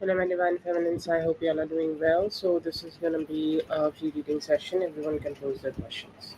Hello, my divine feminines. I hope you all are doing well. So, this is going to be a free reading session. Everyone can pose their questions.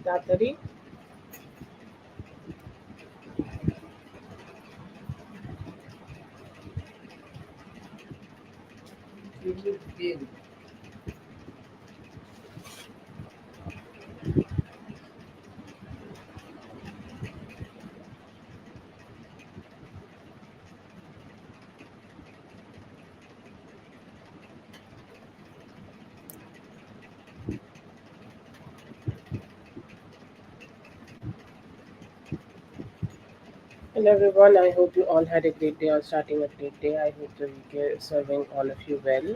Tatari? Hello, everyone. I hope you all had a great day or starting a great day. I hope the week is serving all of you well.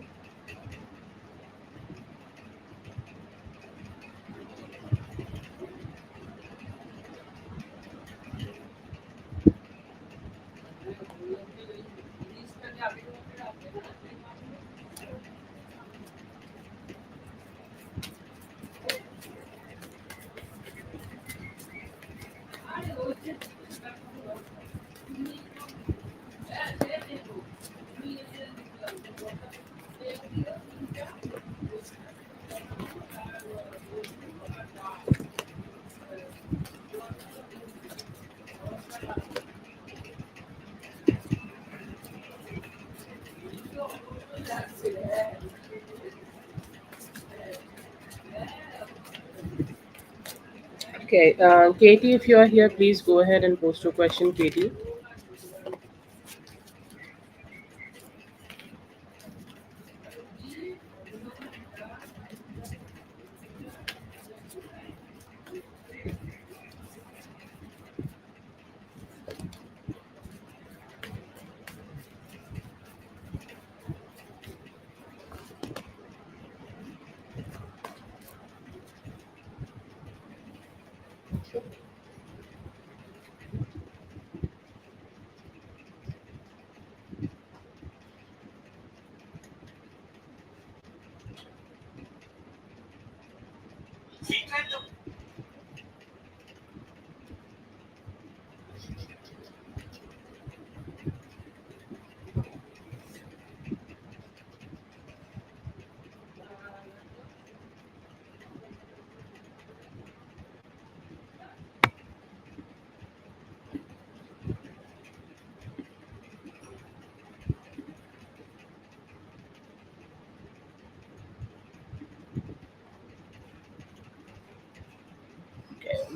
Okay, Katie, if you are here, please go ahead and post your question, Katie.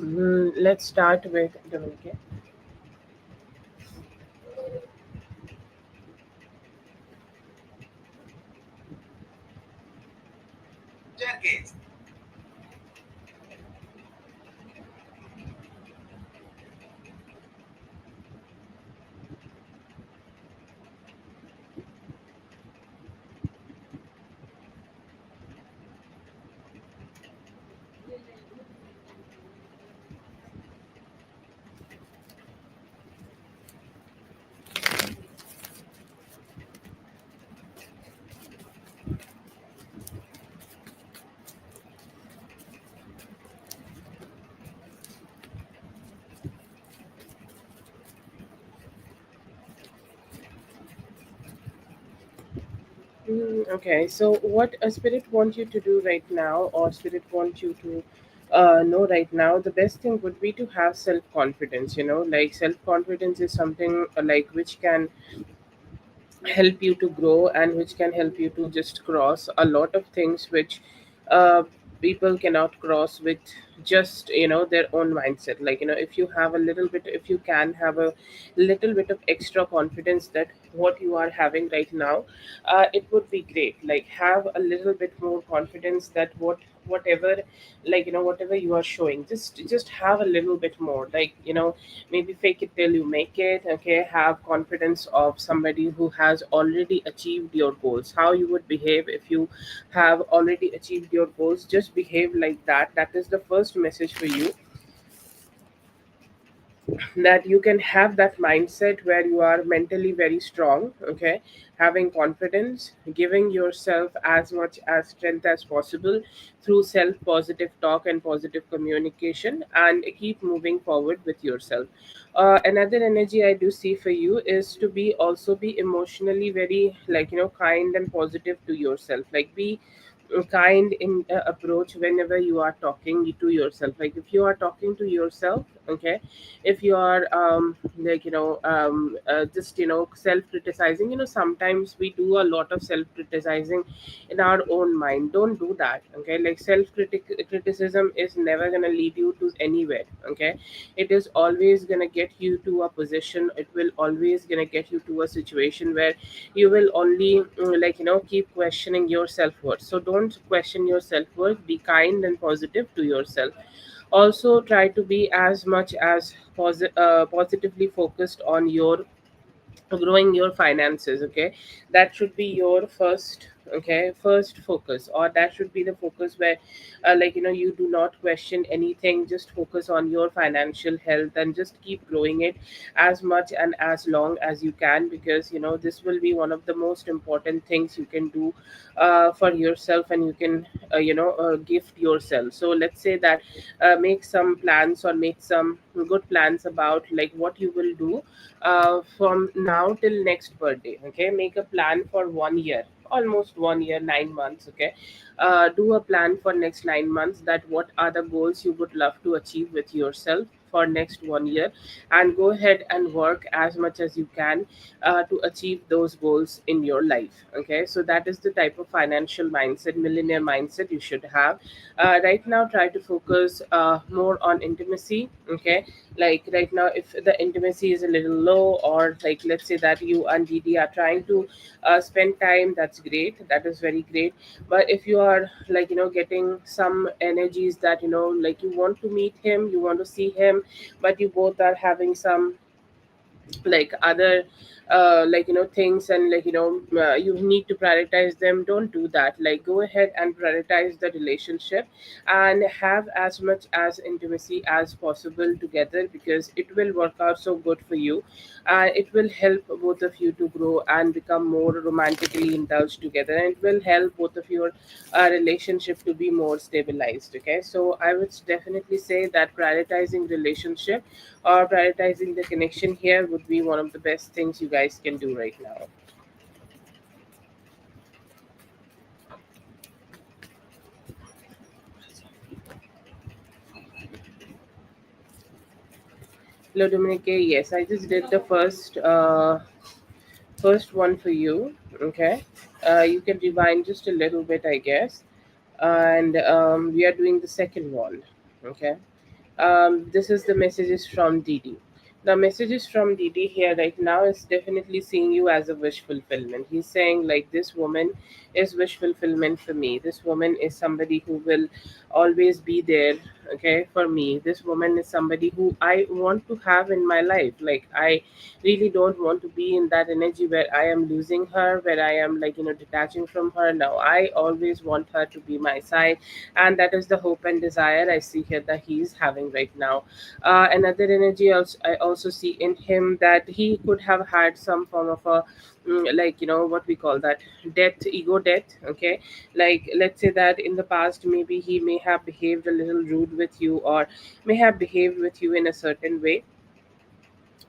Let's start with Dominique. Okay, so what a spirit wants you to do right now, or spirit wants you to know right now, the best thing would be to have self confidence. Like self confidence is something like which can help you to grow and which can help you to just cross a lot of things which uh, people cannot cross with just their own mindset. Like if you have a little bit, if you can have a little bit of extra confidence that what you are having right now, it would be great. Like have a little bit more confidence that whatever, like whatever you are showing, just have a little bit more. Like maybe fake it till you make it. Okay, have confidence of somebody who has already achieved your goals. How you would behave if you have already achieved your goals, just behave like that. That is the first message for you, that you can have that mindset where you are mentally very strong. Okay, having confidence, giving yourself as much as strength as possible through self positive talk and positive communication, and keep moving forward with yourself. Another energy I do see for you is to be also be emotionally very, like kind and positive to yourself. Like be kind in approach whenever you are talking to yourself. Like if you are talking to yourself, okay, if you are like just self criticizing, sometimes we do a lot of self criticizing in our own mind. Don't do that. Okay, like self criticism is never going to lead you to anywhere. Okay, it is always going to get you to a position, it will always going to get you to a situation where you will only like keep questioning your self-worth. So don't question your self-worth, be kind and positive to yourself. Also try to be as much as positively focused on your growing your finances. Okay, that should be your first, okay, first focus, or that should be the focus where like you do not question anything, just focus on your financial health and just keep growing it as much and as long as you can, because this will be one of the most important things you can do for yourself, and you can gift yourself. So let's say that make some plans, or make some good plans about like what you will do from now till next birthday. Okay, make a plan for 1 year, almost 1 year, 9 months. Okay, do a plan for next 9 months, that what are the goals you would love to achieve with yourself for next 1 year, and go ahead and work as much as you can to achieve those goals in your life. Okay, so that is the type of financial mindset, millionaire mindset you should have. Right now try to focus more on intimacy. Okay, like right now if the intimacy is a little low, or like let's say that you and Didi are trying to spend time, that's great, that is very great. But if you are like getting some energies that like you want to meet him, you want to see him, but you both are having some like other like things, and like you need to prioritize them, don't do that. Like go ahead and prioritize the relationship and have as much as intimacy as possible together, because it will work out so good for you, and it will help both of you to grow and become more romantically indulged together, and it will help both of your relationship to be more stabilized. Okay, so I would definitely say that prioritizing relationship or prioritizing the connection here would be one of the best things you guys can do right now. Hello, Dominique. Yes, I just did the first one for you. Okay, you can rewind just a little bit, I guess, and we are doing the second one. Okay, This is the messages from Didi. The messages from Didi here right now is definitely seeing you as a wish fulfillment. He's saying like this woman is wish fulfillment for me. This woman is somebody who will always be there, okay, for me. This woman is somebody who I want to have in my life. Like I really don't want to be in that energy where I am losing her, where I am like, detaching from her. No, I always want her to be my side, and that is the hope and desire I see here that he is having right now. Another energy also I also see in him, that he could have had some form of a like, what we call that, death, ego death, okay. Like let's say that in the past maybe he may have behaved a little rude with you, or may have behaved with you in a certain way,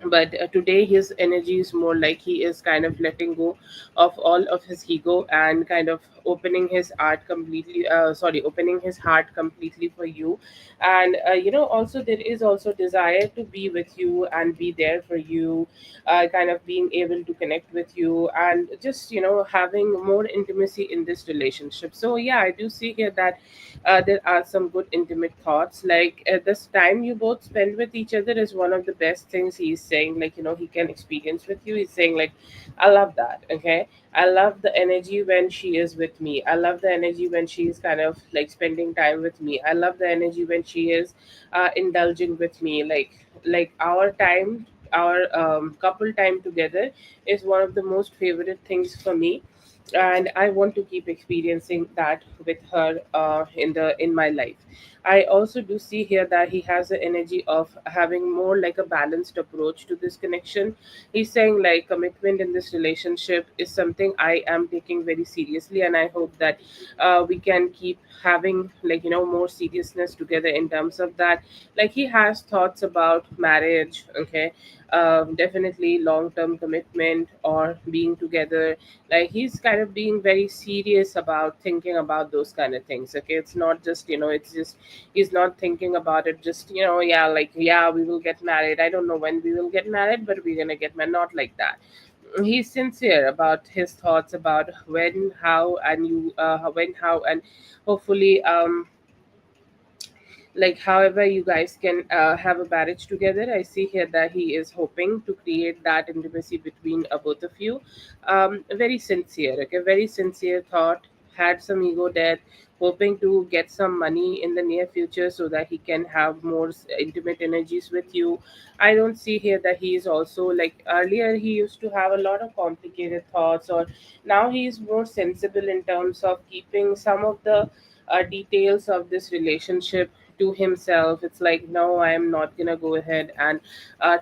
but today his energy is more like he is kind of letting go of all of his ego and kind of opening his heart completely, opening his heart completely for you. And also there is also desire to be with you and be there for you, kind of being able to connect with you, and just having more intimacy in this relationship. So yeah, I do see here that there are some good intimate thoughts, like this time you both spend with each other is one of the best things he's saying, like he can experience with you. He's saying like, I love that, okay. I love the energy when she is with me. I love the energy when she is kind of like spending time with me. I love the energy when she is indulging with me, like our time, our couple time together is one of the most favorite things for me, and I want to keep experiencing that with her in my life. I also do see here that he has the energy of having more like a balanced approach to this connection. He's saying like commitment in this relationship is something I am taking very seriously, and I hope that we can keep having like more seriousness together in terms of that. Like he has thoughts about marriage, okay, definitely long term commitment or being together. Like he's kind of being very serious about thinking about those kind of things, okay. It's not just it's just he's not thinking about it just yeah, like yeah, we will get married, I don't know when we will get married, but we're gonna get married, not like that. He's sincere about his thoughts about when, how, and when, how, and hopefully like however you guys can have a marriage together. I see here that he is hoping to create that intimacy between both of you. Very sincere, okay, very sincere thought. Had some ego death, hoping to get some money in the near future so that he can have more intimate energies with you. I don't see here that he is also like earlier he used to have a lot of complicated thoughts, or now he is more sensible in terms of keeping some of the details of this relationship to himself. It's like, no, I am not gonna go ahead and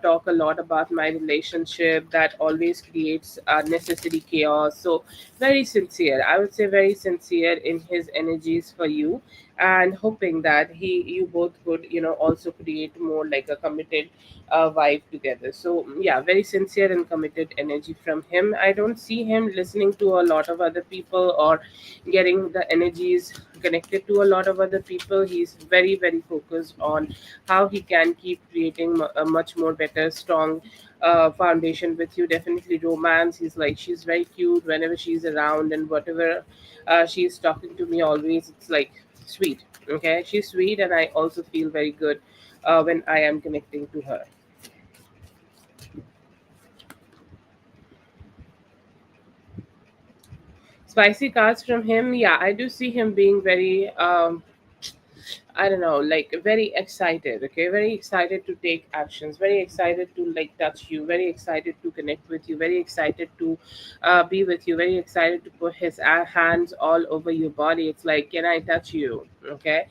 talk a lot about my relationship. That always creates necessary chaos. So very sincere, I would say, very sincere in his energies for you, and hoping that you both could also create more like a committed vibe together. So yeah, very sincere and committed energy from him. I don't see him listening to a lot of other people or getting the energies connected to a lot of other people. He's very, very focused on how he can keep creating a much more better, strong foundation with you. Definitely romance. He's like, she's very cute whenever she's around, and whatever she's talking to me, always it's like sweet. Okay, she's sweet, and I also feel very good when I am connecting to her. Spicy cards from him. Yeah, I do see him being very I don't know, like very excited, okay, very excited to take actions, very excited to like touch you, very excited to connect with you, very excited to be with you, very excited to put his hands all over your body. It's like, can I touch you? Okay,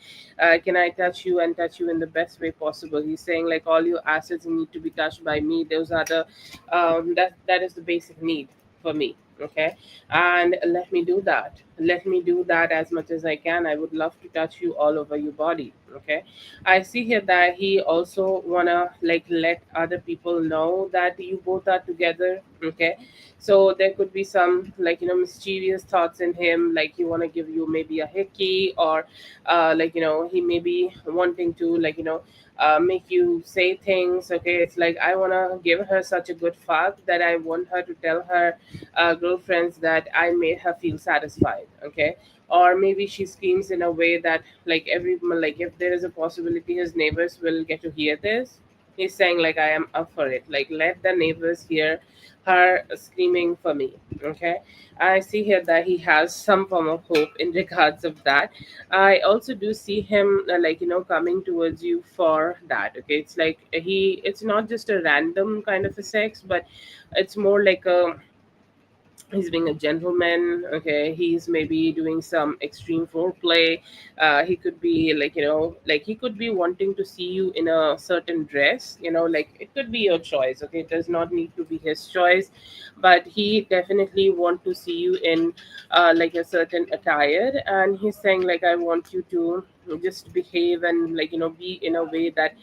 can I touch you and touch you in the best way possible? He's saying like all your assets need to be touched by me. Those are the that is the basic need for me. Okay, and let me do that, let me do that as much as I can. I would love to touch you all over your body. Okay, I see here that he also wanna like let other people know that you both are together. Okay, so there could be some like mischievous thoughts in him, like he want to give you maybe a hickey, or like he may be wanting to like make you say things. Okay, it's like I want to give her such a good fuck that I want her to tell her girlfriends that I made her feel satisfied. outside, okay? Or maybe she screams in a way that, like, every, like, if there is a possibility his neighbors will get to hear this, he's saying like, I am up for it, like, let the neighbors hear her screaming for me, okay? I see here that he has some form of hope in regards of that. I also do see him, like, coming towards you for that, okay? It's like it's not just a random kind of a sex, but it's more like a, he's being a gentleman, okay? He's maybe doing some extreme foreplay. He could be like, like, he could be wanting to see you in a certain dress, like, it could be your choice, okay? It does not need to be his choice, but he definitely want to see you in like a certain attire, and he's saying like, I want you to just behave and, like, be in a way that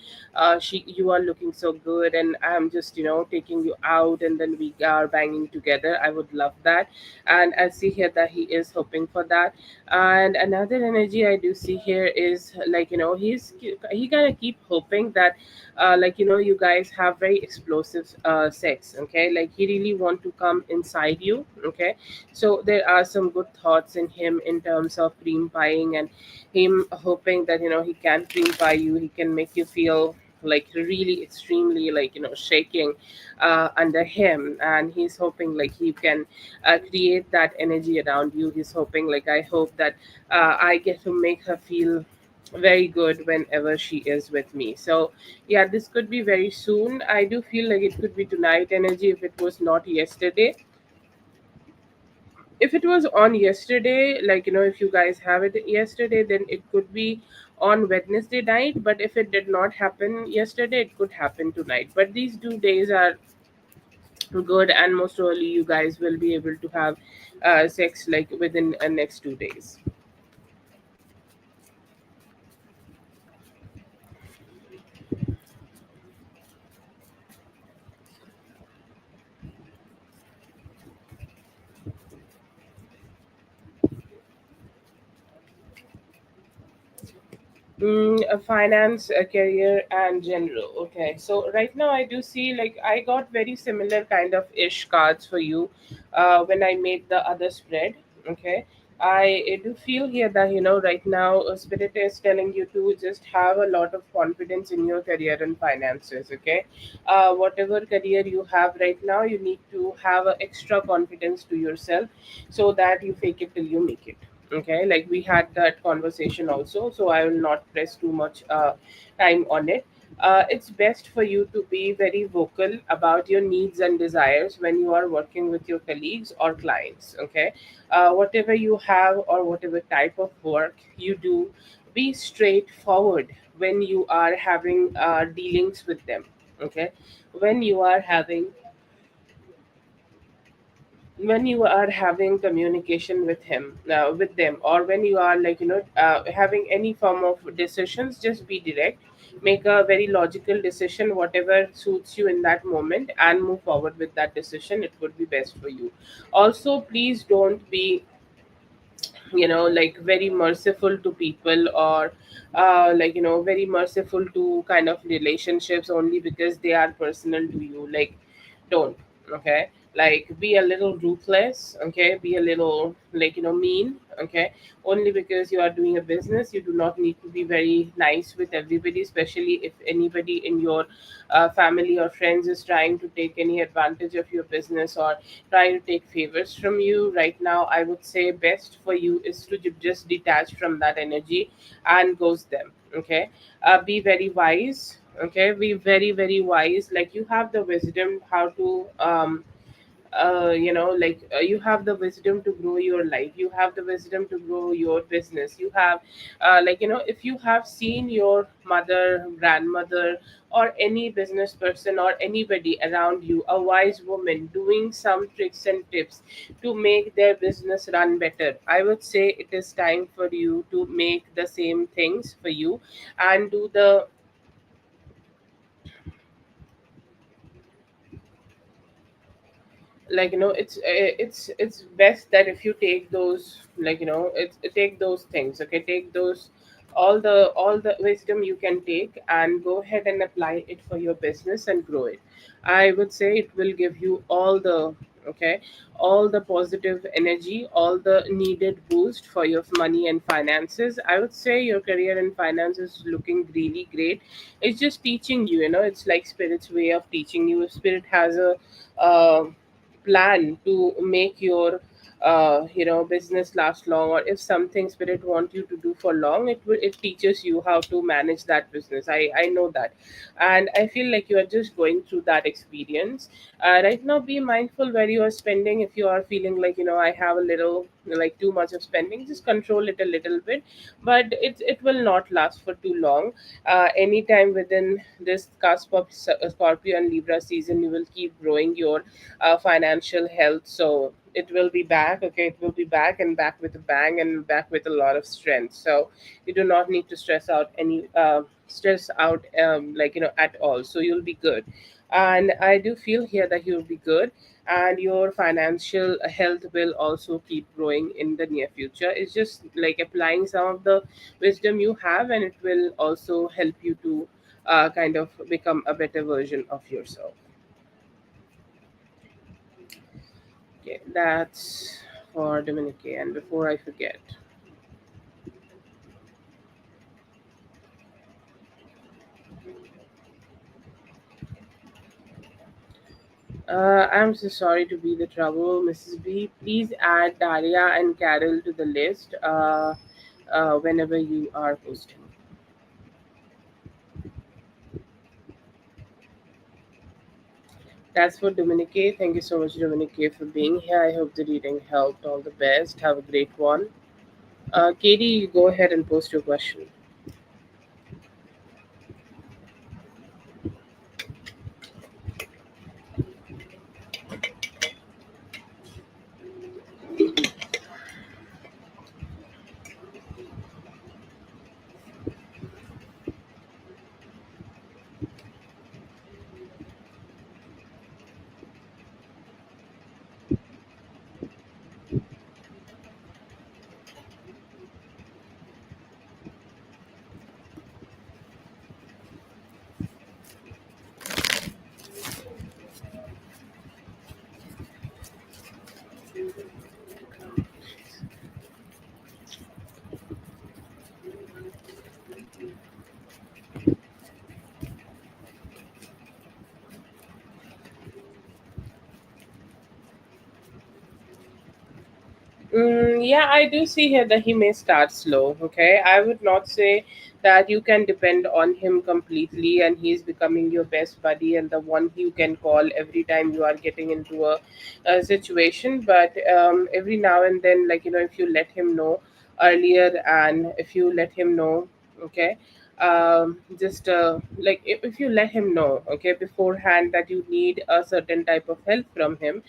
you are looking so good, and I'm just, taking you out, and then we are banging together. I would love that. And I see here that he is hoping for that. And another energy I do see here is like, he gonna keep hoping that like, you guys have very explosive sex, okay? Like, he really want to come inside you, okay? So there are some good thoughts in him in terms of cream pieing, and him hoping that, he can cream pie you, he can make you feel like really extremely, like, shaking under him. And he's hoping like he can create that energy around you. He's hoping like, I hope that I get to make her feel very good whenever she is with me. So yeah, this could be very soon. I do feel like it could be tonight energy if it was not yesterday. If it was on yesterday, like, if you guys have it yesterday, then it could be on Wednesday night. But if it did not happen yesterday, it could happen tonight. But these 2 days are good, and most probably you guys will be able to have sex like within next 2 days. Finance, career, and general. Okay, so right now I do see like I got very similar kind of ish cards for you when I made the other spread. Okay, I do feel here that, right now Spirit is telling you to just have a lot of confidence in your career and finances. Okay, whatever career you have right now, you need to have a extra confidence to yourself, so that you fake it till you make it. Okay, like we had that conversation also, so I will not press too much time on it. It's best for you to be very vocal about your needs and desires when you are working with your colleagues or clients. Okay, whatever you have or whatever type of work you do, be straightforward when you are having dealings with them. Okay, when you are having when you are having communication with with them, or when you are like, having any form of decisions, just be direct. Make a very logical decision, whatever suits you in that moment, and move forward with that decision. It would be best for you. Also, please don't be, like, very merciful to people, or like, very merciful to kind of relationships only because they are personal to you. Like, don't. Okay, like, be a little ruthless. Okay, be a little, like, mean. Okay, only because you are doing a business, you do not need to be very nice with everybody, especially if anybody in your family or friends is trying to take any advantage of your business, or trying to take favors from you. Right now, I would say best for you is to just detach from that energy and ghost them. Okay, be very wise. Okay, be very, very wise. Like, you have the wisdom how to like, you have the wisdom to grow your life, you have the wisdom to grow your business. You have like, if you have seen your mother, grandmother, or any business person, or anybody around you, a wise woman doing some tricks and tips to make their business run better, I would say it is time for you to make the same things for you, and do the, like, it's best that if you take those, like, take those things. Okay, take those, all the wisdom you can take, and go ahead and apply it for your business and grow it. I would say it will give you all the Okay, all the positive energy, all the needed boost for your money and finances. I would say your career and finances is looking really great. It's just teaching you, it's like spirit's way of teaching you. If spirit has a uh, plan to make your business last long, or if something spirit want you to do for long, it teaches you how to manage that business. I know that, and I feel like you are just going through that experience. Right now, be mindful where you are spending. If you are feeling like, I have a little, like, too much of spending, just control it a little bit. But it will not last for too long. Anytime within this cusp of Scorpio and Libra season, you will keep growing your financial health. So it will be back. Okay, it will be back, and back with a bang, and back with a lot of strength. So you do not need to stress out, like, at all. So you'll be good, and I do feel here that you'll be good, and your financial health will also keep growing in the near future. It's just like applying some of the wisdom you have, and it will also help you to kind of become a better version of yourself. Okay, that's for Dominique. And before I forget, I'm so sorry to be the trouble, Mrs. B. Please add Daria and Carol to the list whenever you are posting. That's for Dominique. Thank you so much, Dominique, for being here. I hope the reading helped. All the best. Have a great one. Katie, you go ahead and post your question. Yeah, I do see here that he may start slow. Okay, I would not say that you can depend on him completely, and he's becoming your best buddy and the one you can call every time you are getting into a situation. But every now and then, like, if you let him know earlier, and if you let him know, okay, just like, if you let him know, okay, beforehand, that you need a certain type of help from him,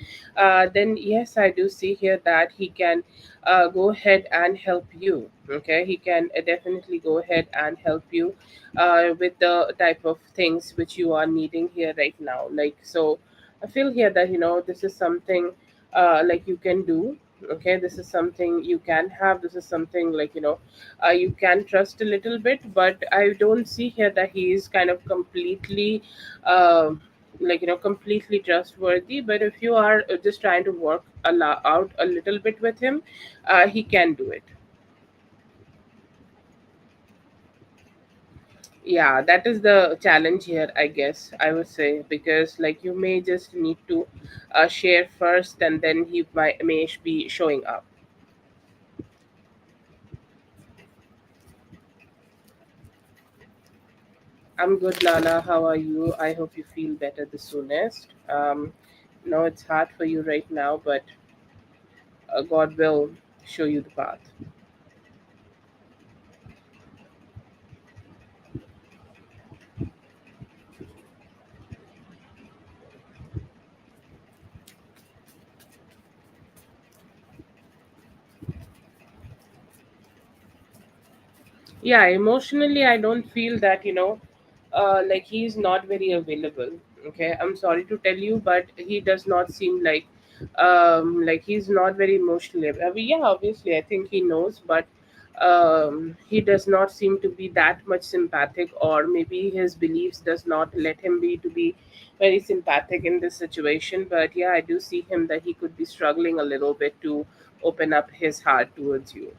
then yes, I do see here that he can go ahead and help you. Okay, he can definitely go ahead and help you with the type of things which you are needing here right now. Like, so I feel here that, this is something like you can do. Okay, this is something you can have. This is something, like, you can trust a little bit, but I don't see here that he is kind of completely like, completely trustworthy. But if you are just trying to work out a little bit with him, he can do it. Yeah, that is the challenge here, I guess, I would say, because, like, you may just need to share first, and then he may be showing up. I'm good, Lala. How are you? I hope you feel better the soonest. No, it's hard for you right now, but God will show you the path. Yeah, emotionally, I don't feel that, like, he's not very available. Okay, I'm sorry to tell you, but he does not seem like he's not very emotionally. I mean, yeah, obviously, I think he knows, but he does not seem to be that much sympathetic, or maybe his beliefs does not let him be to be very sympathetic in this situation. But yeah, I do see him that he could be struggling a little bit to open up his heart towards you.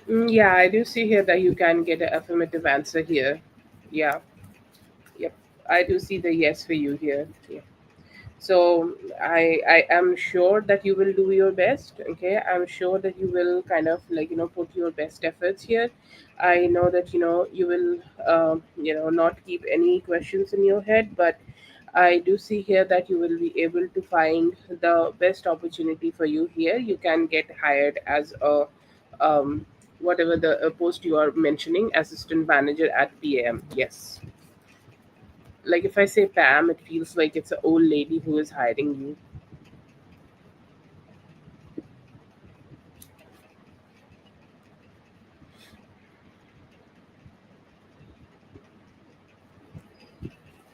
Yeah, I do see here that you can get an affirmative answer here. Yeah, yep. I do see the yes for you here. Yeah. So I am sure that you will do your best. Okay, I'm sure that you will kind of like put your best efforts here. I know that you will not keep any questions in your head, but I do see here that you will be able to find the best opportunity for you here. You can get hired as a whatever the post you are mentioning, assistant manager at PAM. Yes. Like if I say Pam, it feels like it's an old lady who is hiring you.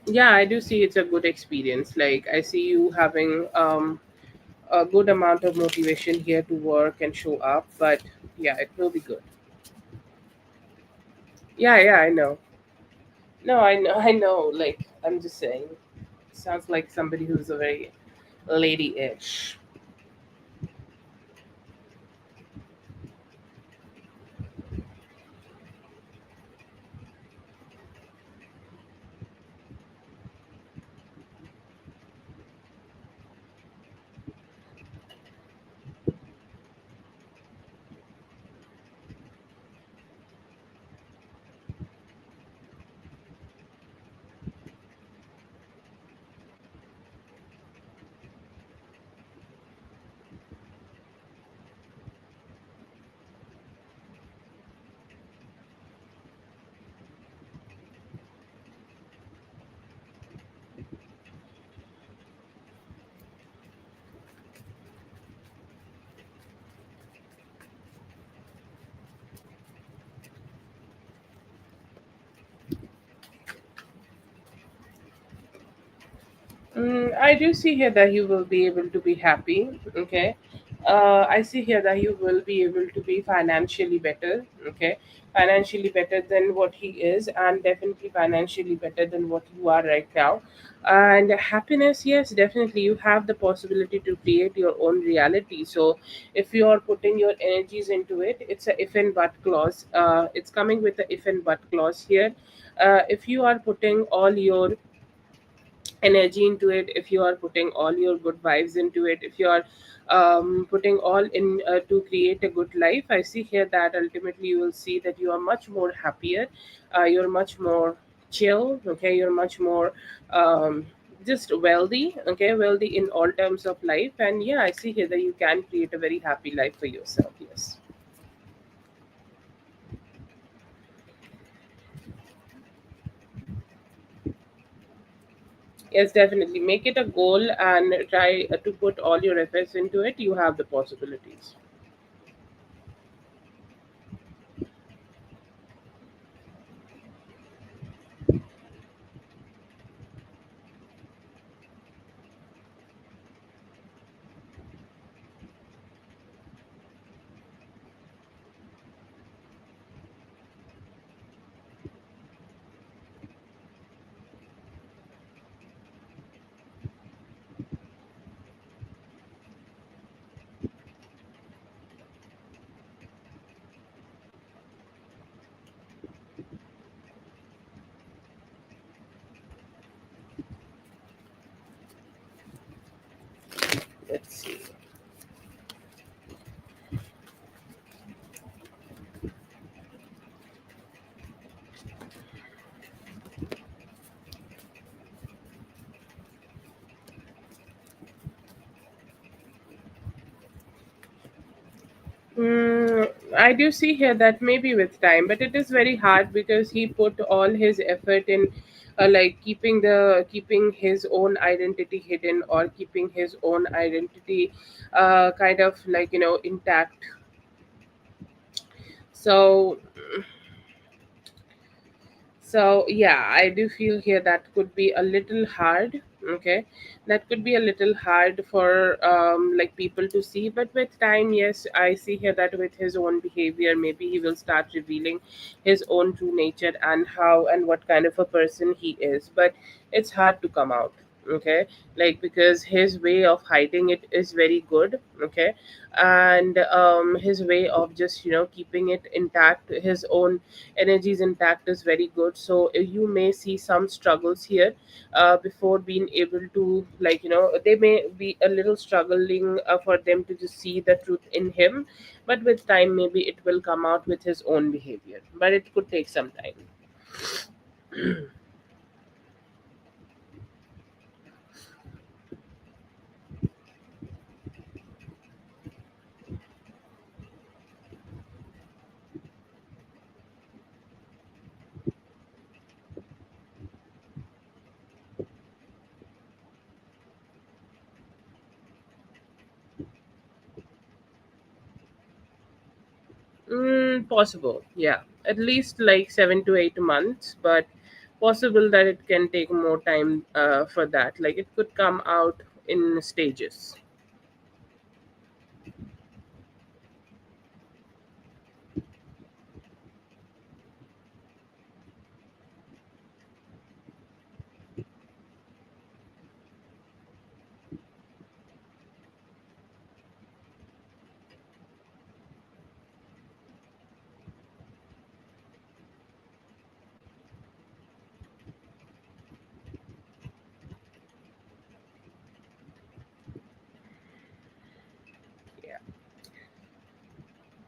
Yeah, I do see it's a good experience. Like I see you having a good amount of motivation here to work and show up. But yeah, it will be good. Yeah, yeah, I know. No, I know, I know. Like I'm just saying, sounds like somebody who's a very lady-ish. I do see here that you will be able to be happy. Okay. I see here that you will be able to be financially better. Okay. Financially better than what he is, and definitely financially better than what you are right now. And happiness, yes, definitely. You have the possibility to create your own reality. So if you are putting your energies into it, it's a if and but clause. It's coming with the if and but clause here. If you are putting all your energy into it, if you are putting all your good vibes into it, if you are putting all in to create a good life, I see here that ultimately you will see that you are much more happier, you're much more chill. Okay, you're much more just wealthy. Okay, wealthy in all terms of life. And yeah, I see here that you can create a very happy life for yourself. Yes. Yes, definitely make it a goal and try to put all your efforts into it. You have the possibilities. I do see here that maybe with time, but it is very hard because he put all his effort in, like keeping his own identity hidden, or keeping his own identity, kind of like intact. So So yeah, I do feel here that could be a little hard. Okay, that could be a little hard for like people to see. But with time, yes, I see here that with his own behavior, maybe he will start revealing his own true nature and how and what kind of a person he is. But it's hard to come out. Okay, like because his way of hiding it is very good. Okay, and his way of just keeping it intact, his own energies intact, is very good. So you may see some struggles here before being able to, like they may be a little struggling for them to just see the truth in him. But with time, maybe it will come out with his own behavior, but it could take some time. Possible, yeah, at least like 7 to 8 months, but possible that it can take more time for that, like it could come out in stages. Yeah.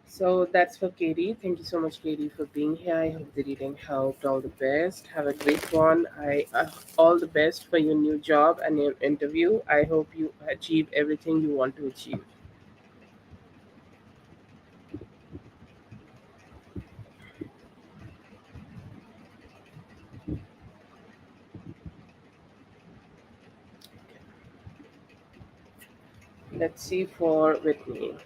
So that's for Katie. Thank you so much, Katie, for being here. I hope the reading helped. All the best. Have a great one. I All the best for your new job and your interview. I hope you achieve everything you want to achieve. Let's see for Whitney.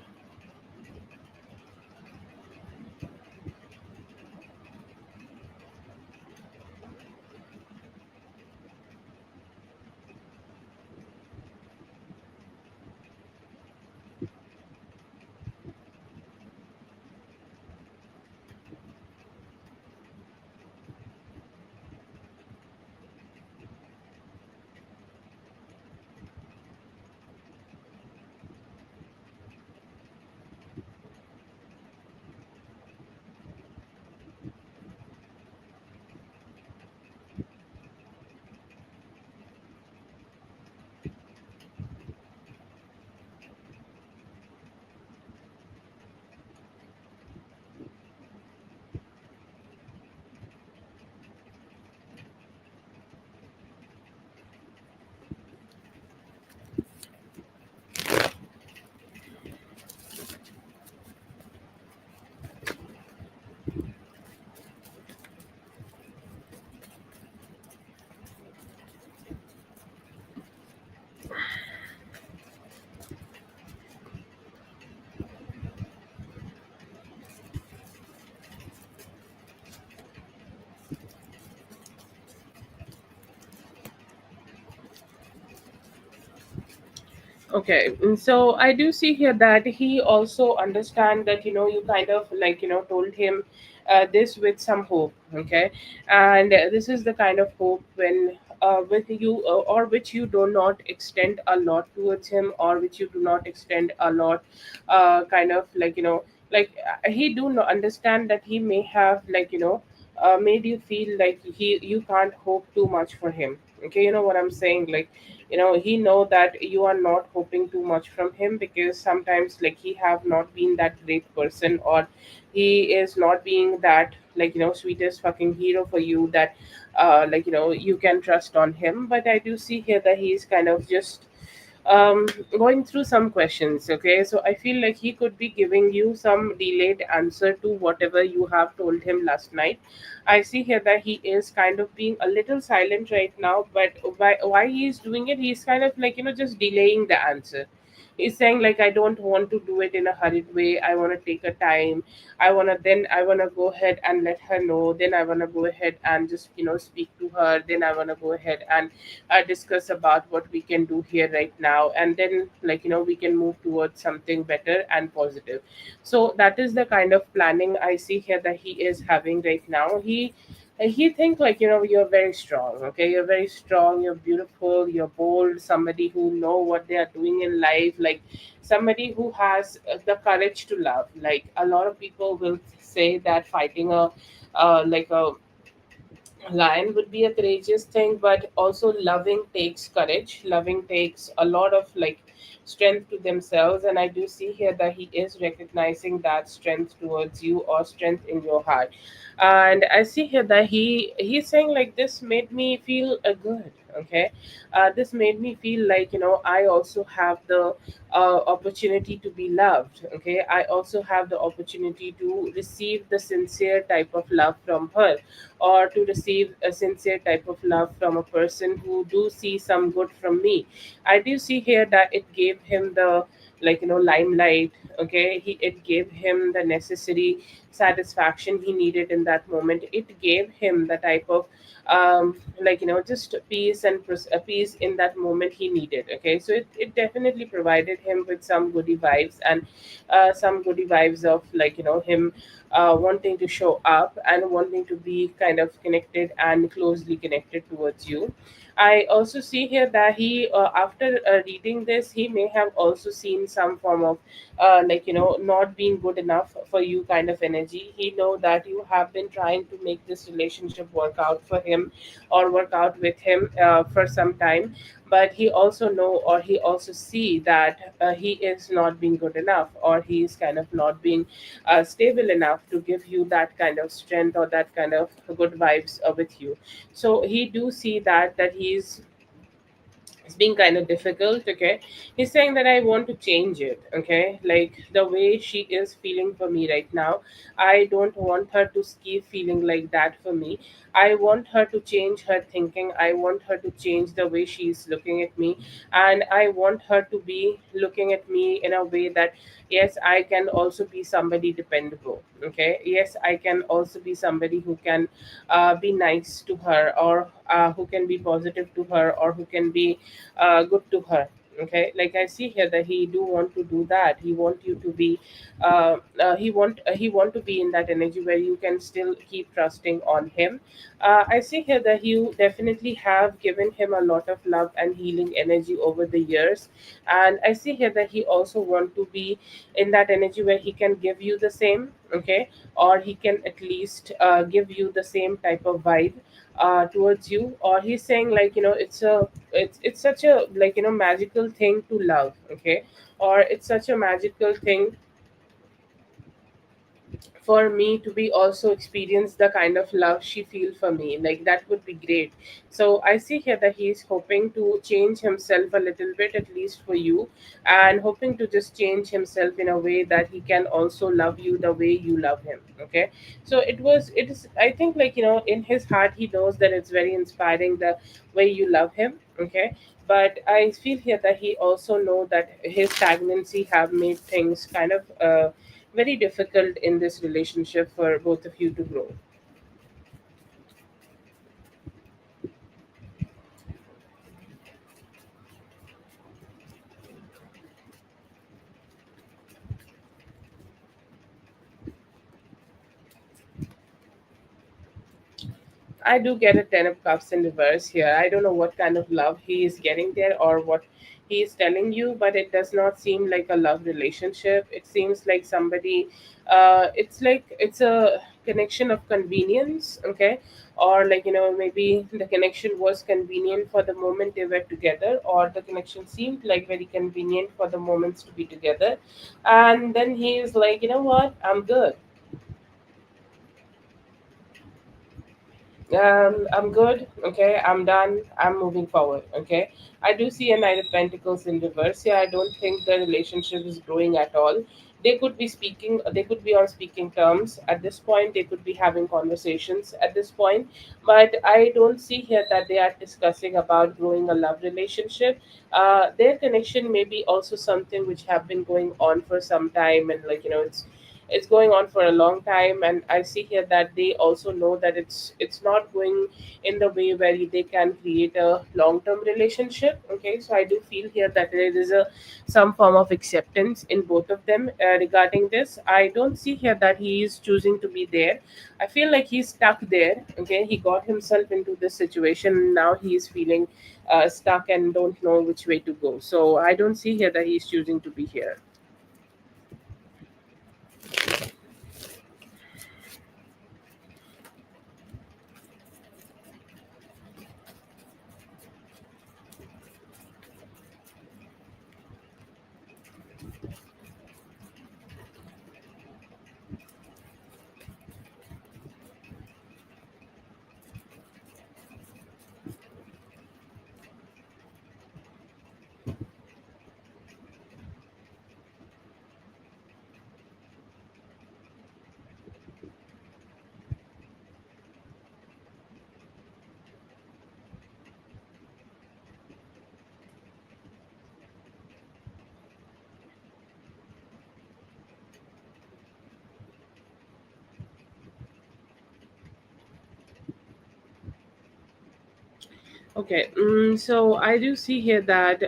Okay, so I do see here that he also understand that you kind of like told him this with some hope. Okay, and this is the kind of hope when with you or which you do not extend a lot towards him, or which you do not extend a lot, kind of like like he do not understand that he may have like made you feel like you can't hope too much for him. Okay, you know what I'm saying, like he know that you are not hoping too much from him, because sometimes like he have not been that great person, or he is not being that like sweetest fucking hero for you, that like you can trust on him. But I do see here that he's kind of just um, going through some questions. Okay, so I feel like he could be giving you some delayed answer to whatever you have told him last night. I see here that he is kind of being a little silent right now, but why he is doing it, he's kind of like, just delaying the answer. He's saying like, I don't want to do it in a hurried way, I want to take a time. I want to go ahead and let her know, then I want to go ahead and just speak to her, then I want to go ahead and discuss about what we can do here right now, and then we can move towards something better and positive. So that is the kind of planning I see here that he is having right now. He think like, you're very strong. Okay, you're very strong, you're beautiful, you're bold, somebody who know what they are doing in life, like somebody who has the courage to love. Like a lot of people will say that fighting a lion would be a courageous thing, but also loving takes courage, loving takes a lot of strength to themselves. And I do see here that he is recognizing that strength towards you, or strength in your heart. And I see here that he's saying like, this made me feel good. Okay, this made me feel like, I also have the opportunity to be loved. Okay, I also have the opportunity to receive the sincere type of love from her, or to receive a sincere type of love from a person who do see some good from me. I do see here that it gave him the limelight. Okay, it gave him the necessary satisfaction he needed in that moment. It gave him the type of just peace and peace in that moment he needed. Okay, so it definitely provided him with some goody vibes, and some goody vibes of him wanting to show up and wanting to be kind of connected and closely connected towards you. I also see here that he, after reading this, he may have also seen some form of, not being good enough for you kind of energy. He know that you have been trying to make this relationship work out for him, or work out with him for some time, but he also know, or he also see that he is not being good enough, or he is kind of not being stable enough to give you that kind of strength or that kind of good vibes with you. So he do see that he's it's being kind of difficult. Okay, he's saying that I want to change it. Okay, like the way she is feeling for me right now, I don't want her to keep feeling like that for me. I want her to change her thinking, I want her to change the way she's looking at me, and I want her to be looking at me in a way that, yes, I can also be somebody dependable. Okay, yes, I can also be somebody who can be nice to her, or who can be positive to her, or who can be good to her. Okay, like I see here that he do want to do that. He want you to be he want to be in that energy where you can still keep trusting on him. I see here that you definitely have given him a lot of love and healing energy over the years, and I see here that he also want to be in that energy where he can give you the same. Okay, or he can at least give you the same type of vibe towards you. Or he's saying like, it's such a magical thing to love. Okay, or it's such a magical thing for me to be also experience the kind of love she feel for me, like that would be great. So I see here that he is hoping to change himself a little bit, at least for you, and hoping to just change himself in a way that he can also love you the way you love him. Okay, so it is, I think, like, in his heart he knows that it's very inspiring the way you love him. Okay, but I feel here that he also know that his stagnancy have made things kind of very difficult in this relationship for both of you to grow. I do get a 10 of cups in reverse here. I don't know what kind of love he is getting there, or what he is telling you, but it does not seem like a love relationship. It seems like somebody, it's like it's a connection of convenience. Okay, or maybe the connection was convenient for the moment they were together, or the connection seemed like very convenient for the moments to be together. And then he is like, you know what, I'm good. I'm good. Okay, I'm done. I'm moving forward. Okay, I do see a Knight of Pentacles in reverse. Yeah, I don't think the relationship is growing at all. They could be speaking. They could be on speaking terms at this point. They could be having conversations at this point. But I don't see here that they are discussing about growing a love relationship. Their connection may be also something which have been going on for some time, and it's going on for a long time. And I see here that they also know that it's not going in the way where they can create a long term relationship. Okay, so I do feel here that there is a some form of acceptance in both of them regarding this. I don't see here that he is choosing to be there. I feel like he's stuck there. Okay, he got himself into this situation. Now he is feeling stuck and don't know which way to go. So I don't see here that he's choosing to be here. Okay, so I do see here that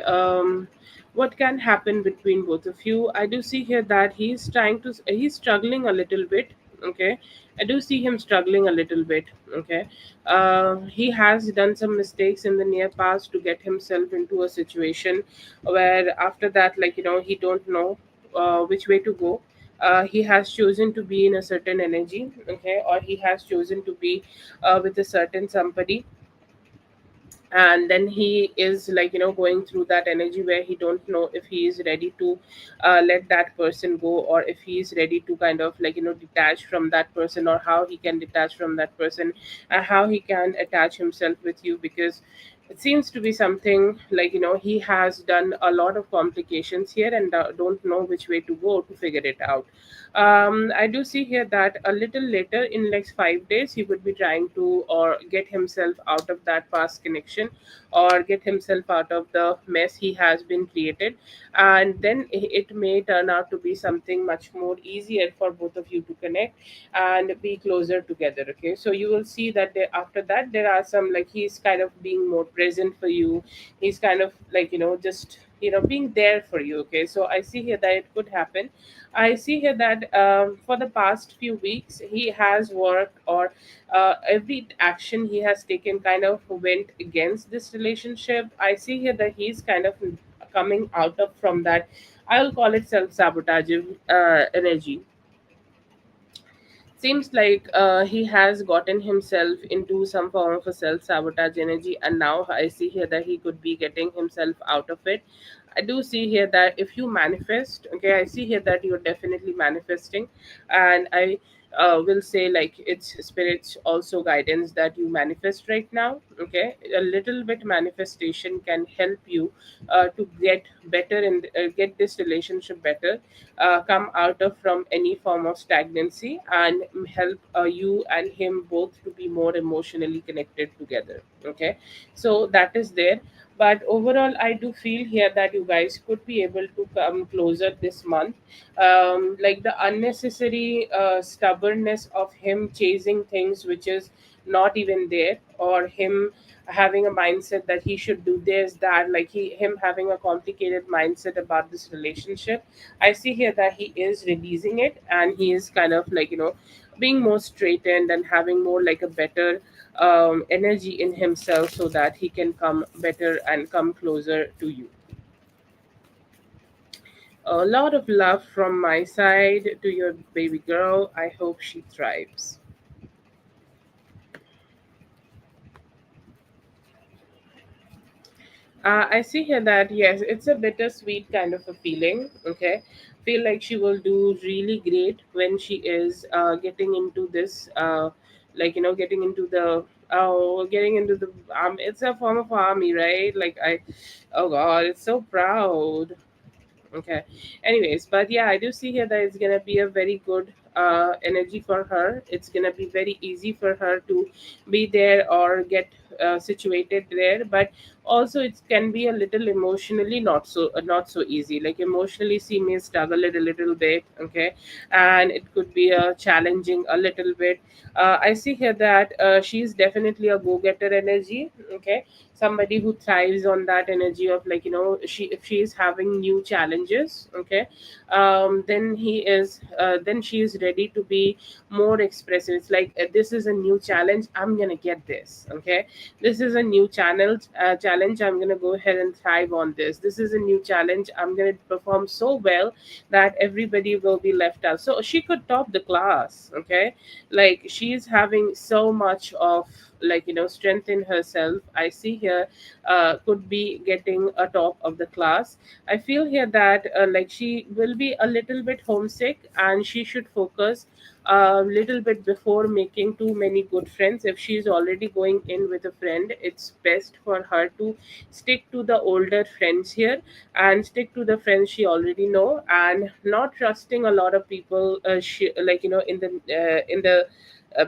what can happen between both of you. I do see here that he's struggling a little bit. Okay, I do see him struggling a little bit. Okay, he has done some mistakes in the near past to get himself into a situation where after that, he don't know which way to go. He has chosen to be in a certain energy, okay, or he has chosen to be with a certain somebody, and then he is going through that energy where he don't know if he is ready to let that person go, or if he is ready to kind of detach from that person, or how he can detach from that person, and how he can attach himself with you. Because it seems to be something he has done a lot of complications here, and don't know which way to go to figure it out. I do see here that a little later in next 5 days he would be trying to or get himself out of that past connection, or get himself out of the mess he has been created, and then it may turn out to be something much more easier for both of you to connect and be closer together. Okay, so you will see that after that there are some, he's kind of being more present for you. He's kind of just being there for you. Okay, so I see here that it could happen. I see here that for the past few weeks he has worked, or every action he has taken kind of went against this relationship. I see here that he's kind of coming out of from that. I'll call it self sabotage energy. Seems like he has gotten himself into some form of a self sabotage energy, and now I see here that he could be getting himself out of it. I do see here that if you manifest, okay, I see here that you're definitely manifesting, and I will say it's spirit's also guidance that you manifest right now. Okay, a little bit manifestation can help you to get better and get this relationship better, come out of from any form of stagnancy, and help you and him both to be more emotionally connected together. Okay, so that is there. But overall I do feel here that you guys could be able to come closer this month. Like the unnecessary stubbornness of him chasing things which is not even there, or him having a mindset that he should do this, that, him having a complicated mindset about this relationship. I see here that he is releasing it, and he is kind of being more straightened and having more like a better energy in himself, so that he can come better and come closer to you. A lot of love from my side to your baby girl. I hope she thrives. I see here that yes, it's a bittersweet kind of a feeling. Okay, feel like she will do really great when she is getting into this, getting into the Oh, getting into the it's a form of army, right? Like I, oh God, it's so proud. Okay. Anyways, but yeah, I do see here that it's gonna be a very good energy for her. It's gonna be very easy for her to be there or get situated there. But also, it can be a little emotionally not so easy. Like emotionally, she may struggle it a little bit. Okay, and it could be challenging a little bit. I see here that she's definitely a go-getter energy. Okay, somebody who thrives on that energy of, like, she if she is having new challenges. Okay, then she is ready to be more expressive. It's like, this is a new challenge, I'm gonna get this. Okay, this is a new challenge, I'm gonna go ahead and thrive on this. This is a new challenge, I'm gonna perform so well that everybody will be left out, so she could top the class. Okay, like she's having so much of, like, strength in herself. I see here could be getting a top of the class. I feel here that like she will be a little bit homesick, and she should focus a little bit before making too many good friends. If she's already going in with a friend, it's best for her to stick to the older friends here, and stick to the friends she already know, and not trusting a lot of people. She, like, in the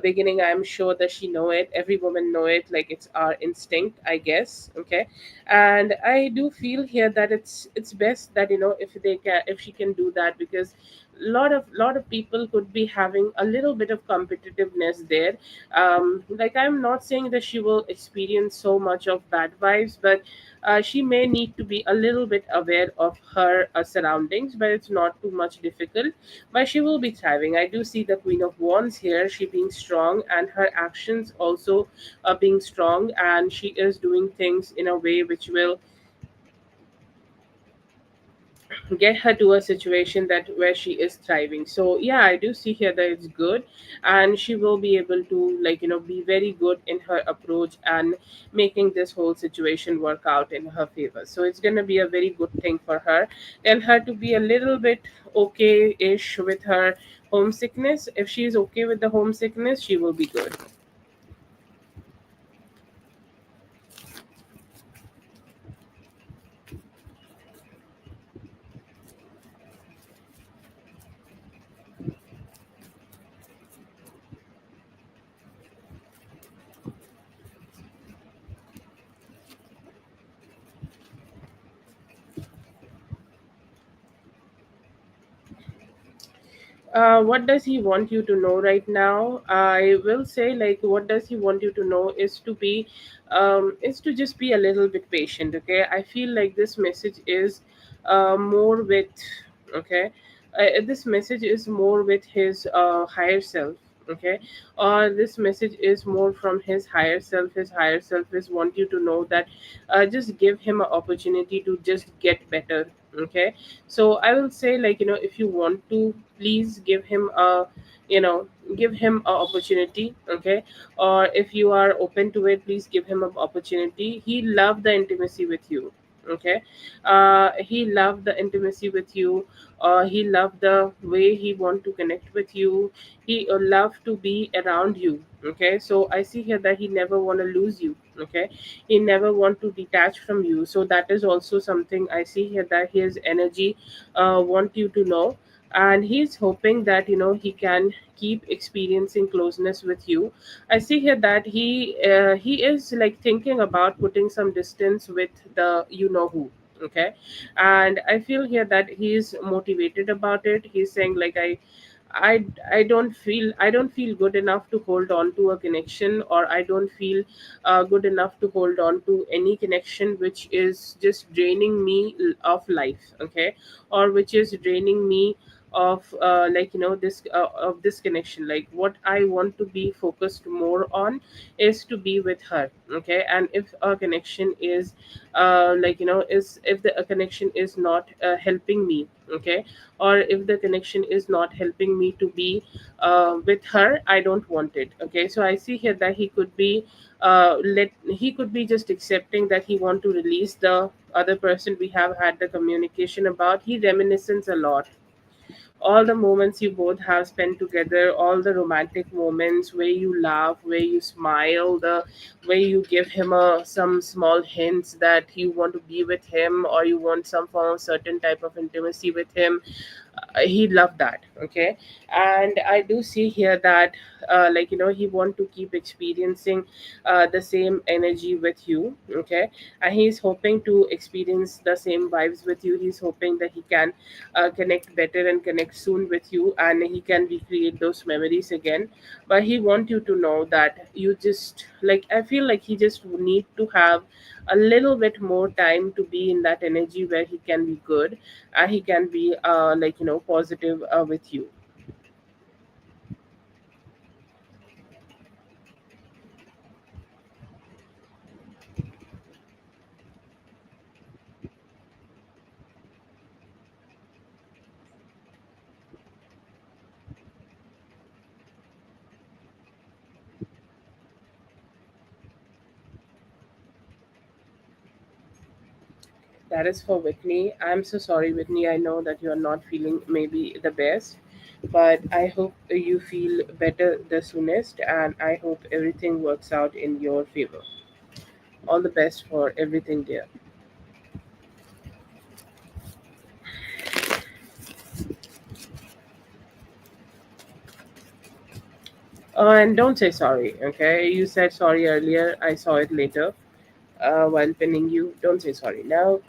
beginning, I'm sure that she know it, every woman know it, like it's our instinct, I guess. Okay, and I do feel here that it's best that, if she can do that, because lot of people could be having a little bit of competitiveness there. Like, I'm not saying that she will experience so much of bad vibes, but she may need to be a little bit aware of her surroundings, but it's not too much difficult. But she will be thriving. I do see the Queen of Wands here, she being strong, and her actions also being strong, and she is doing things in a way which will get her to a situation that where she is thriving. So yeah, I do see here that it's good, and she will be able to, like, be very good in her approach and making this whole situation work out in her favor. So it's going to be a very good thing for her. Tell her to be a little bit okay-ish with her homesickness. If she's okay with the homesickness, she will be good. What does he want you to know right now? I will say, like, what does he want you to know is to be, is to just be a little bit patient. Okay, I feel like this message is more with, okay, this message is more with his higher self. Okay, or this message is more from his higher self. His higher self is want you to know that just give him an opportunity to just get better. Okay, so I will say, like, if you want to, please give him a, you know give him a opportunity. Okay, or if you are open to it, please give him an opportunity. He loved the intimacy with you. Okay, he loved the intimacy with you. He loved the way he want to connect with you. He loved to be around you. Okay, so I see here that he never want to lose you. Okay, he never want to detach from you. So that is also something I see here, that his energy want you to know. And he's hoping that, he can keep experiencing closeness with you. I see here that he is, like, thinking about putting some distance with the, who. Okay, and I feel here that he's motivated about it. He's saying, like, I don't feel good enough to hold on to a connection, or I don't feel good enough to hold on to any connection which is just draining me of life. Okay, or which is draining me of, like, this of this connection. Like, what I want to be focused more on is to be with her. Okay, and if a connection is, like, is if the a connection is not helping me. Okay, or if the connection is not helping me to be with her, I don't want it. Okay, so I see here that he could be just accepting that he want to release the other person we have had the communication about. He reminiscence a lot. all the moments you both have spent together, all the romantic moments where you laugh, where you smile, the way you give him some small hints that you want to be with him or you want some form of certain type of intimacy with him. He loved that. Okay. And I do see here that he want to keep experiencing the same energy with you. Okay. And he's hoping to experience the same vibes with you. He's hoping that he can connect better and connect soon with you, and he can recreate those memories again. But he want you to know that you just, like, I feel like he just need to have a little bit more time to be in that energy where he can be good, and he can be positive with you. That is for Whitney. I'm so sorry, Whitney. I know that you're not feeling maybe the best, but I hope you feel better the soonest, and I hope everything works out in your favor. All the best for everything, dear. And don't say sorry, okay? You said sorry earlier. I saw it later while pinning you. Don't say sorry now.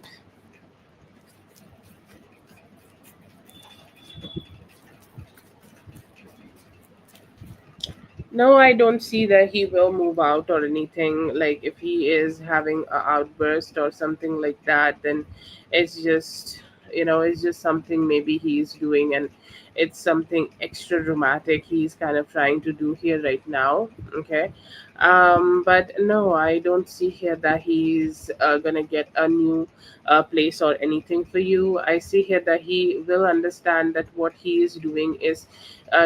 No, I don't see that he will move out or anything. Like, if he is having a outburst or something like that, then it's just, it's just something maybe he's doing, and it's something extra dramatic he's kind of trying to do here right now. Okay. But no, I don't see here that he's gonna get a new place or anything for you. I see here that he will understand that what he is doing is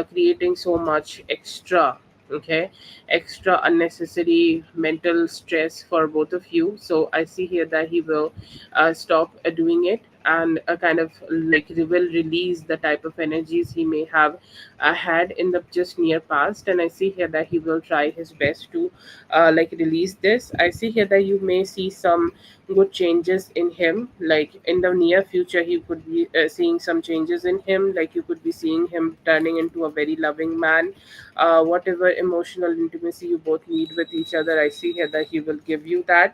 creating so much extra, okay, extra unnecessary mental stress for both of you. So I see here that he will stop doing it, and kind of like he will release the type of energies he may have had in the just near past. And I see here that he will try his best to release this. I see here that you may see some good changes in him, like in the near future he could be seeing some changes in him, like you could be seeing him turning into a very loving man. Whatever emotional intimacy you both need with each other, I see here that he will give you that.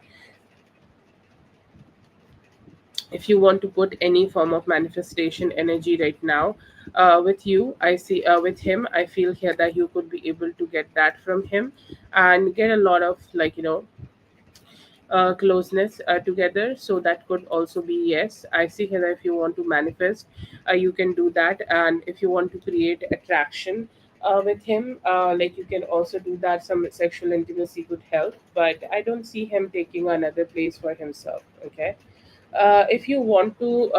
If you want to put any form of manifestation energy right now with you, I see with him, I feel here that you could be able to get that from him and get a lot of closeness together. So that could also be yes. I see here that if you want to manifest, you can do that. And if you want to create attraction with him, you can also do that. Some sexual intimacy could help, but I don't see him taking another place for himself. Okay. If you want to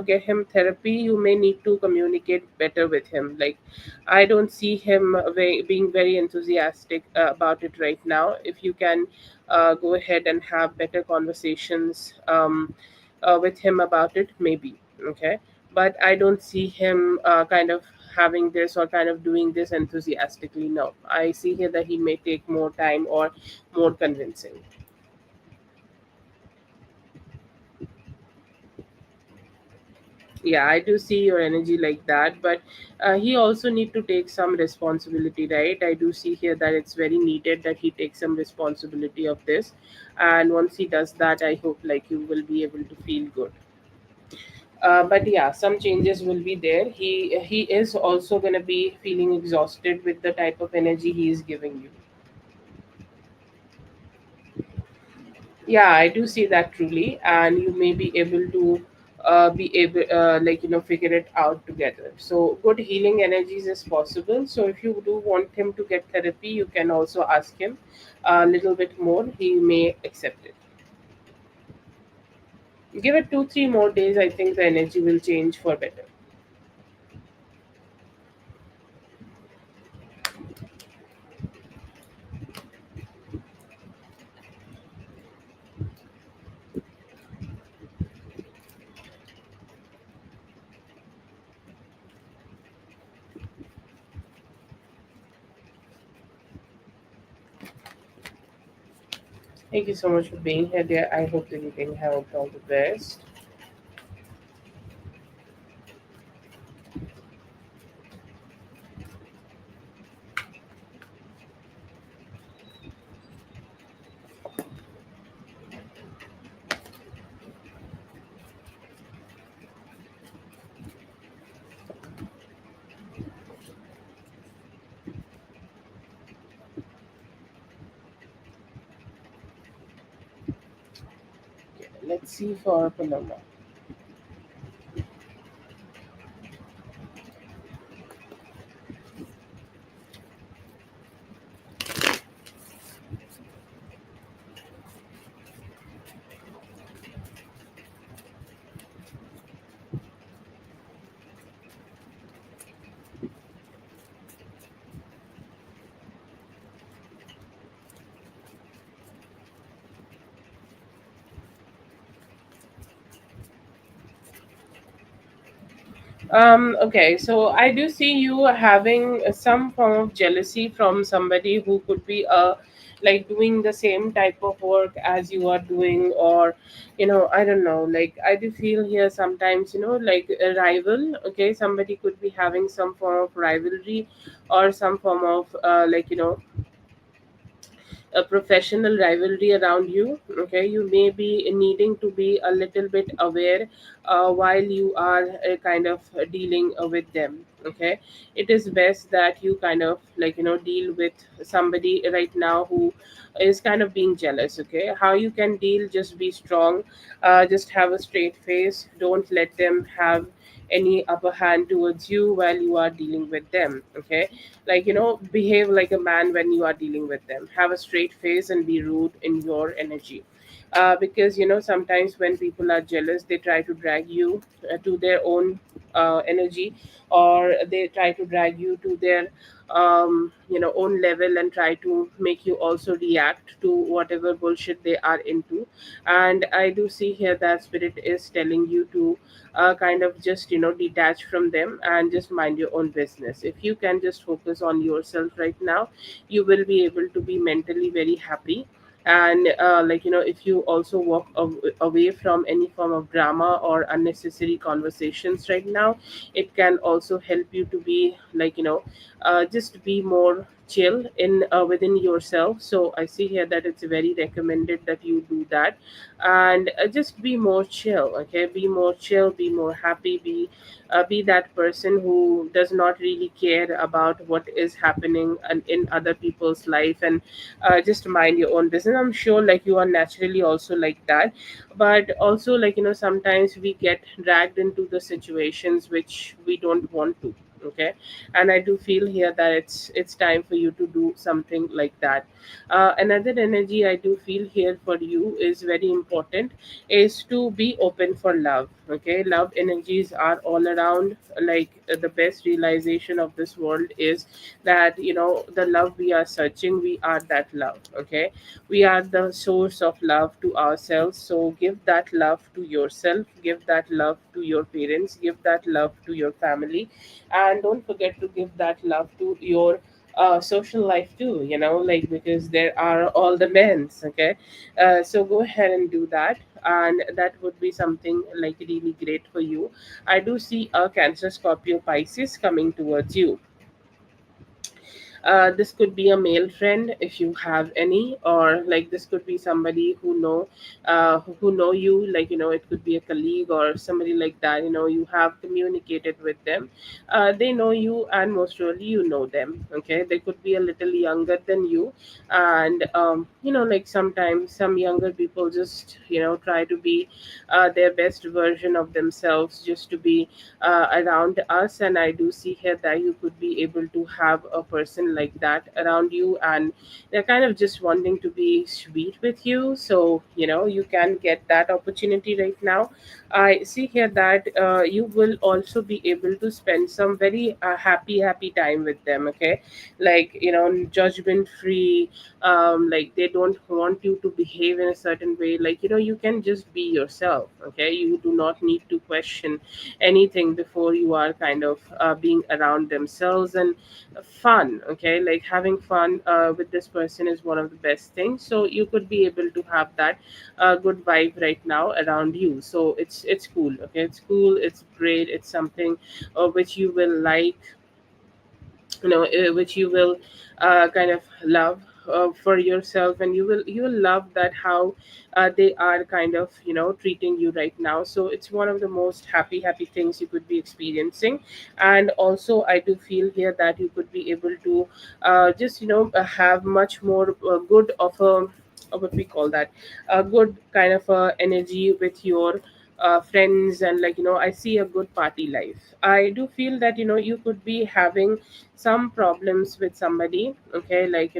get him therapy, you may need to communicate better with him. Like, I don't see him being very enthusiastic about it right now. If you can go ahead and have better conversations with him about it, maybe. Okay. But I don't see him kind of having this or kind of doing this enthusiastically. No, I see here that he may take more time or more convincing. Yeah, I do see your energy like that, but he also need to take some responsibility, right? I do see here that it's very needed that he takes some responsibility of this, and once he does that, I hope like you will be able to feel good. But yeah, some changes will be there. He is also gonna be feeling exhausted with the type of energy he is giving you. Yeah, I do see that truly, and you may be able to be able figure it out together. So good healing energies is possible. So if you do want him to get therapy, you can also ask him a little bit more. He may accept it. Give it 2 3 more days. I think the energy will change for better. Thank you so much for being here, dear. I hope that you can help. All the best. Let's see for Paloma. Okay, so I do see you having some form of jealousy from somebody who could be like doing the same type of work as you are doing, or I don't know. Like I do feel here sometimes, like a rival. Okay, somebody could be having some form of rivalry, or some form of like a professional rivalry around you. Okay, you may be needing to be a little bit aware while you are kind of dealing with them. Okay, it is best that you kind of like deal with somebody right now who is kind of being jealous. Okay, how you can deal, just be strong, just have a straight face, don't let them have any upper hand towards you while you are dealing with them. Okay, like behave like a man when you are dealing with them, have a straight face and be rude in your energy. Because sometimes when people are jealous, they try to drag you to their own energy, or they try to drag you to their own level, and try to make you also react to whatever bullshit they are into. And I do see here that spirit is telling you to kind of just detach from them and just mind your own business. If you can just focus on yourself right now, you will be able to be mentally very happy. And like if you also walk away from any form of drama or unnecessary conversations right now, it can also help you to be like just be more chill in within yourself. So I see here that it's very recommended that you do that. And just be more chill. Okay, be more chill, be more happy, be that person who does not really care about what is happening in other people's life, and just mind your own business. I'm sure like you are naturally also like that, but also like sometimes we get dragged into the situations which we don't want to. Okay, and I do feel here that it's time for you to do something like that. Another energy I do feel here for you is very important, is to be open for love. Okay, love energies are all around. Like the best realization of this world is that the love we are searching, we are that love. Okay, we are the source of love to ourselves. So give that love to yourself, give that love to your parents, give that love to your family, and don't forget to give that love to your social life too, like because there are all the men's. Okay, so go ahead and do that, and that would be something like really great for you. I do see a Cancer, Scorpio, Pisces coming towards you. This could be a male friend if you have any, or like this could be somebody who know you. Like it could be a colleague or somebody like that. You have communicated with them. They know you, and most surely you know them. Okay, they could be a little younger than you, and like sometimes some younger people just try to be their best version of themselves just to be around us. And I do see here that you could be able to have a person like that around you, and they're kind of just wanting to be sweet with you. So you can get that opportunity right now. I see here that you will also be able to spend some very happy time with them. Okay, like judgment free. Like they don't want you to behave in a certain way. Like you can just be yourself. Okay, you do not need to question anything before you are kind of being around themselves. And fun. okay, like having fun with this person is one of the best things, so you could be able to have that good vibe right now around you. So it's cool, okay, it's cool, it's great, it's something which you will like, which you will kind of love for yourself, and you will love that how they are kind of treating you right now. So it's one of the most happy things you could be experiencing. And also I do feel here that you could be able to just have much more good of a what we call that, a good kind of energy with your friends. And I see a good party life. I do feel that you could be having some problems with somebody, okay, like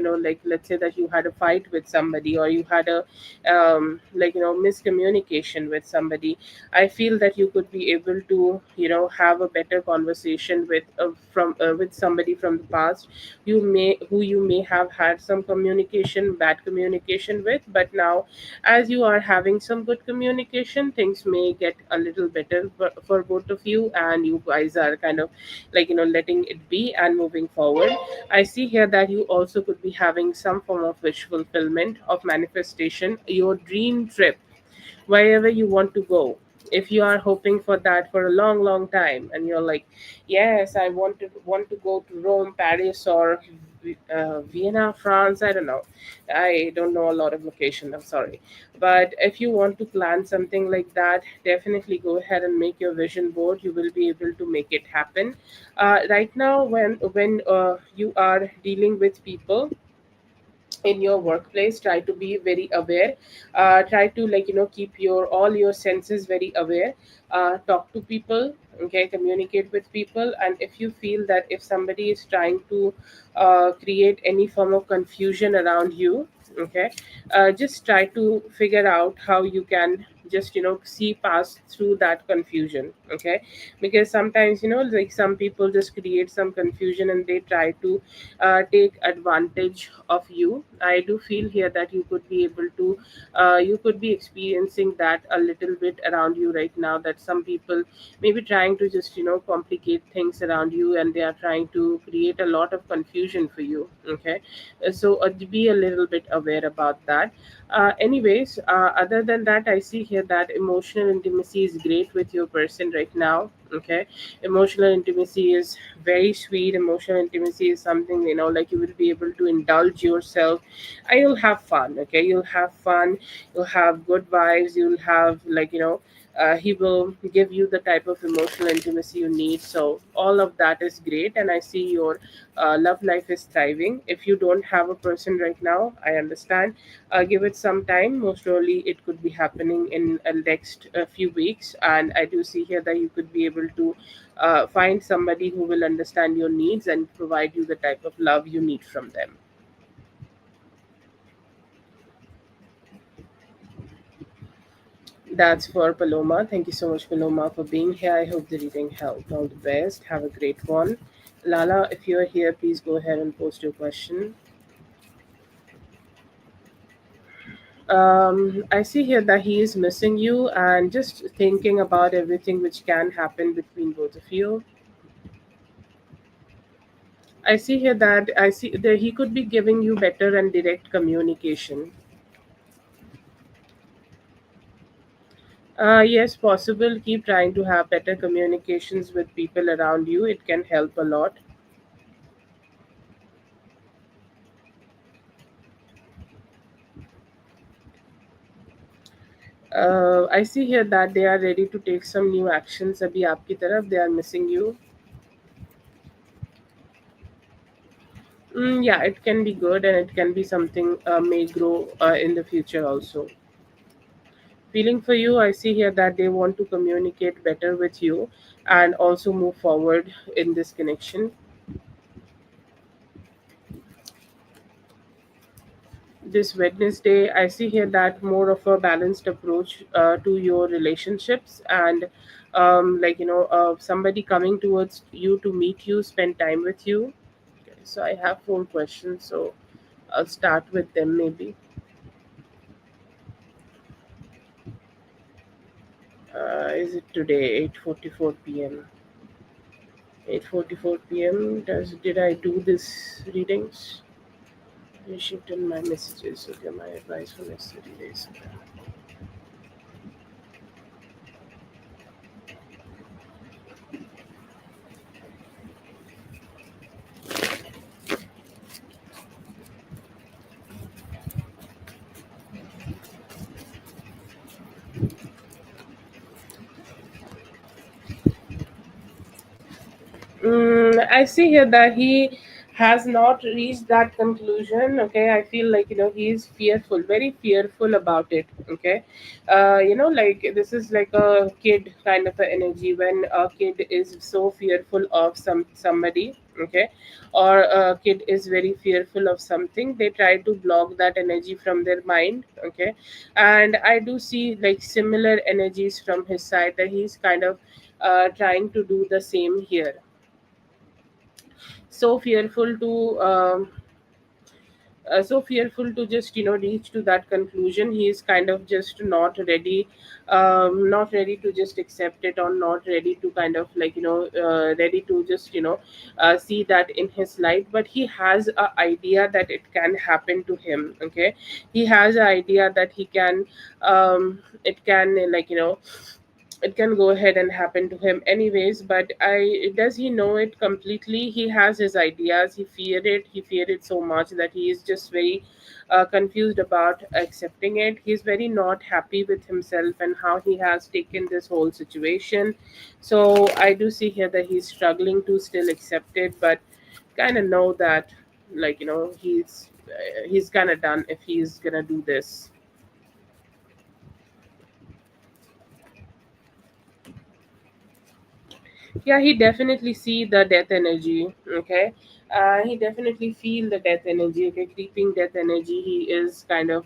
let's say that you had a fight with somebody, or you had a miscommunication with somebody. I feel that you could be able to have a better conversation with somebody from the past, who you may have had some bad communication with. But now, as you are having some good communication, things may get a little better for both of you, and you guys are kind of letting it be and moving forward. I see here that you also could be having some form of wish fulfillment, of manifestation, your dream trip, wherever you want to go. If you are hoping for that for a long time, and you're like, yes, I want to go to Rome, Paris, or Vienna, France, I don't know, I don't know a lot of location, I'm sorry. But if you want to plan something like that, definitely go ahead and make your vision board. You will be able to make it happen. Right now, when you are dealing with people in your workplace, try to be very aware. Try to keep your all your senses very aware. Talk to people, okay, communicate with people. And if you feel that if somebody is trying to create any form of confusion around you, okay, just try to figure out how you can just see past through that confusion, okay. Because sometimes like some people just create some confusion, and they try to take advantage of you. I do feel here that you could be able to you could be experiencing that a little bit around you right now, that some people may be trying to just complicate things around you, and they are trying to create a lot of confusion for you, okay. So be a little bit aware about that. Anyways, other than that, I see here that emotional intimacy is great with your person right now, okay. Emotional intimacy is very sweet. Emotional intimacy is something like you will be able to indulge yourself, and you'll have fun, okay. You'll have fun, you'll have good vibes, you'll have he will give you the type of emotional intimacy you need. So all of that is great, and I see your love life is thriving. If you don't have a person right now, I understand. Give it some time. Most probably it could be happening in next few weeks, and I do see here that you could be able to find somebody who will understand your needs and provide you the type of love you need from them. That's for Paloma. Thank you so much, Paloma, for being here. I hope the reading helped. All the best. Have a great one. Lala, if you're here, please go ahead and post your question. I see here that he is missing you and just thinking about everything which can happen between both of you. I see here that I see that he could be giving you better and direct communication. Yes, possible. Keep trying to have better communications with people around you. It can help a lot. I see here that they are ready to take some new actions. अभी आपकी तरफ they are missing you. Yeah, it can be good, and it can be something may grow in the future also. Feeling for you, I see here that they want to communicate better with you and also move forward in this connection. This Wednesday, I see here that more of a balanced approach to your relationships, and somebody coming towards you to meet you, spend time with you. Okay, so I have four questions, so I'll start with them maybe. Is it today, 8:44 p.m.? 8:44 p.m. Did I do this readings? I shipped in my messages. Okay, my advice for next 30 days. Okay. I see here that he has not reached that conclusion. Okay, I feel like he is fearful, very fearful about it. Okay, like this is like a kid kind of a energy when a kid is so fearful of somebody. Okay, or a kid is very fearful of something. They try to block that energy from their mind. Okay, and I do see like similar energies from his side that he's kind of trying to do the same here, so fearful to so fearful to just reach to that conclusion. He is kind of just not ready, not ready to just accept it, or not ready to kind of like ready to just see that in his life. But he has a idea that it can happen to him. Okay, he has an idea that he can, it can it can go ahead and happen to him anyways. But I does he know it completely? He has his ideas. He feared it so much that he is just very confused about accepting it. He's very not happy with himself and how he has taken this whole situation. So I do see here that he's struggling to still accept it, but kind of know that he's kind of done if he's gonna do this. Yeah, he definitely see the death energy. Okay, he definitely feel the death energy. Okay, creeping death energy. He is kind of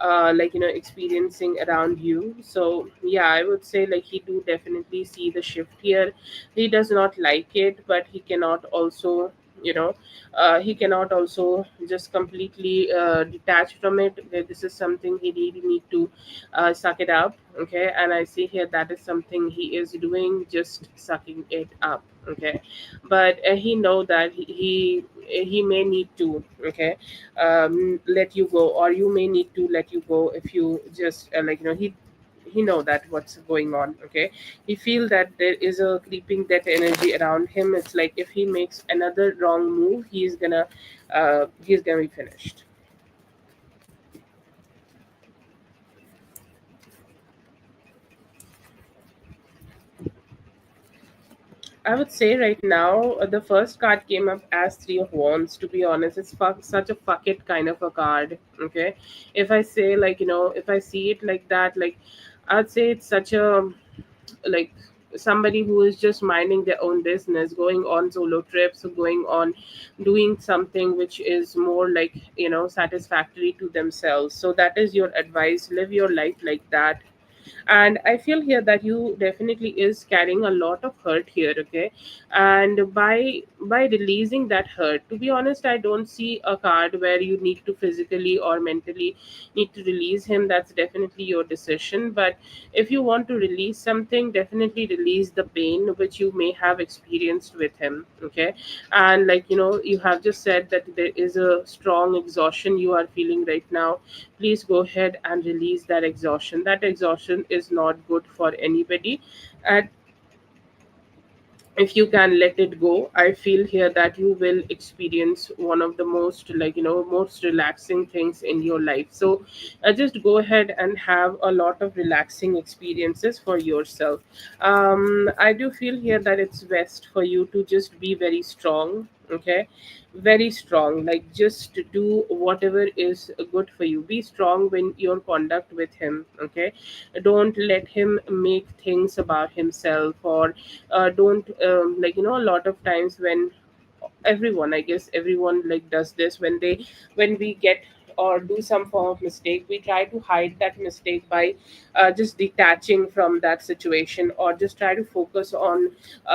experiencing around you. So yeah, I would say like he do definitely see the shift here. He does not like it, but he cannot also you know he cannot also just completely detach from it. This is something he really need to suck it up. Okay, and I see here that is something he is doing, just sucking it up. Okay, but he know that he may need to, okay, let you go, or you may need to let you go if you just he know that what's going on. Okay, he feel that there is a creeping that energy around him. It's like if he makes another wrong move, he's gonna be finished. I would say right now, the first card came up as Three of Wands. To be honest, it's such a fuck it kind of a card. Okay, if I say if I see it like that, like I'd say it's such a like somebody who is just minding their own business, going on solo trips, or going on doing something which is more like satisfactory to themselves. So that is your advice. Live your life like that. And I feel here that you definitely is carrying a lot of hurt here. Okay, and by releasing that hurt, to be honest, I don't see a card where you need to physically or mentally need to release him. That's definitely your decision. But if you want to release something, definitely release the pain which you may have experienced with him. Okay, and you have just said that there is a strong exhaustion you are feeling right now. Please go ahead and release that exhaustion. That exhaustion is not good for anybody. And if you can let it go, I feel here that you will experience one of the most most relaxing things in your life. So just go ahead and have a lot of relaxing experiences for yourself. I do feel here that it's best for you to just be very strong. Okay, very strong, like just do whatever is good for you. Be strong when your conduct with him. Okay, don't let him make things about himself, or don't a lot of times when everyone, I guess everyone like does this, when we get or do some form of mistake, we try to hide that mistake by just detaching from that situation, or just try to focus on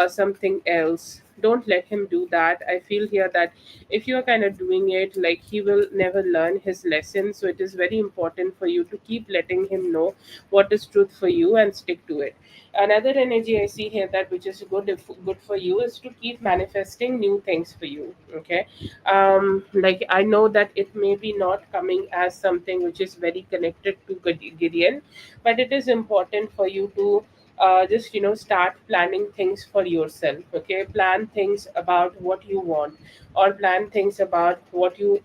something else. Don't let him do that. I feel here that if you are kind of doing it, like, he will never learn his lesson. So it is very important for you to keep letting him know what is truth for you and stick to it. Another energy I see here, that which is good for you, is to keep manifesting new things for you. Okay. Like, I know that it may be not coming as something which is very connected to Gideon, but it is important for you to just start planning things for yourself. Okay, plan things about what you want, or plan things about what you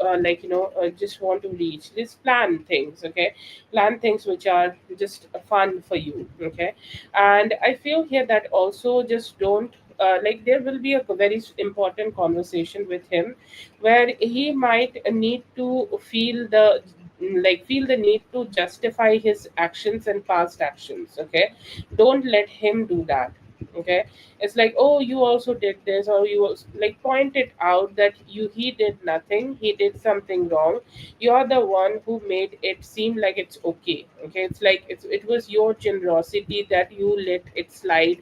just want to reach. Just plan things. Okay, plan things which are just fun for you. Okay, and I feel here that also just don't like, there will be a very important conversation with him where he might need to feel the need to justify his actions and past actions. Okay, don't let him do that. Okay, it's like, oh, you also did this, or you also, like, point it out that he did nothing, he did something wrong. You're the one who made it seem like it's okay. Okay, it's like, it was your generosity that you let it slide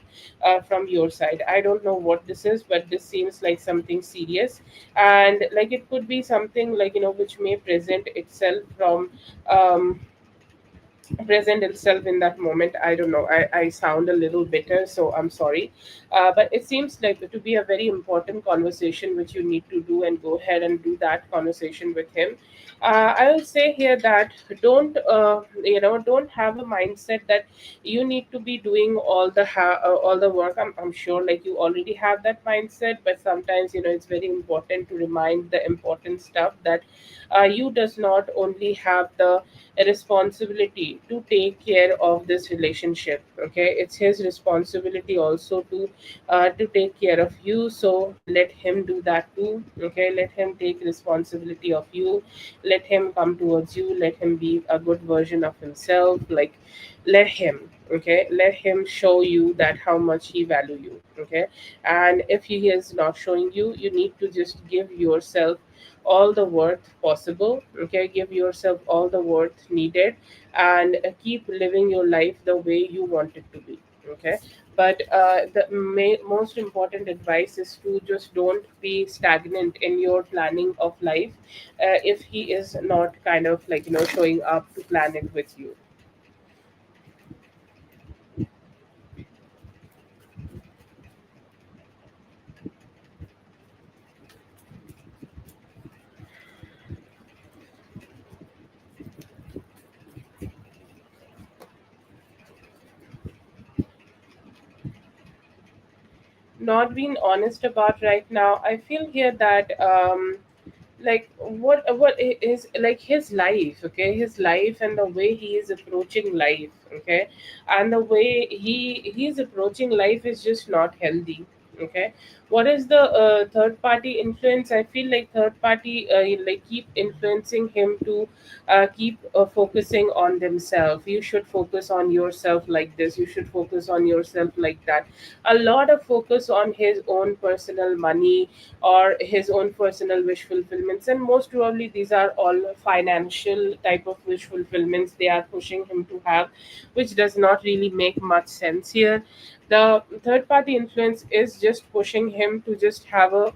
from your side. I don't know what this is, but this seems like something serious. And like, it could be something like, which may present itself from um, present itself in that moment. I don't know, I sound a little bitter, so I'm sorry. But it seems like to be a very important conversation which you need to do, and go ahead and do that conversation with him. I will say here that don't have a mindset that you need to be doing all the work. I'm sure, like, you already have that mindset, but sometimes it's very important to remind the important stuff, that you does not only have the responsibility to take care of this relationship. Okay, it's his responsibility also to take care of you. So let him do that too. Okay, let him take responsibility of you. Let him come towards you. Let him be a good version of himself. Like, let him. Okay, let him show you that how much he value you. Okay, and if he is not showing you, you need to just give yourself all the worth possible. Okay, give yourself all the worth needed, and keep living your life the way you want it to be. Okay, but the most important advice is to just don't be stagnant in your planning of life if he is not kind of like showing up to plan it with you. Not being honest about right now, I feel here that like, is like his life. Okay, his life and the way he is approaching life. Okay, and the way he's approaching life is just not healthy. Okay, what is the third party influence? I feel like third party like keep influencing him to keep focusing on themselves. You should focus on yourself like this, you should focus on yourself like that. A lot of focus on his own personal money, or his own personal wish fulfillments, and most probably these are all financial type of wish fulfillments they are pushing him to have, which does not really make much sense here. The third party influence is just pushing him to just have a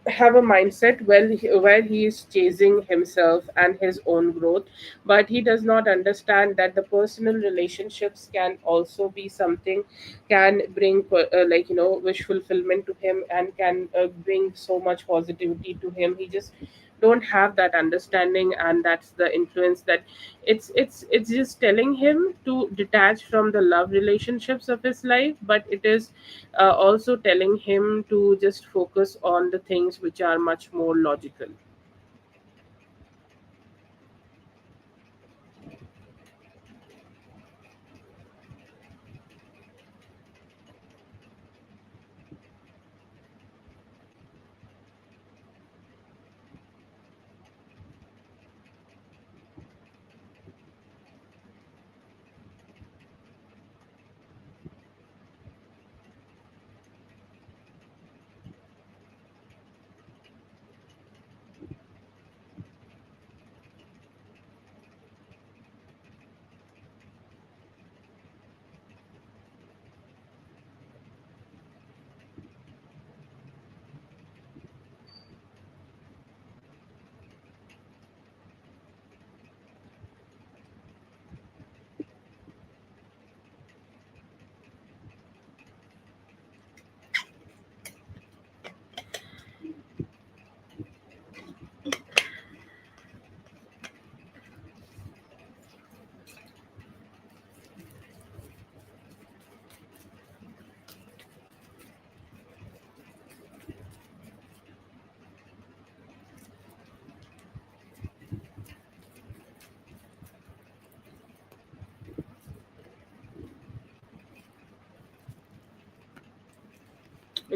mindset where he is chasing himself and his own growth, but he does not understand that the personal relationships can also be something, can bring wish fulfillment to him, and can bring so much positivity to him. He just don't have that understanding, and that's the influence that it's just telling him to detach from the love relationships of his life, but it is also telling him to just focus on the things which are much more logical.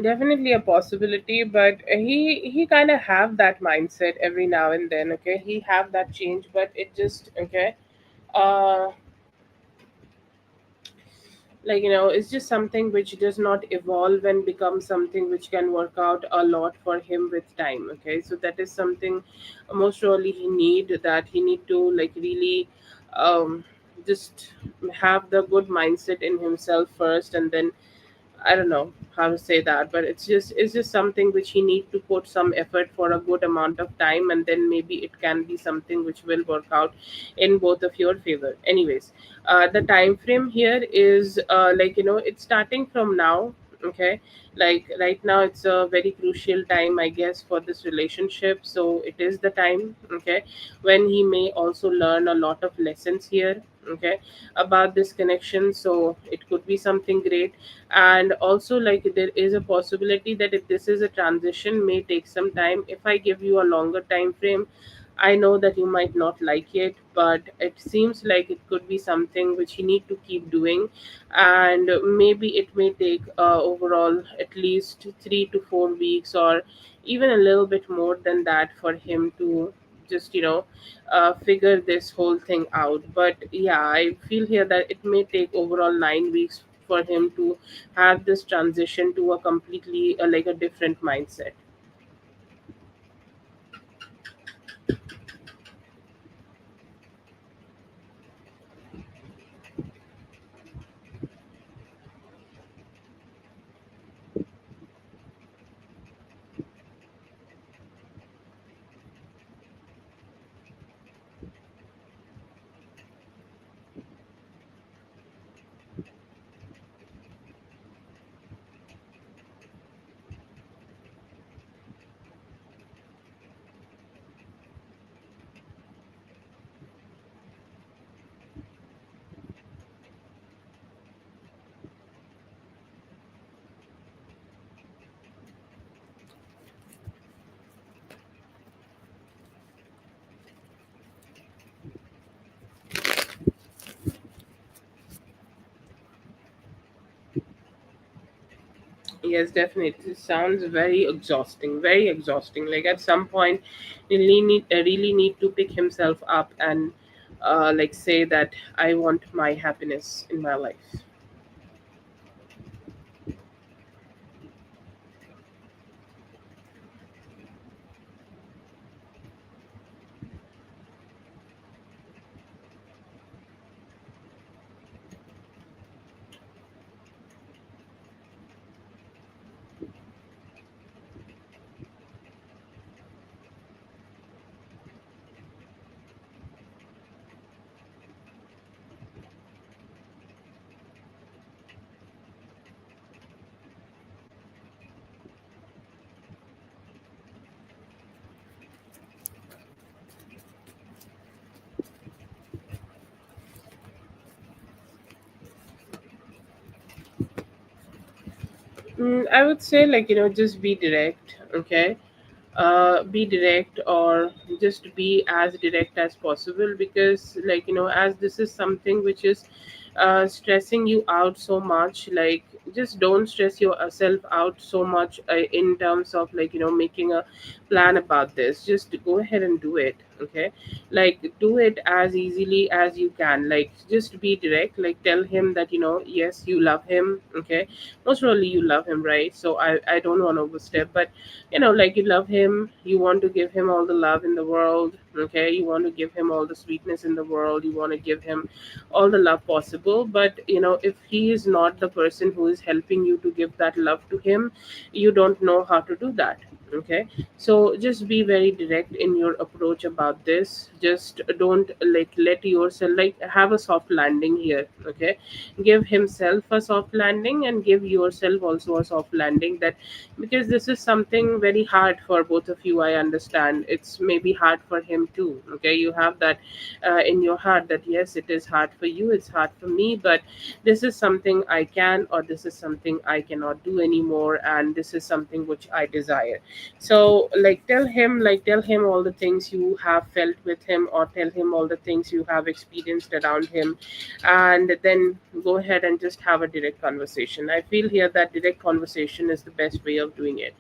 Definitely a possibility, but he kind of have that mindset every now and then. Okay, he have that change, but it just okay. Uh, like it's just something which does not evolve and become something which can work out a lot for him with time. Okay, so that is something most surely he need to like really um just have the good mindset in himself first, and then I don't know how to say that, but it's just something which he need to put some effort for a good amount of time, and then maybe it can be something which will work out in both of your favor. Anyways, the time frame here is it's starting from now. Okay, like right now it's a very crucial time, I guess, for this relationship. So it is the time, okay, when he may also learn a lot of lessons here. Okay, about this connection, so it could be something great. And also like there is a possibility that if this is a transition may take some time. If I give you a longer time frame, I know that you might not like it, but it seems like it could be something which you need to keep doing. And maybe it may take overall at least 3 to 4 weeks, or even a little bit more than that, for him to just figure this whole thing out. But yeah, I feel here that it may take overall 9 weeks for him to have this transition to a completely like a different mindset. Yes, definitely. It sounds very exhausting. Like at some point, he really need to pick himself up and like say that I want my happiness in my life. I would say just be direct. Okay, be direct, or just be as direct as possible, because as this is something which is stressing you out so much. Like just don't stress yourself out so much in terms of making a plan about this. Just go ahead and do it. Okay, like do it as easily as you can. Like just be direct, like tell him that yes, you love him. Okay, most probably you love him, right? So I don't want to overstep, but like you love him, you want to give him all the love in the world. Okay, you want to give him all the sweetness in the world, you want to give him all the love possible. But if he is not the person who is helping you to give that love to him, you don't know how to do that. Okay, so just be very direct in your approach about this. Just don't like let yourself, like have a soft landing here. Okay, give himself a soft landing and give yourself also a soft landing. That because this is something very hard for both of you, I understand. It's maybe hard for him too. Okay, you have that in your heart that yes, it is hard for you, it's hard for me, but this is something I can, or this is something I cannot do anymore, and this is something which I desire. So like tell him all the things you have have felt with him, or tell him all the things you have experienced around him, and then go ahead and just have a direct conversation. I feel here that direct conversation is the best way of doing it.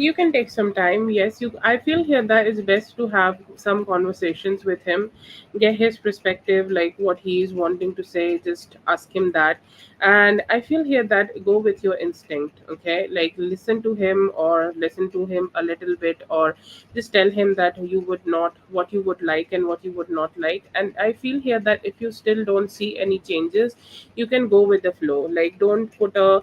You can take some time. Yes, you. I feel here that it's best to have some conversations with him, get his perspective, like what he is wanting to say. Just ask him that, and I feel here that go with your instinct. Okay, like listen to him, or listen to him a little bit, or just tell him that you would not, what you would like and what you would not like. And I feel here that if you still don't see any changes, you can go with the flow. Like don't put a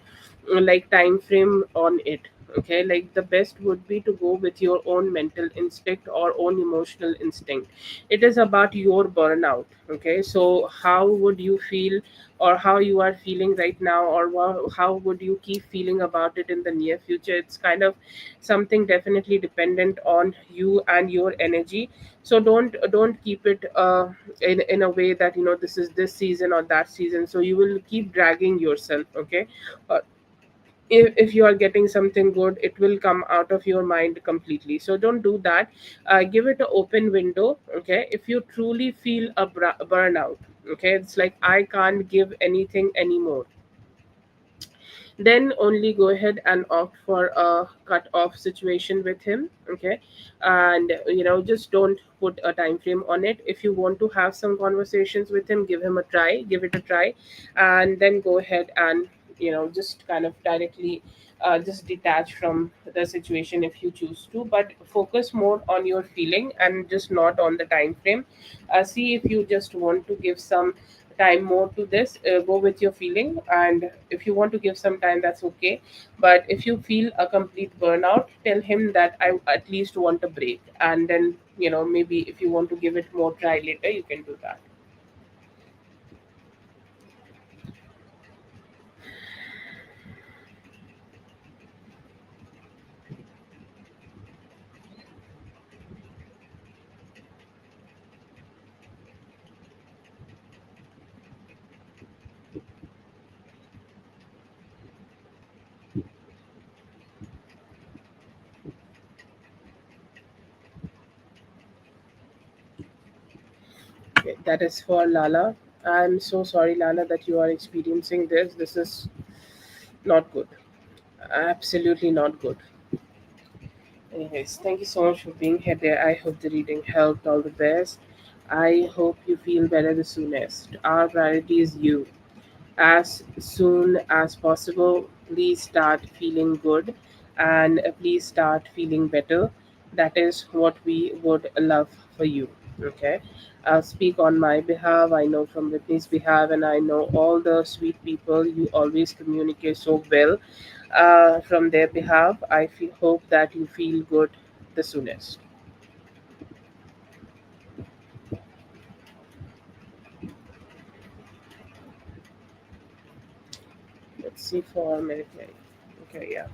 like time frame on it. Okay, like the best would be to go with your own mental instinct or own emotional instinct. It is about your burnout. Okay, so how would you feel, or how you are feeling right now, or how would you keep feeling about it in the near future? It's kind of something definitely dependent on you and your energy. So don't keep it in a way that this is this season or that season, so you will keep dragging yourself. Okay, uh, if you are getting something good, it will come out of your mind completely, so don't do that. Give it an open window. Okay, if you truly feel a burnout, okay, it's like I can't give anything anymore, then only go ahead and opt for a cut off situation with him. Okay, and just don't put a time frame on it. If you want to have some conversations with him, give it a try, and then go ahead and just kind of directly just detach from the situation if you choose to, but focus more on your feeling and just not on the time frame. See if you just want to give some time more to this, go with your feeling, and if you want to give some time, that's okay. But if you feel a complete burnout, tell him that I at least want a break, and then maybe if you want to give it more try later, you can do that. Okay, that is for Lala. I'm so sorry, Lala, that you are experiencing this. This is not good. Absolutely not good. Anyways, thank you so much for being here there. I hope the reading helped. All the best. I hope you feel better the soonest. Our priority is you. As soon as possible, please start feeling good, and please start feeling better. That is what we would love for you. Okay, speak on my behalf. I know from Whitney's behalf, and I know all the sweet people. You always communicate so well. From their behalf, I feel hope that you feel good the soonest. Let's see for a minute. Okay, yeah.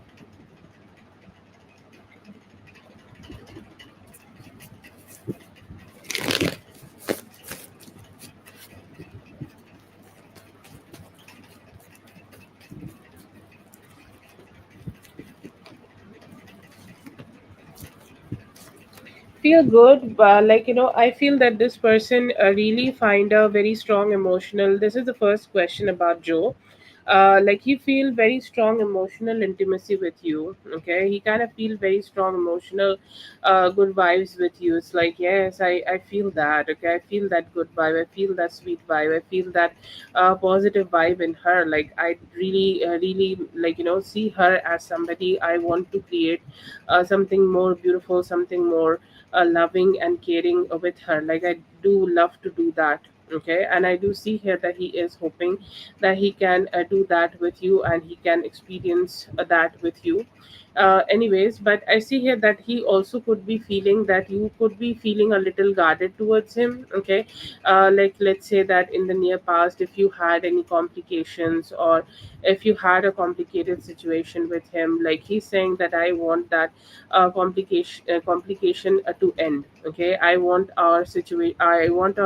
Feel good, but I feel that this person really find a very strong emotional. This is the first question about Joe. Like he feel very strong emotional intimacy with you. Okay, he kind of feel very strong emotional, good vibes with you. It's like, yes, I feel that. Okay, I feel that good vibe. I feel that sweet vibe. I feel that positive vibe in her. Like I really, really see her as somebody I want to create something more beautiful, something more loving and caring with her. Like I do love to do that. Okay, and I do see here that he is hoping that he can do that with you and he can experience that with you. Anyways, but I see here that he also could be feeling that you could be feeling a little guarded towards him. Okay, like let's say that in the near past, if you had any complications or if you had a complicated situation with him, like he's saying that I want that complication to end. Okay, I want our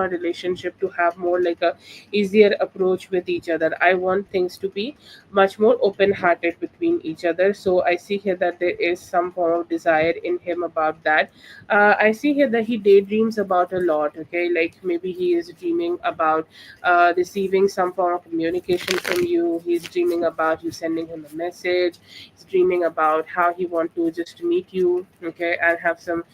relationship to have more like a easier approach with each other. I want things to be much more open hearted between each other. So I see here that there is some form of desire in him about that. I see here that he daydreams about a lot. Okay, like maybe he is dreaming about receiving some form of communication from you. He's dreaming about you sending him a message. He's dreaming about how he want to just meet you, okay, and have some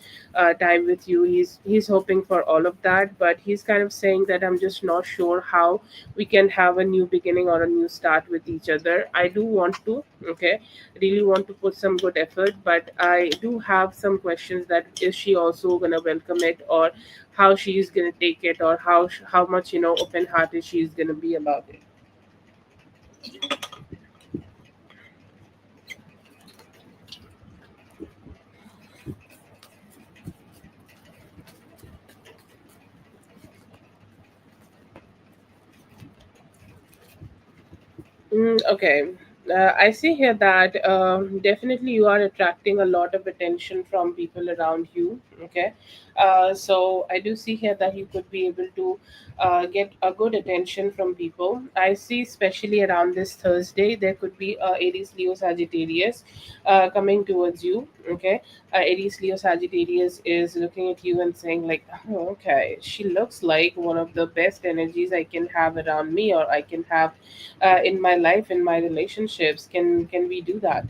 time with you. He's hoping for all of that, but he's kind of saying that I'm just not sure how we can have a new beginning or a new start with each other. I do want to, okay, really want to put some good effort, but I do have some questions that is she also gonna welcome it, or how she's gonna take it, or how much open hearted she's gonna be about it. Okay. I see here that definitely you are attracting a lot of attention from people around you. Okay. So I do see here that you could be able to get a good attention from people. I see, especially around this Thursday, there could be Aries, Leo, Sagittarius coming towards you. Okay. Aries, Leo, Sagittarius is looking at you and saying, like, oh, okay, she looks like one of the best energies I can have around me, or I can have in my life, in my relationships. Can we do that?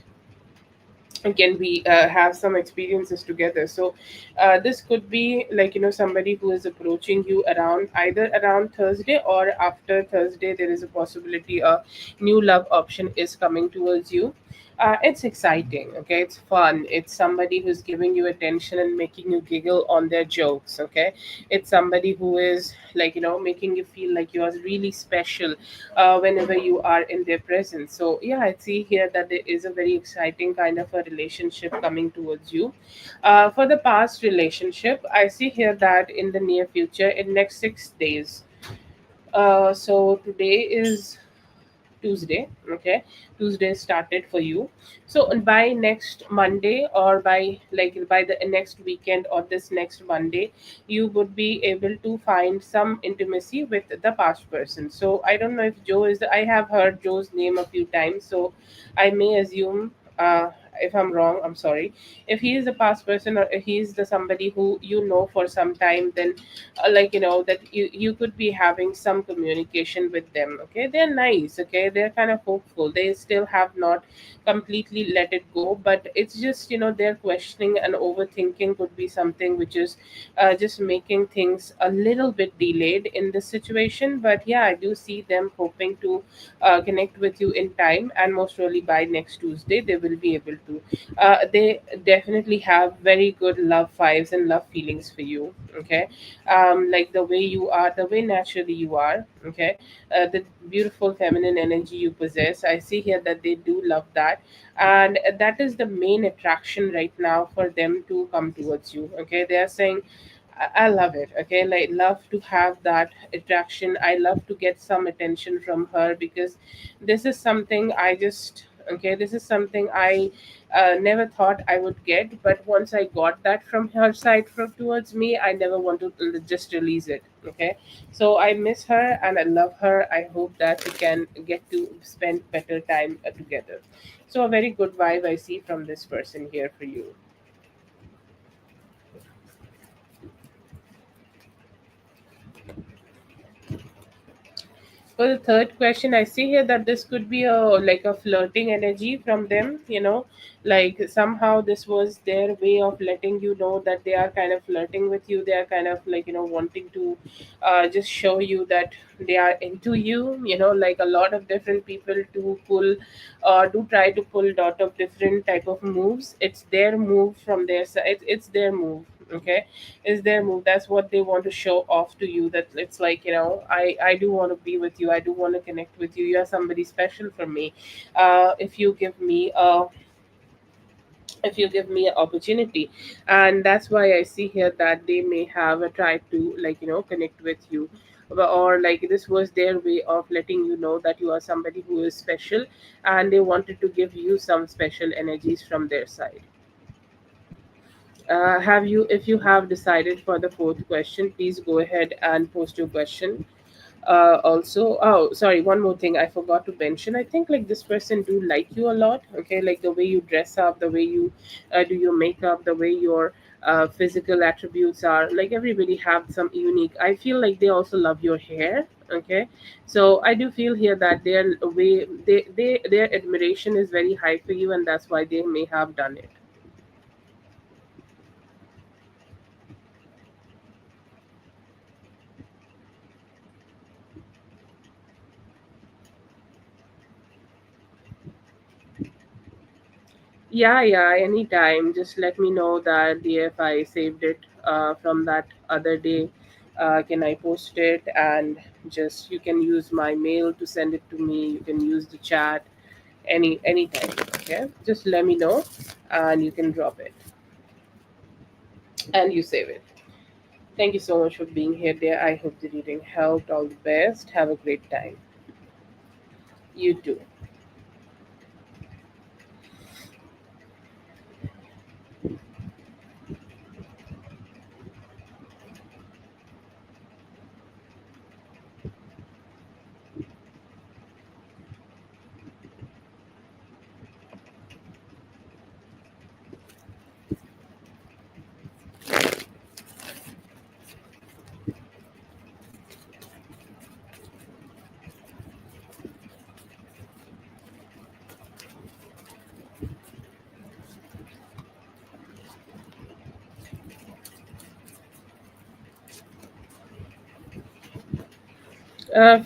And can we have some experiences together? So this could be like somebody who is approaching you around either around Thursday or after Thursday. There is a possibility a new love option is coming towards you. It's exciting. Okay, it's fun. It's somebody who's giving you attention and making you giggle on their jokes. Okay, it's somebody who is like making you feel like you are really special whenever you are in their presence. So yeah, I see here that there is a very exciting kind of a relationship coming towards you. For the past relationship, I see here that in the near future, in next 6 days. So today is Tuesday. Okay, Tuesday started for you. So by next Monday, or by the next weekend or this next Monday, you would be able to find some intimacy with the past person. So I don't know if Joe is. I have heard Joe's name a few times, so I may assume. If I'm wrong, I'm sorry. If he is the past person, or if he is the somebody who you know for some time, then that you could be having some communication with them. Okay, they're nice. Okay, they're kind of hopeful. They still have not completely let it go, but it's just their questioning and overthinking could be something which is just making things a little bit delayed in this situation. But yeah, I do see them hoping to connect with you in time, and most probably by next Tuesday they will be able to. They definitely have very good love vibes and love feelings for you. Okay, like the way you are, the way naturally you are. Okay, the beautiful feminine energy you possess. I see here that they do love that, and that is the main attraction right now for them to come towards you. Okay, they are saying, I love it. Okay, like love to have that attraction. I love to get some attention from her because this is something I just, okay, this is something I never thought I would get, but once I got that from her side from towards me, I never want to just release it. Okay, so I miss her and I love her. I hope that we can get to spend better time together. So a very good vibe I see from this person here for you. For the third question, I see here that this could be a like a flirting energy from them. Like somehow this was their way of letting you know that they are kind of flirting with you. They are kind of like wanting to just show you that they are into you. Like a lot of different people to pull, do try to pull lot of different type of moves. It's their move from their side. It's their move. Okay, is their move. That's what they want to show off to you, that it's like, I do want to be with you, I do want to connect with you, you're somebody special for me. If you give me a, if you give me an opportunity. And that's why I see here that they may have tried to, like, connect with you. Or like this was their way of letting you know that you are somebody who is special, and they wanted to give you some special energies from their side. Have you, if you have decided for the fourth question, please go ahead and post your question. Also, oh, sorry, one more thing I forgot to mention. I think like this person do like you a lot. Okay, like the way you dress up, the way you do your makeup, the way your physical attributes are. Like everybody have some unique. I feel like they also love your hair. Okay, so I do feel here that their way, their admiration is very high for you, and that's why they may have done it. Yeah, yeah, anytime. Just let me know that if I saved it from that other day. Can I post it? And just you can use my mail to send it to me. You can use the chat anytime. Okay, just let me know, and you can drop it and you save it. Thank you so much for being here, dear. I hope the reading helped. All the best. Have a great time. You too.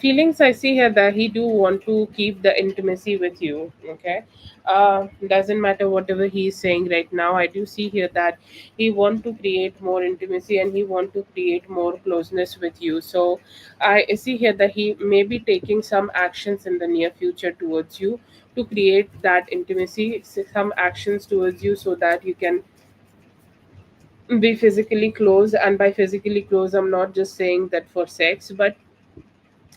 Feelings I see here that he do want to keep the intimacy with you. Okay, doesn't matter whatever he is saying right now. I do see here that he want to create more intimacy and he want to create more closeness with you. So I see here that he may be taking some actions in the near future towards you to create that intimacy, some actions towards you so that you can be physically close. And by physically close, I'm not just saying that for sex, but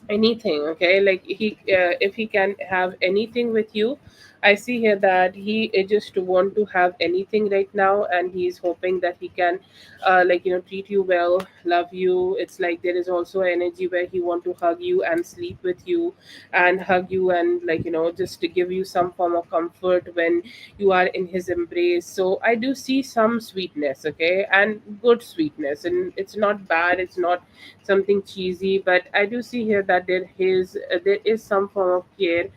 anything. Okay, like he if he can have anything with you. I see here that he just want to have anything right now, and he's hoping that he can like treat you well, love you. It's like there is also energy where he want to hug you and sleep with you, and hug you and like just to give you some form of comfort when you are in his embrace. So I do see some sweetness, okay, and good sweetness, and it's not bad, it's not something cheesy, but I do see here that there is some form of care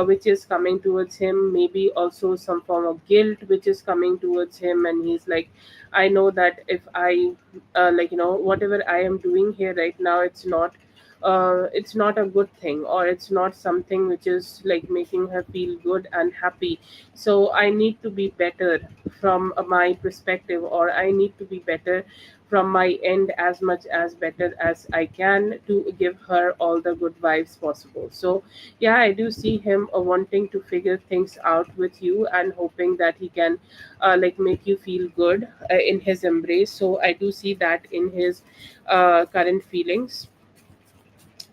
which is coming towards him, maybe also some form of guilt which is coming towards him. And he's like, I know that if I like whatever I am doing here right now, it's not it's not a good thing, or it's not something which is like making her feel good and happy. So I need to be better from my perspective, or I need to be better from my end, as much as better as I can, to give her all the good vibes possible. So yeah, I do see him wanting to figure things out with you and hoping that he can like make you feel good in his embrace. So I do see that in his current feelings.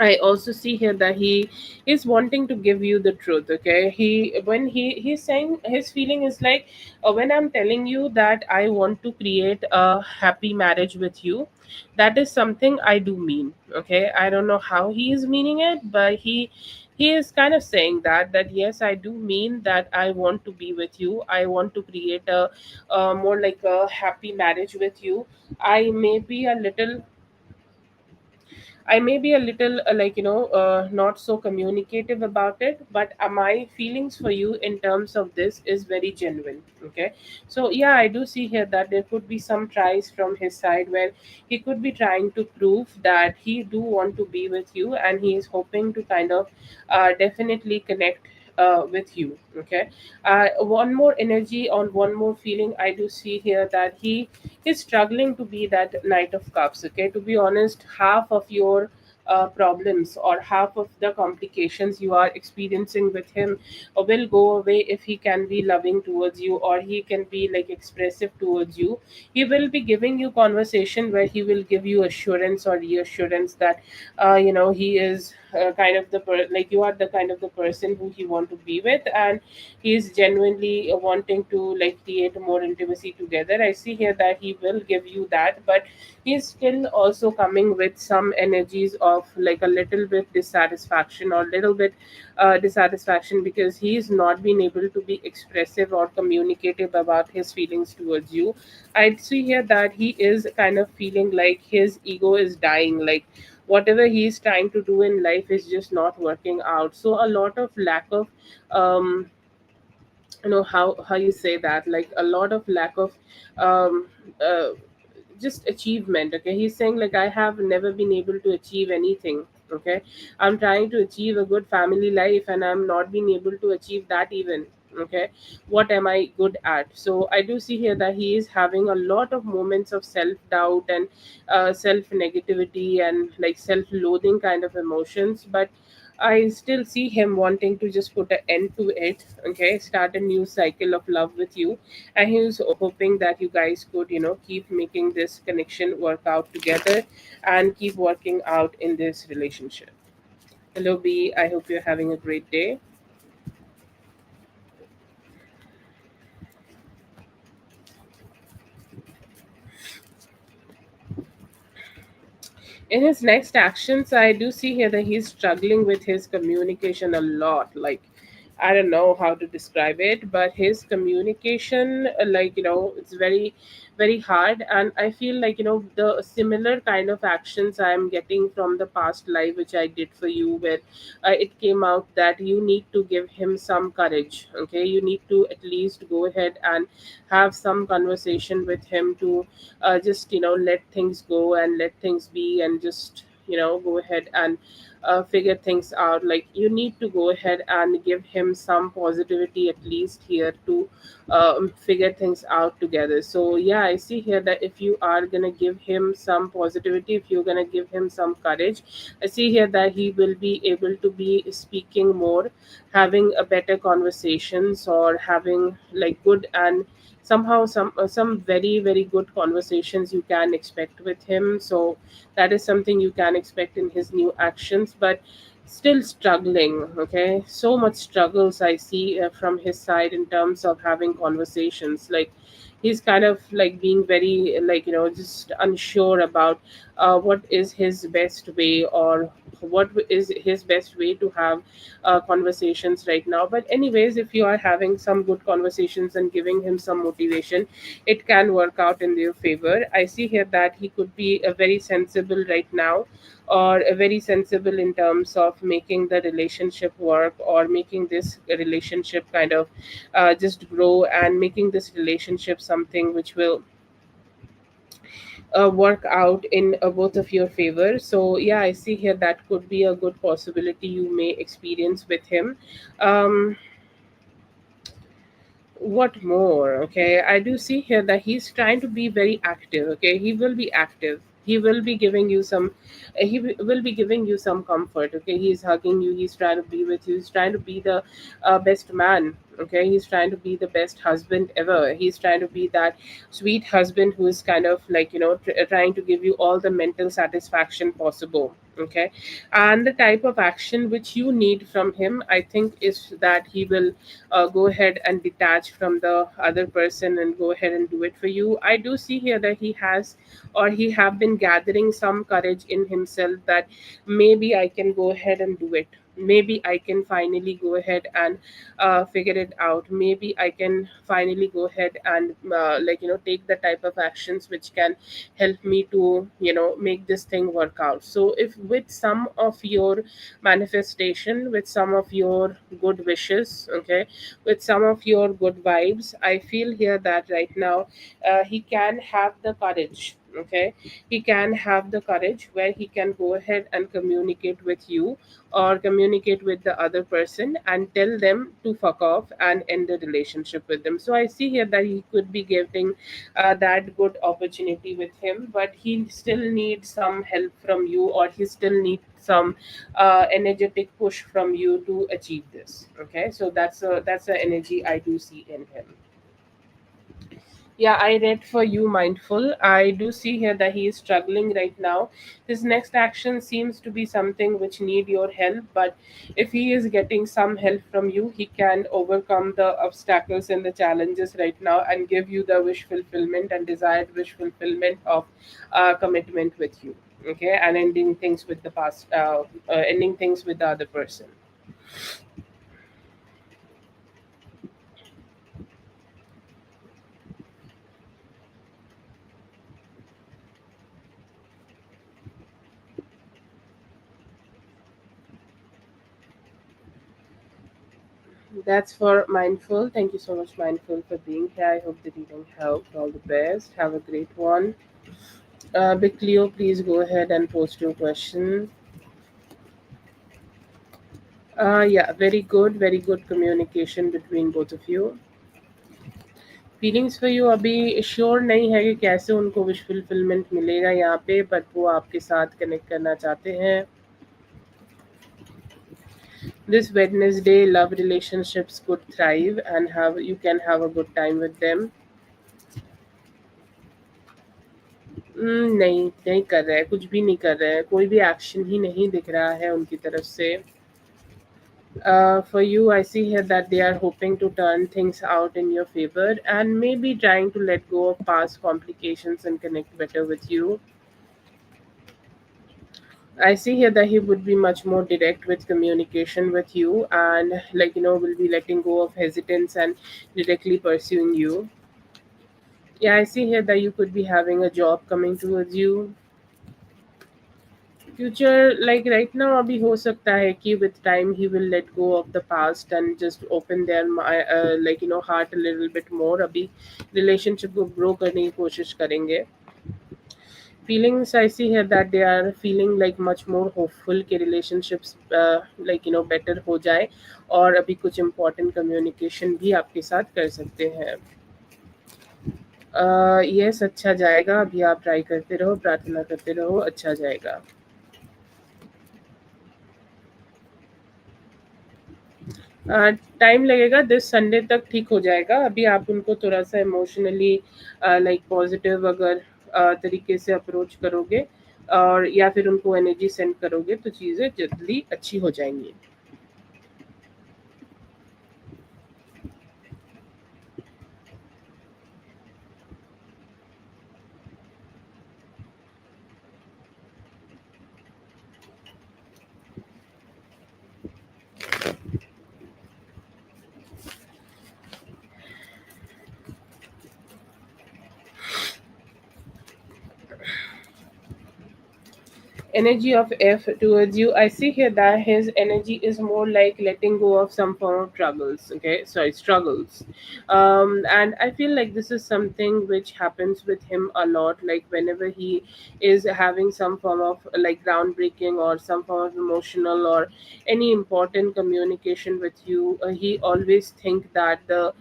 I also see here that he is wanting to give you the truth. Okay, he's saying his feeling is like, when I'm telling you that I want to create a happy marriage with you, that is something I do mean. Okay, I don't know how he is meaning it, but he is kind of saying that yes, I do mean that I want to be with you. I want to create a more like a happy marriage with you. I may be a little I may be a little not so communicative about it, but my feelings for you in terms of this is very genuine. Okay, so yeah, I do see here that there could be some tries from his side where he could be trying to prove that he do want to be with you, and he is hoping to kind of definitely connect with you. Okay, one more energy on one more feeling I do see here, that he is struggling to be that Knight of Cups. Okay, to be honest, half of your problems or half of the complications you are experiencing with him will go away if he can be loving towards you, or he can be like expressive towards you. He will be giving you conversation where he will give you assurance or reassurance that he is kind of like you are the kind of the person who he want to be with, and he is genuinely wanting to like create more intimacy together. I see here that he will give you that, but he's still also coming with some energies of like a little bit dissatisfaction, or little bit dissatisfaction, because he's not been able to be expressive or communicative about his feelings towards you. I see here that he is kind of feeling like his ego is dying, like whatever he's trying to do in life is just not working out. So a lot of lack of um how you say that, like a lot of lack of um uh, just achievement. Okay, he's saying like, I have never been able to achieve anything. Okay, I'm trying to achieve a good family life and I'm not being able to achieve that even. Okay, what am I good at? So I do see here that he is having a lot of moments of self doubt and self negativity and like self loathing kind of emotions, but I still see him wanting to just put an end to it. Okay, start a new cycle of love with you, and he was hoping that you guys could, keep making this connection work out together and keep working out in this relationship. Hello, B. I hope you're having a great day. In his next actions, I do see here that he's struggling with his communication a lot. Like, I don't know how to describe it, but his communication, it's very, very hard. And I feel like, the similar kind of actions I'm getting from the past life, which I did for you, where it came out that you need to give him some courage. Okay, you need to at least go ahead and have some conversation with him to just let things go and let things be, and just go ahead and figure things out. Like, you need to go ahead and give him some positivity at least here to figure things out together. So yeah, I see here that if you are gonna give him some positivity, if you're gonna give him some courage, I see here that he will be able to be speaking more, having a better conversations, or having like good and somehow some very very good conversations you can expect with him. So that is something you can expect in his new actions, but still struggling. Okay, so much struggles I see from his side in terms of having conversations. Like, he's kind of like being very just unsure about what is his best way, or what is his best way to have conversations right now. But anyways, if you are having some good conversations and giving him some motivation, it can work out in their favor. I see here that he could be a very sensible right now, or a very sensible in terms of making the relationship work, or making this relationship kind of just grow, and making this relationship something which will work out in both of your favor. So yeah, I see here that could be a good possibility you may experience with him. um what more? Okay, I do see here that he's trying to be very active. Okay, he will be active. He will be giving you some, will be giving you some comfort. Okay, he's hugging you, he's trying to be with you, he's trying to be the best man. Okay, he's trying to be the best husband ever. He's trying to be that sweet husband who is kind of like, trying to give you all the mental satisfaction possible. Okay, and the type of action which you need from him, I think, is that he will go ahead and detach from the other person and go ahead and do it for you. I do see here that he has, or he have been gathering some courage in himself that maybe I can go ahead and do it. Maybe I can finally go ahead and figure it out. Maybe I can finally go ahead and take the type of actions which can help me to make this thing work out. So if with some of your manifestation, with some of your good wishes, okay, with some of your good vibes, I feel here that right now he can have the courage. Okay, he can have the courage where he can go ahead and communicate with you or communicate with the other person and tell them to fuck off and end the relationship with them. So I see here that he could be giving that good opportunity with him, but he still needs some help from you, or he still needs some energetic push from you to achieve this. Okay, so that's a energy I do see in him. Yeah, I read for you, mindful. I do see here that he is struggling right now. His next action seems to be something which need your help, but if he is getting some help from you, he can overcome the obstacles and the challenges right now and give you the wish fulfillment and desired wish fulfillment of commitment with you. Okay, and ending things with the past, ending things with the other person. That's for Mindful. Thank you so much, Mindful, for being here. I hope the reading helped. All the best. Have a great one. Big Leo, please go ahead and post your question. Yeah, very good communication between both of you. Feelings for you अभी sure नहीं है कि कैसे उनको wish fulfilment मिलेगा यहाँ पे, but वो आपके साथ कनेक्ट करना चाहते हैं. This Wednesday, love relationships could thrive and have you can have a good time with them. नहीं, नहीं कर रहे हैं, कुछ भी नहीं कर रहे हैं, कोई भी एक्शन ही नहीं दिख रहा है उनकी तरफ से. For you, I see here that they are hoping to turn things out in your favor and maybe trying to let go of past complications and connect better with you. I see here that he would be much more direct with communication with you and, will be letting go of hesitance and directly pursuing you. Yeah, I see here that you could be having a job coming towards you. Future, like right now, अभी हो सकता है कि with time he will let go of the past and just open their heart a little bit more. अभी relationship को grow करने की कोशिश करेंगे. Feelings I see here that they are feeling like much more hopeful कि relationships better हो जाए और अभी कुछ important communication भी आपके साथ कर सकते हैं. यस, अच्छा जाएगा. अभी आप ट्राई करते रहो, प्रार्थना करते रहो, अच्छा जाएगा. टाइम लगेगा, दिस संडे तक ठीक हो जाएगा. अभी आप उनको थोड़ा सा इमोशनली पॉजिटिव अगर तरीके से अप्रोच करोगे और या फिर उनको एनर्जी सेंड करोगे तो चीज़ें जल्दी अच्छी हो जाएंगी. Energy of F towards you, I see here that his energy is more like letting go of some form of troubles. Okay, sorry, struggles. And I feel like this is something which happens with him a lot. Like whenever he is having some form of like groundbreaking or some form of emotional or any important communication with you, he always think that the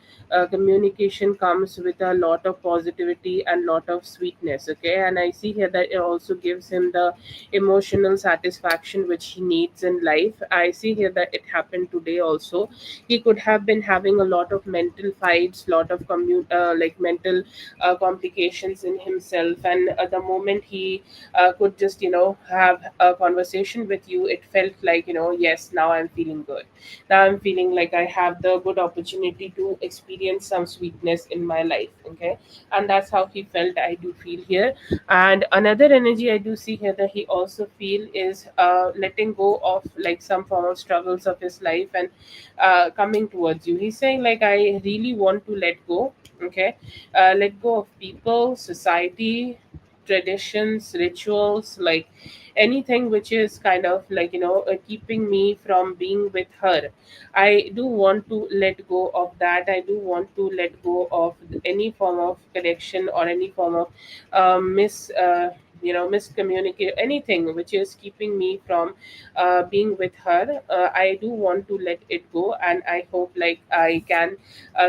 communication comes with a lot of positivity and lot of sweetness. Okay, and I see here that it also gives him the emotional satisfaction which he needs in life. I see here that it happened today also. He could have been having a lot of mental fights, lot of like mental complications in himself, and the moment he could just have a conversation with you, it felt like, yes, now I'm feeling good. Now I'm feeling like I have the good opportunity to experience some sweetness in my life. Okay, and that's how he felt, I do feel here. And another energy I do see here that he also feel is letting go of like some form of struggles of his life and coming towards you. He's saying like, I really want to let go. Okay, let go of people, society, traditions, rituals, like anything which is kind of like, keeping me from being with her. I do want to let go of that. I do want to let go of any form of connection or any form of miscommunicate, anything which is keeping me from being with her. I do want to let it go, and I hope like I can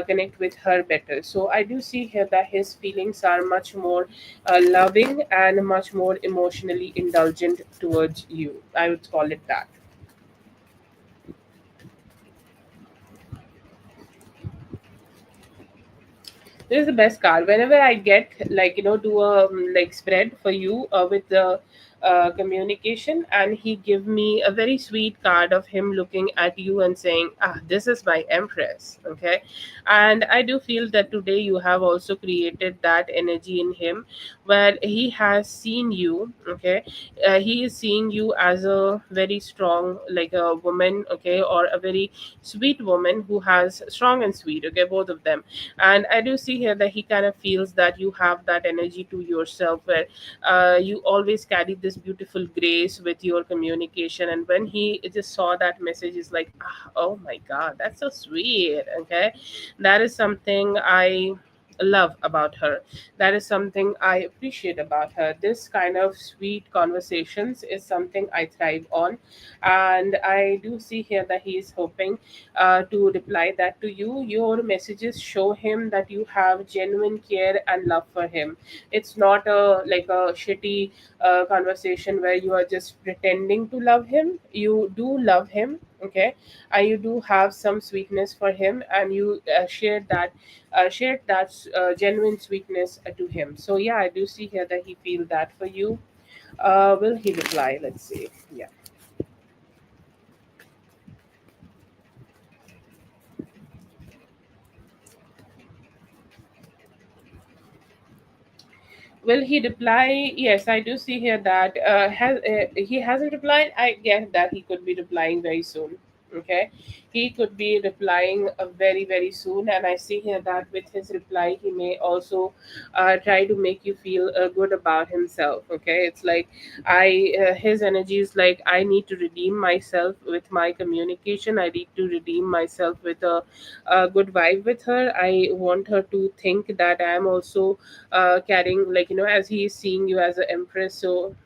connect with her better. So I do see here that his feelings are much more loving and much more emotionally indulgent towards you, I would call it that. This is the best card. Whenever I get like, do a like spread for you with the communication, and he give me a very sweet card of him looking at you and saying, ah, this is my empress. Okay, and I do feel that today you have also created that energy in him, where he has seen you. Okay, he is seeing you as a very strong, like a woman. Okay, or a very sweet woman who has strong and sweet. Okay, both of them. And I do see here that he kind of feels that you have that energy to yourself, where you always carry this beautiful grace with your communication. And when he just saw that message, is like, ah, oh my god, that's so sweet. Okay, that is something I love about her. That is something I appreciate about her. This kind of sweet conversations is something I thrive on. And I do see here that he is hoping to reply that to you. Your messages show him that you have genuine care and love for him. It's not a like a shitty conversation where you are just pretending to love him. You do love him. Okay, and you do have some sweetness for him, and you shared that genuine sweetness to him. So yeah, I do see here that he feel that for you. Will he reply? Let's see. Yeah. Will he reply? Yes, I do see here that he hasn't replied. I guess that he could be replying very soon. Okay, he could be replying very very soon, and I see here that with his reply, he may also try to make you feel good about himself. Okay, it's like his energy is like, I need to redeem myself with my communication. I need to redeem myself with a good vibe with her. I want her to think that I am also carrying, like, as he is seeing you as an empress. So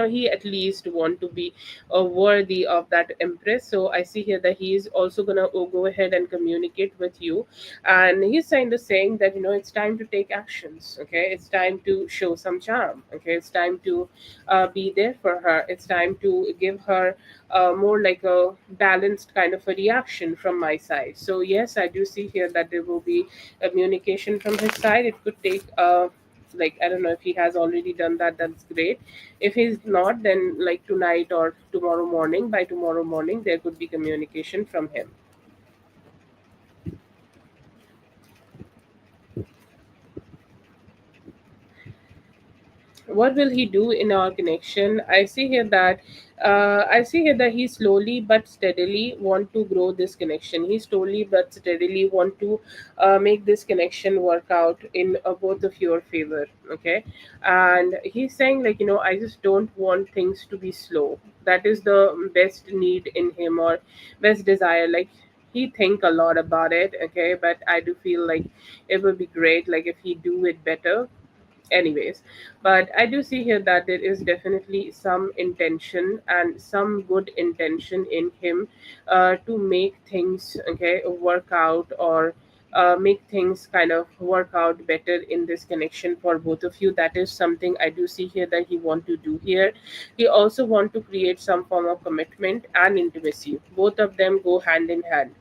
he at least want to be worthy of that empress. So I see here that he is also gonna go ahead and communicate with you, and he's kind of saying that it's time to take actions. Okay, it's time to show some charm. Okay, it's time to be there for her. It's time to give her more like a balanced kind of a reaction from my side. So yes, I do see here that there will be communication from his side. It could take like, I don't know if he has already done that. That's great. If he's not, then like tonight or tomorrow morning, by tomorrow morning, there could be communication from him. what will he do in our connection? I see here that he slowly but steadily want to grow this connection. He slowly but steadily want to make this connection work out in both of your favor. Okay, and he's saying, like, I just don't want things to be slow. That is the best need in him, or best desire. Like, he think a lot about it. Okay, but I do feel like it would be great, like, if he do it better. Anyways, but I do see here that there is definitely some intention and some good intention in him, to make things, okay, work out, or make things kind of work out better in this connection for both of you. That is something I do see here that he want to do here. He also want to create some form of commitment and intimacy. Both of them go hand in hand.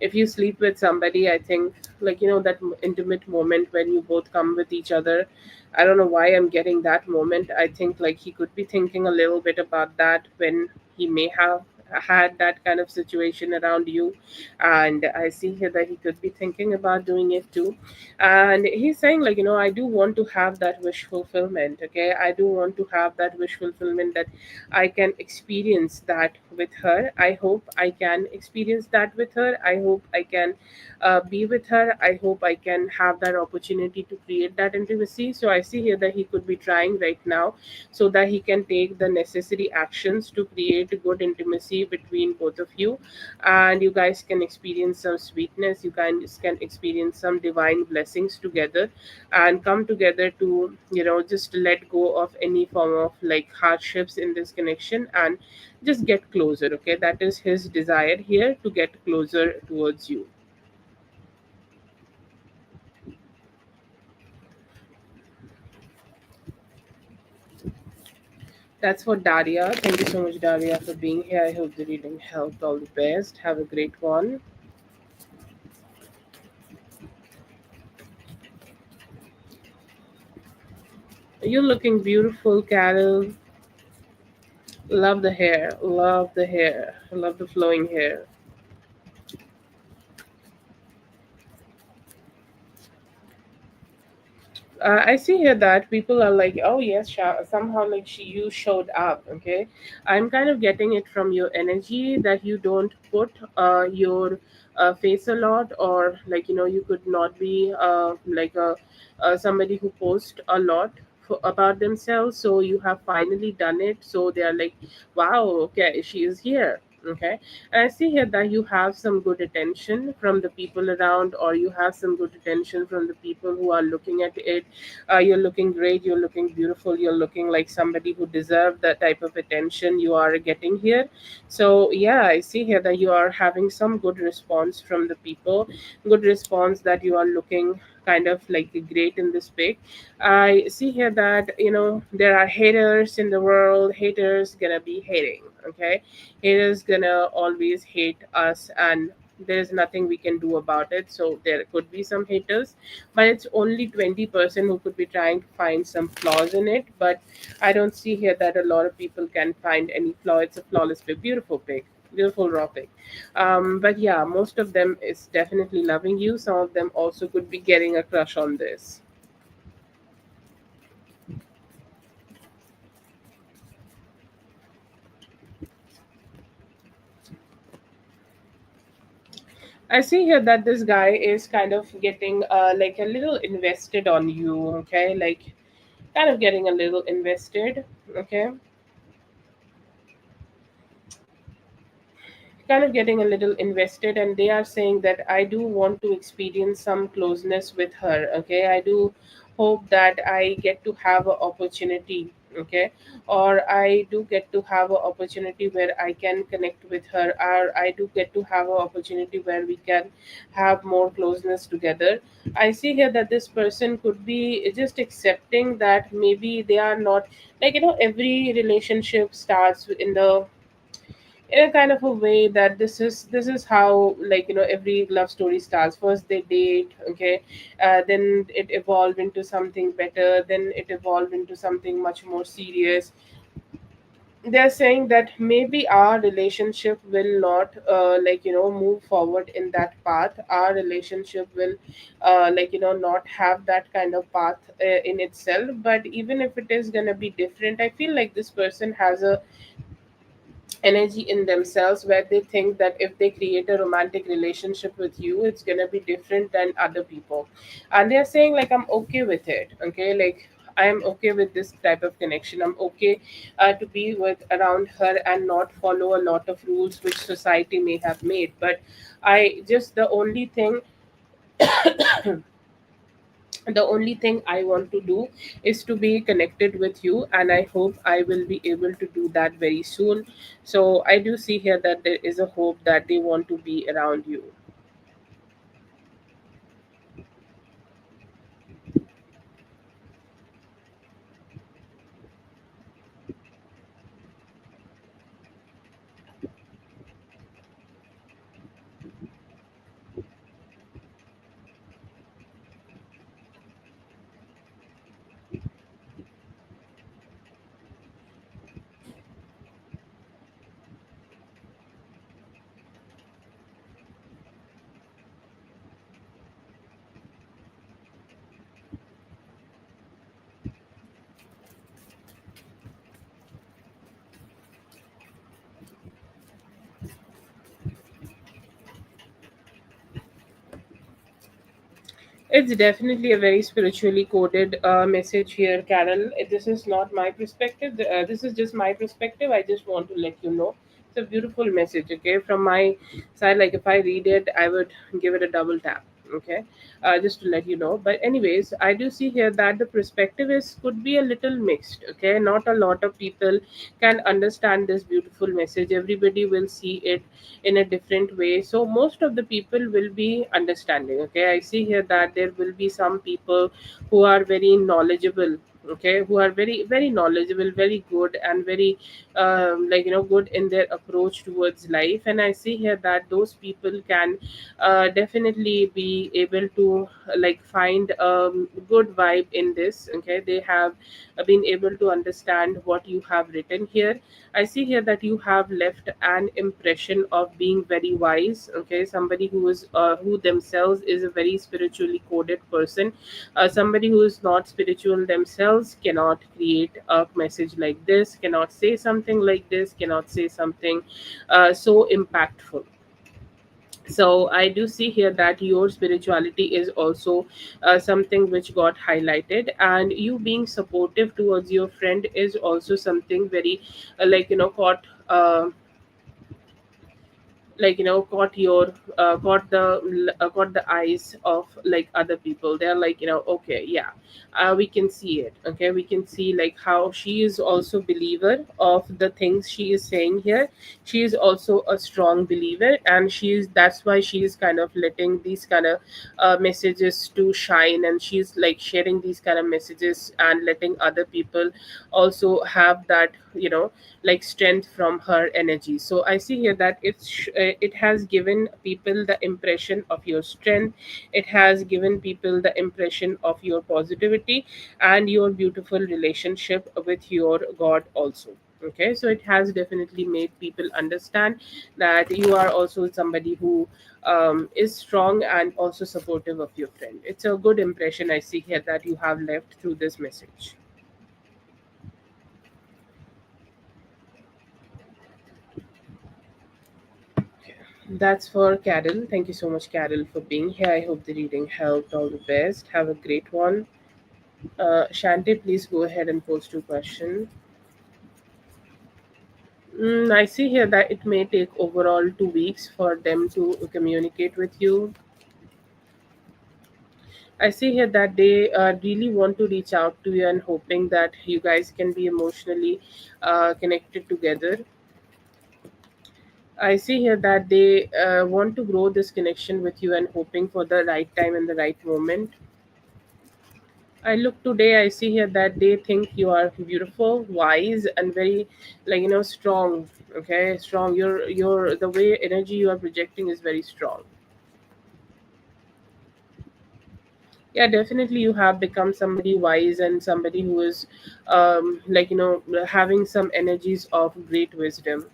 If you sleep with somebody, I think, like, that intimate moment when you both come with each other. I don't know why I'm getting that moment. I think, like, he could be thinking a little bit about that when he may have had that kind of situation around you. And I see here that he could be thinking about doing it too. And he's saying, like, I do want to have that wish fulfillment. Okay, I do want to have that wish fulfillment, that I can experience that with her. I hope I can experience that with her. I hope I can be with her. I hope I can have that opportunity to create that intimacy. So I see here that he could be trying right now, so that he can take the necessary actions to create a good intimacy between both of you, and you guys can experience some sweetness. You guys can experience some divine blessings together, and come together to, just let go of any form of, like, hardships in this connection, and just get closer. Okay, that is his desire here, to get closer towards you. That's for Daria. Thank you so much, Daria, for being here. I hope the reading helped. All the best. Have a great one. You're looking beautiful, Carol. Love the hair. Love the hair. Love the flowing hair. I see here that people are like, oh yes, somehow, like, you showed up. Okay, I'm kind of getting it from your energy that you don't put your face a lot, or, like, you could not be like a somebody who posts a lot about themselves. So you have finally done it. So they are like, wow, okay, she is here. Okay, and I see here that you have some good attention from the people around, or you have some good attention from the people who are looking at it. You're looking great, you're looking beautiful, you're looking like somebody who deserves that type of attention you are getting here. So yeah, I see here that you are having some good response from the people, good response, that you are looking kind of like great in this pic. I see here that, there are haters in the world. Haters gonna be hating. Okay, haters gonna always hate us, and there's nothing we can do about it. So there could be some haters, but it's only 20% who could be trying to find some flaws in it. But I don't see here that a lot of people can find any flaw. It's a flawless pic, beautiful pic, beautiful raw pic. But yeah, most of them is definitely loving you. Some of them also could be getting a crush on this. I see here that this guy is kind of getting like a little invested on you. Okay, like, kind of getting a little invested. Okay, kind of getting a little invested, and they are saying that I do want to experience some closeness with her. Okay, I do hope that I get to have an opportunity. Okay, or I do get to have an opportunity where I can connect with her, or I do get to have an opportunity where we can have more closeness together. I see here that this person could be just accepting that maybe they are not, like, every relationship starts in the, in a kind of a way that this is how, like, every love story starts. First they date. Okay, then it evolved into something better, then it evolved into something much more serious. they're saying that maybe our relationship will not move forward in that path. Our relationship will not have that kind of path in itself. But even if it is going to be different, I feel like this person has a energy in themselves where they think that if they create a romantic relationship with you, it's going to be different than other people. And they're saying like, I'm okay with it, okay, like I'm okay with this type of connection. I'm okay to be with around her and not follow a lot of rules which society may have made. But I just the only thing I want to do is to be connected with you, and I hope I will be able to do that very soon. So I do see here that there is a hope that they want to be around you. It's definitely a very spiritually coded message here, Carol. This is not my perspective. This is just my perspective. I just want to let you know. It's a beautiful message, okay? From my side, like if I read it, I would give it a double tap, okay? Just to let you know. But, anyways, I do see here that the perspective is could be a little mixed, okay? Not a lot of people can understand this beautiful message. Everybody will see it in a different way, so most of the people will be understanding, okay. I see here that there will be some people who are very knowledgeable, okay, who are very very knowledgeable, very good, and very good in their approach towards life. And I see here that those people can definitely be able to find a good vibe in this, okay. They have been able to understand what you have written here. I see here that you have left an impression of being very wise. Okay, somebody who themselves is a very spiritually coded person. Somebody who is not spiritual themselves cannot create a message like this, cannot say something like this, cannot say something so impactful. So I do see here that your spirituality is also something which got highlighted, and you being supportive towards your friend is also something very caught caught your caught the eyes of other people. They're like, okay, yeah, we can see it, okay. We can see like how she is also believer of the things she is saying here. She is also a strong believer, and she is that's why she is kind of letting these kind of messages to shine, and she's like sharing these kind of messages and letting other people also have that strength from her energy. So I see here that it has given people the impression of your strength. It has given people the impression of your positivity and your beautiful relationship with your god also. Okay, so it has definitely made people understand that you are also somebody who is strong and also supportive of your friend. It's a good impression I see here that you have left through this message. That's for Carol. Thank you so much, Carol, for being here. I hope the reading helped. All the best. Have a great one. Shanti, please go ahead and post your question. I see here that it may take overall 2 weeks for them to communicate with you. I see here that they really want to reach out to you and hoping that you guys can be emotionally connected together. I see here that they want to grow this connection with you and hoping for the right time and the right moment. I look today, I see here that they think you are beautiful, wise, and very strong. Okay, strong. Your the way energy you are projecting is very strong. Yeah, definitely you have become somebody wise and somebody who is having some energies of great wisdom.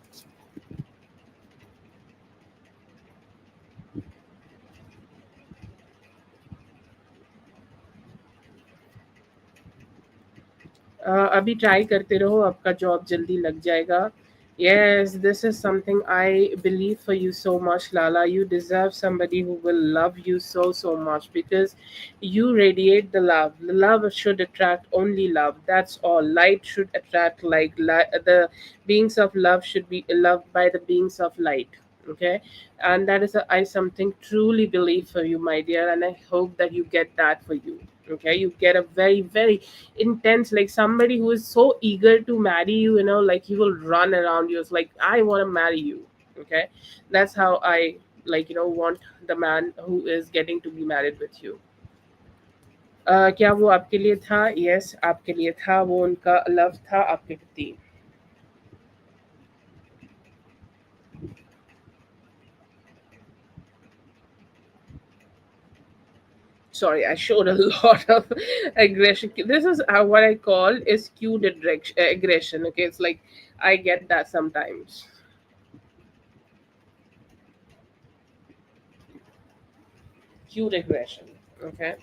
अभी try करते रहो, आपका job जल्दी लग जाएगा. Yes, this is something I believe for you so much, Lala. You deserve somebody who will love you so, so much, because you radiate the love. The love should attract only love. That's all. Light should attract like the beings of love should be loved by the beings of light. Okay, and that is I something truly believe for you, my dear, and I hope that you get that for you. Okay, you get a very, very intense, like somebody who is so eager to marry you, like he will run around you. It's like, I want to marry you. Okay, that's how I want the man who is getting to be married with you. क्या वो आपके लिए था? Yes, आपके लिए था, वो उनका लव था आपके प्रति. Sorry, I showed a lot of aggression. This is what I call is cute aggression. Okay, it's like I get that sometimes. Cute aggression. Okay.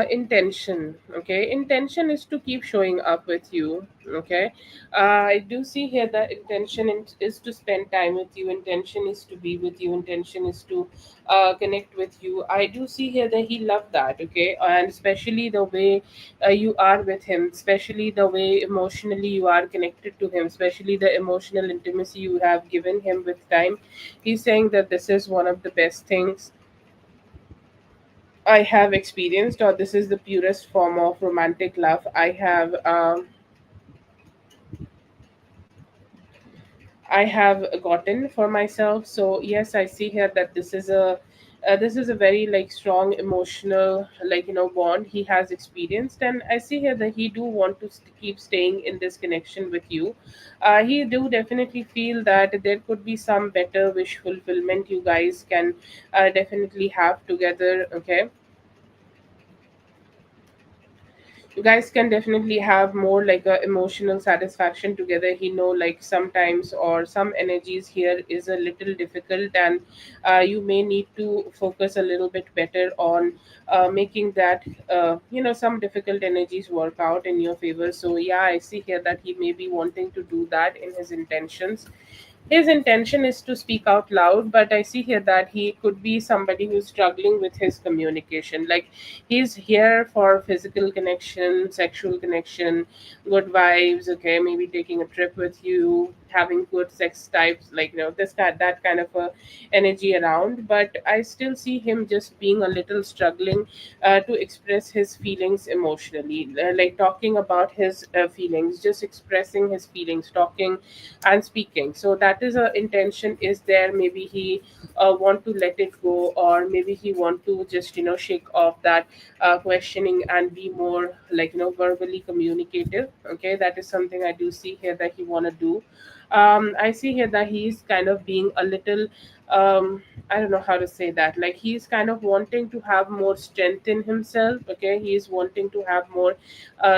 Intention. Okay, intention is to keep showing up with you. Okay, I do see here that intention is to spend time with you. Intention is to be with you. Intention is to connect with you. I do see here that he loved that. Okay, and especially the way you are with him, especially the way emotionally you are connected to him, especially the emotional intimacy you have given him with time. He's saying that this is one of the best things I have experienced, or this is the purest form of romantic love I have gotten for myself. So yes, I see here that this is a very like strong emotional bond he has experienced, and I see here that he do want to keep staying in this connection with you. He do definitely feel that there could be some better wish fulfillment you guys can definitely have together. Okay, you guys can definitely have more like a emotional satisfaction together. He know like sometimes or some energies here is a little difficult, and you may need to focus a little bit better on making that some difficult energies work out in your favor. So yeah, I see here that he may be wanting to do that in his intentions. His intention is to speak out loud, but I see here that he could be somebody who's struggling with his communication. Like he's here for physical connection, sexual connection, good vibes. Okay, maybe taking a trip with you, having good sex types, like this that kind of a energy around. But I still see him just being a little struggling to express his feelings emotionally, like talking about his feelings, just expressing his feelings, talking and speaking. So that is a intention is there. Maybe he want to let it go, or maybe he want to just shake off that questioning and be more like verbally communicative. Okay, that is something I do see here that he want to do. I see here that he's kind of being a little I don't know how to say that, like he's kind of wanting to have more strength in himself. Okay, he's wanting to have more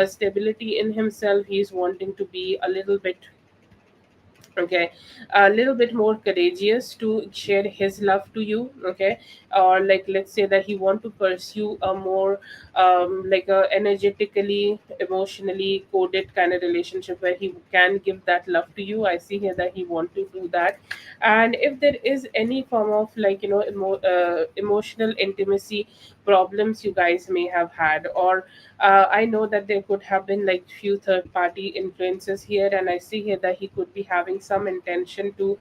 stability in himself. He's wanting to be a little bit, okay, a little bit more courageous to share his love to you. Okay, or like let's say that he want to pursue a more like a energetically emotionally coded kind of relationship where he can give that love to you. I see here that he want to do that. And if there is any form of like emotional intimacy problems you guys may have had. Or I know that there could have been like few third party influences here, and I see here that he could be having some intention to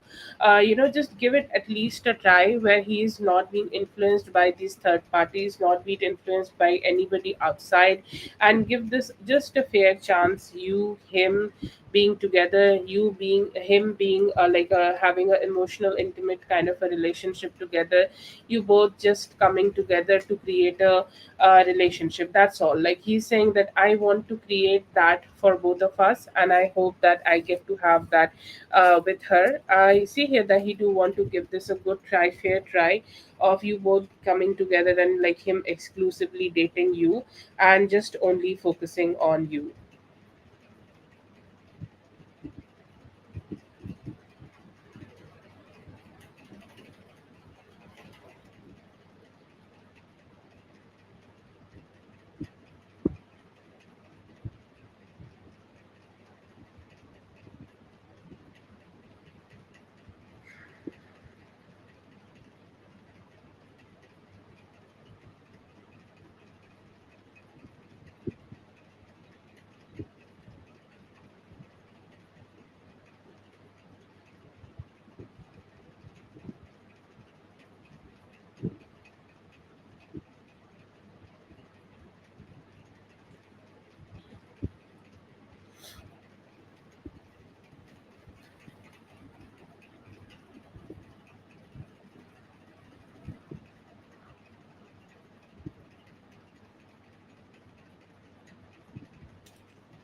just give it at least a try, where he is not being influenced by these third parties, not being influenced by anybody outside, and give this just a fair chance. You, him being together, you being him being having an emotional intimate kind of a relationship together, you both just coming together to create a relationship. That's all. Like he's saying that I want to create that for both of us, and I hope that I get to have that with her. I see here that he do want to give this a good try, fair try, of you both coming together and like him exclusively dating you and just only focusing on you.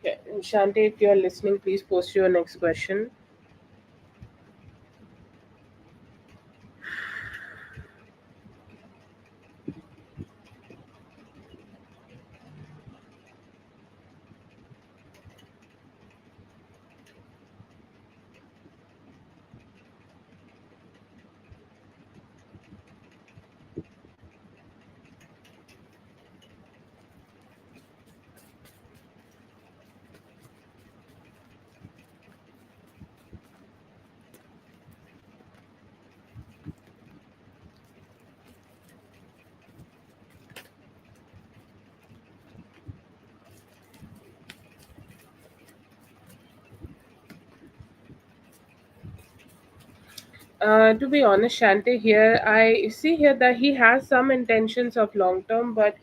Okay. Shanti, if you're listening, please post your next question. To be honest, Shante, here I see here that he has some intentions of long term, but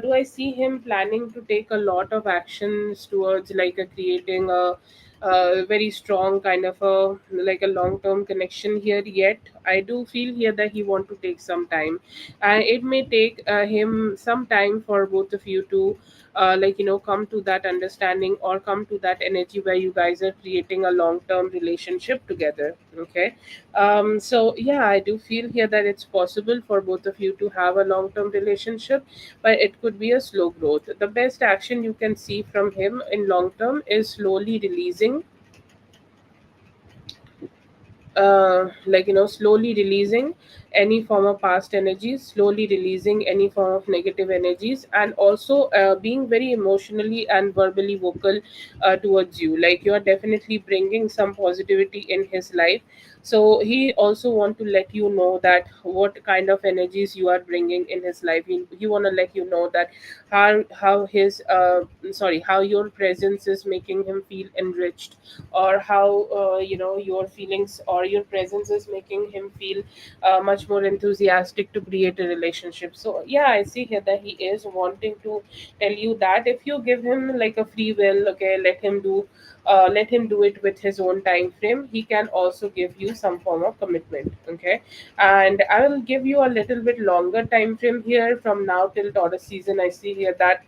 do I see him planning to take a lot of actions towards like creating a very strong kind of a like a long term connection here yet? I do feel here that he want to take some time, and it may take him some time for both of you to come to that understanding or come to that energy where you guys are creating a long term relationship together. Okay. So yeah, I do feel here that it's possible for both of you to have a long-term relationship, but it could be a slow growth. The best action you can see from him in long term is slowly releasing slowly releasing any form of past energies, slowly releasing any form of negative energies, and also being very emotionally and verbally vocal towards you. Like you are definitely bringing some positivity in his life, so he also want to let you know that what kind of energies you are bringing in his life. He want to let you know that how his sorry how your presence is making him feel enriched, or how your feelings or your presence is making him feel much more enthusiastic to create a relationship. So yeah, I see here that he is wanting to tell you that if you give him like a free will, okay, let him do it with his own time frame, he can also give you some form of commitment. Okay. And I will give you a little bit longer time frame here from now till Taurus season. I see here that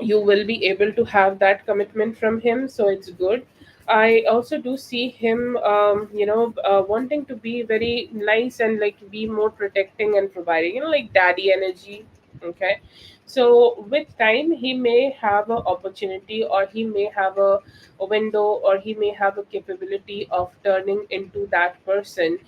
you will be able to have that commitment from him, so it's good. I also do see him wanting to be very nice and like be more protecting and providing, like daddy energy. Okay. So with time he may have an opportunity, or he may have a window, or he may have a capability of turning into that person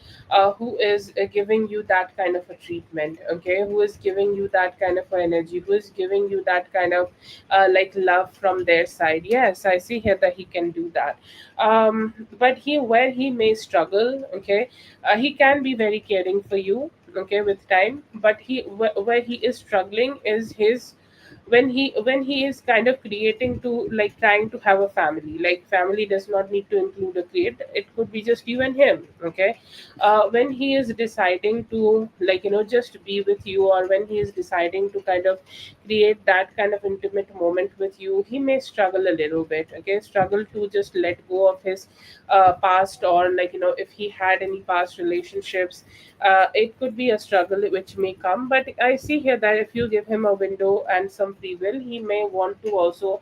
who is giving you that kind of a treatment. Okay, who is giving you that kind of a energy, who is giving you that kind of like love from their side. Yes, I see here that he can do that. But he where he may struggle, okay, he can be very caring for you. okay, with time. But where he is struggling is his, when he is kind of creating to, like, trying to have a family. Like, family does not need to include a kid, it could be just you and him, okay. When he is deciding to, like, just be with you, or when he is deciding to kind of create that kind of intimate moment with you, he may struggle a little bit, okay, struggle to just let go of his past, or, like, if he had any past relationships, it could be a struggle which may come. But I see here that if you give him a window and some free will, he may want to also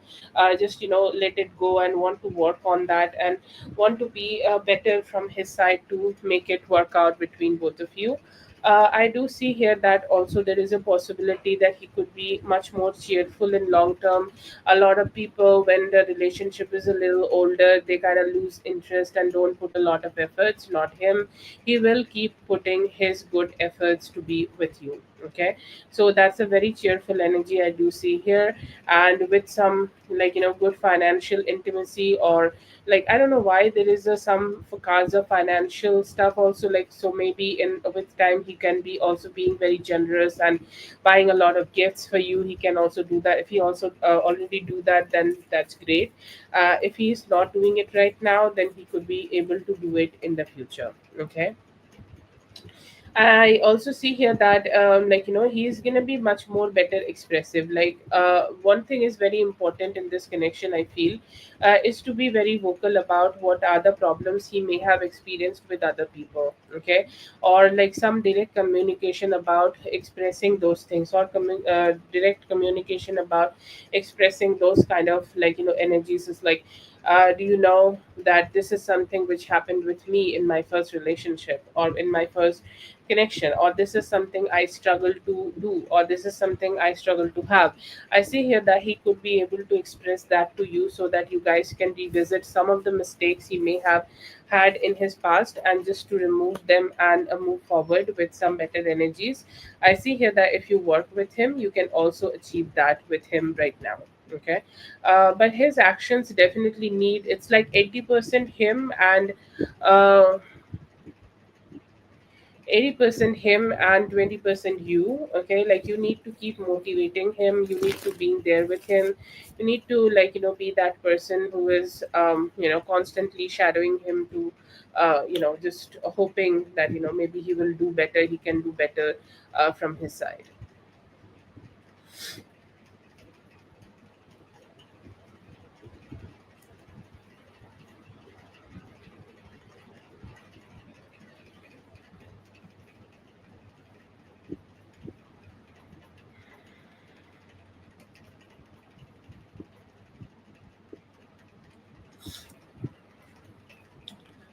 just let it go, and want to work on that, and want to be better from his side to make it work out between both of you. I do see here that also there is a possibility that he could be much more cheerful in long term. A lot of people, when the relationship is a little older, they kind of lose interest and don't put a lot of efforts. Not him. He will keep putting his good efforts to be with you, okay. So that's a very cheerful energy I do see here. And with some, like, good financial intimacy, or, like, I don't know why there is some for cards of financial stuff also. Like, so maybe in with time he can be also being very generous and buying a lot of gifts for you. He can also do that. If he also already do that, then that's great. If he is not doing it right now, then he could be able to do it in the future, okay. I also see here that, like, he's gonna be much more better expressive. Like, one thing is very important in this connection, I feel, is to be very vocal about what are the problems he may have experienced with other people, okay, or like some direct communication about expressing those things, or direct communication about expressing those kind of, like, energies. Is like, do you know that this is something which happened with me in my first relationship, or in my first connection, or this is something I struggle to do, or this is something I struggle to have. I see here that he could be able to express that to you, so that you guys can revisit some of the mistakes he may have had in his past, and just to remove them and move forward with some better energies. I see here that if you work with him, you can also achieve that with him right now, okay. But his actions definitely need, it's like 80% him, and uh, 80% him and 20% you, okay. Like, you need to keep motivating him, you need to be there with him, you need to, like, be that person who is constantly shadowing him to just hoping that maybe he will do better, he can do better from his side.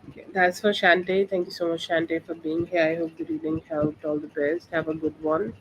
Okay, that's for Shante. Thank you so much, Shante, for being here. I hope the reading helped. All the best. Have a good one.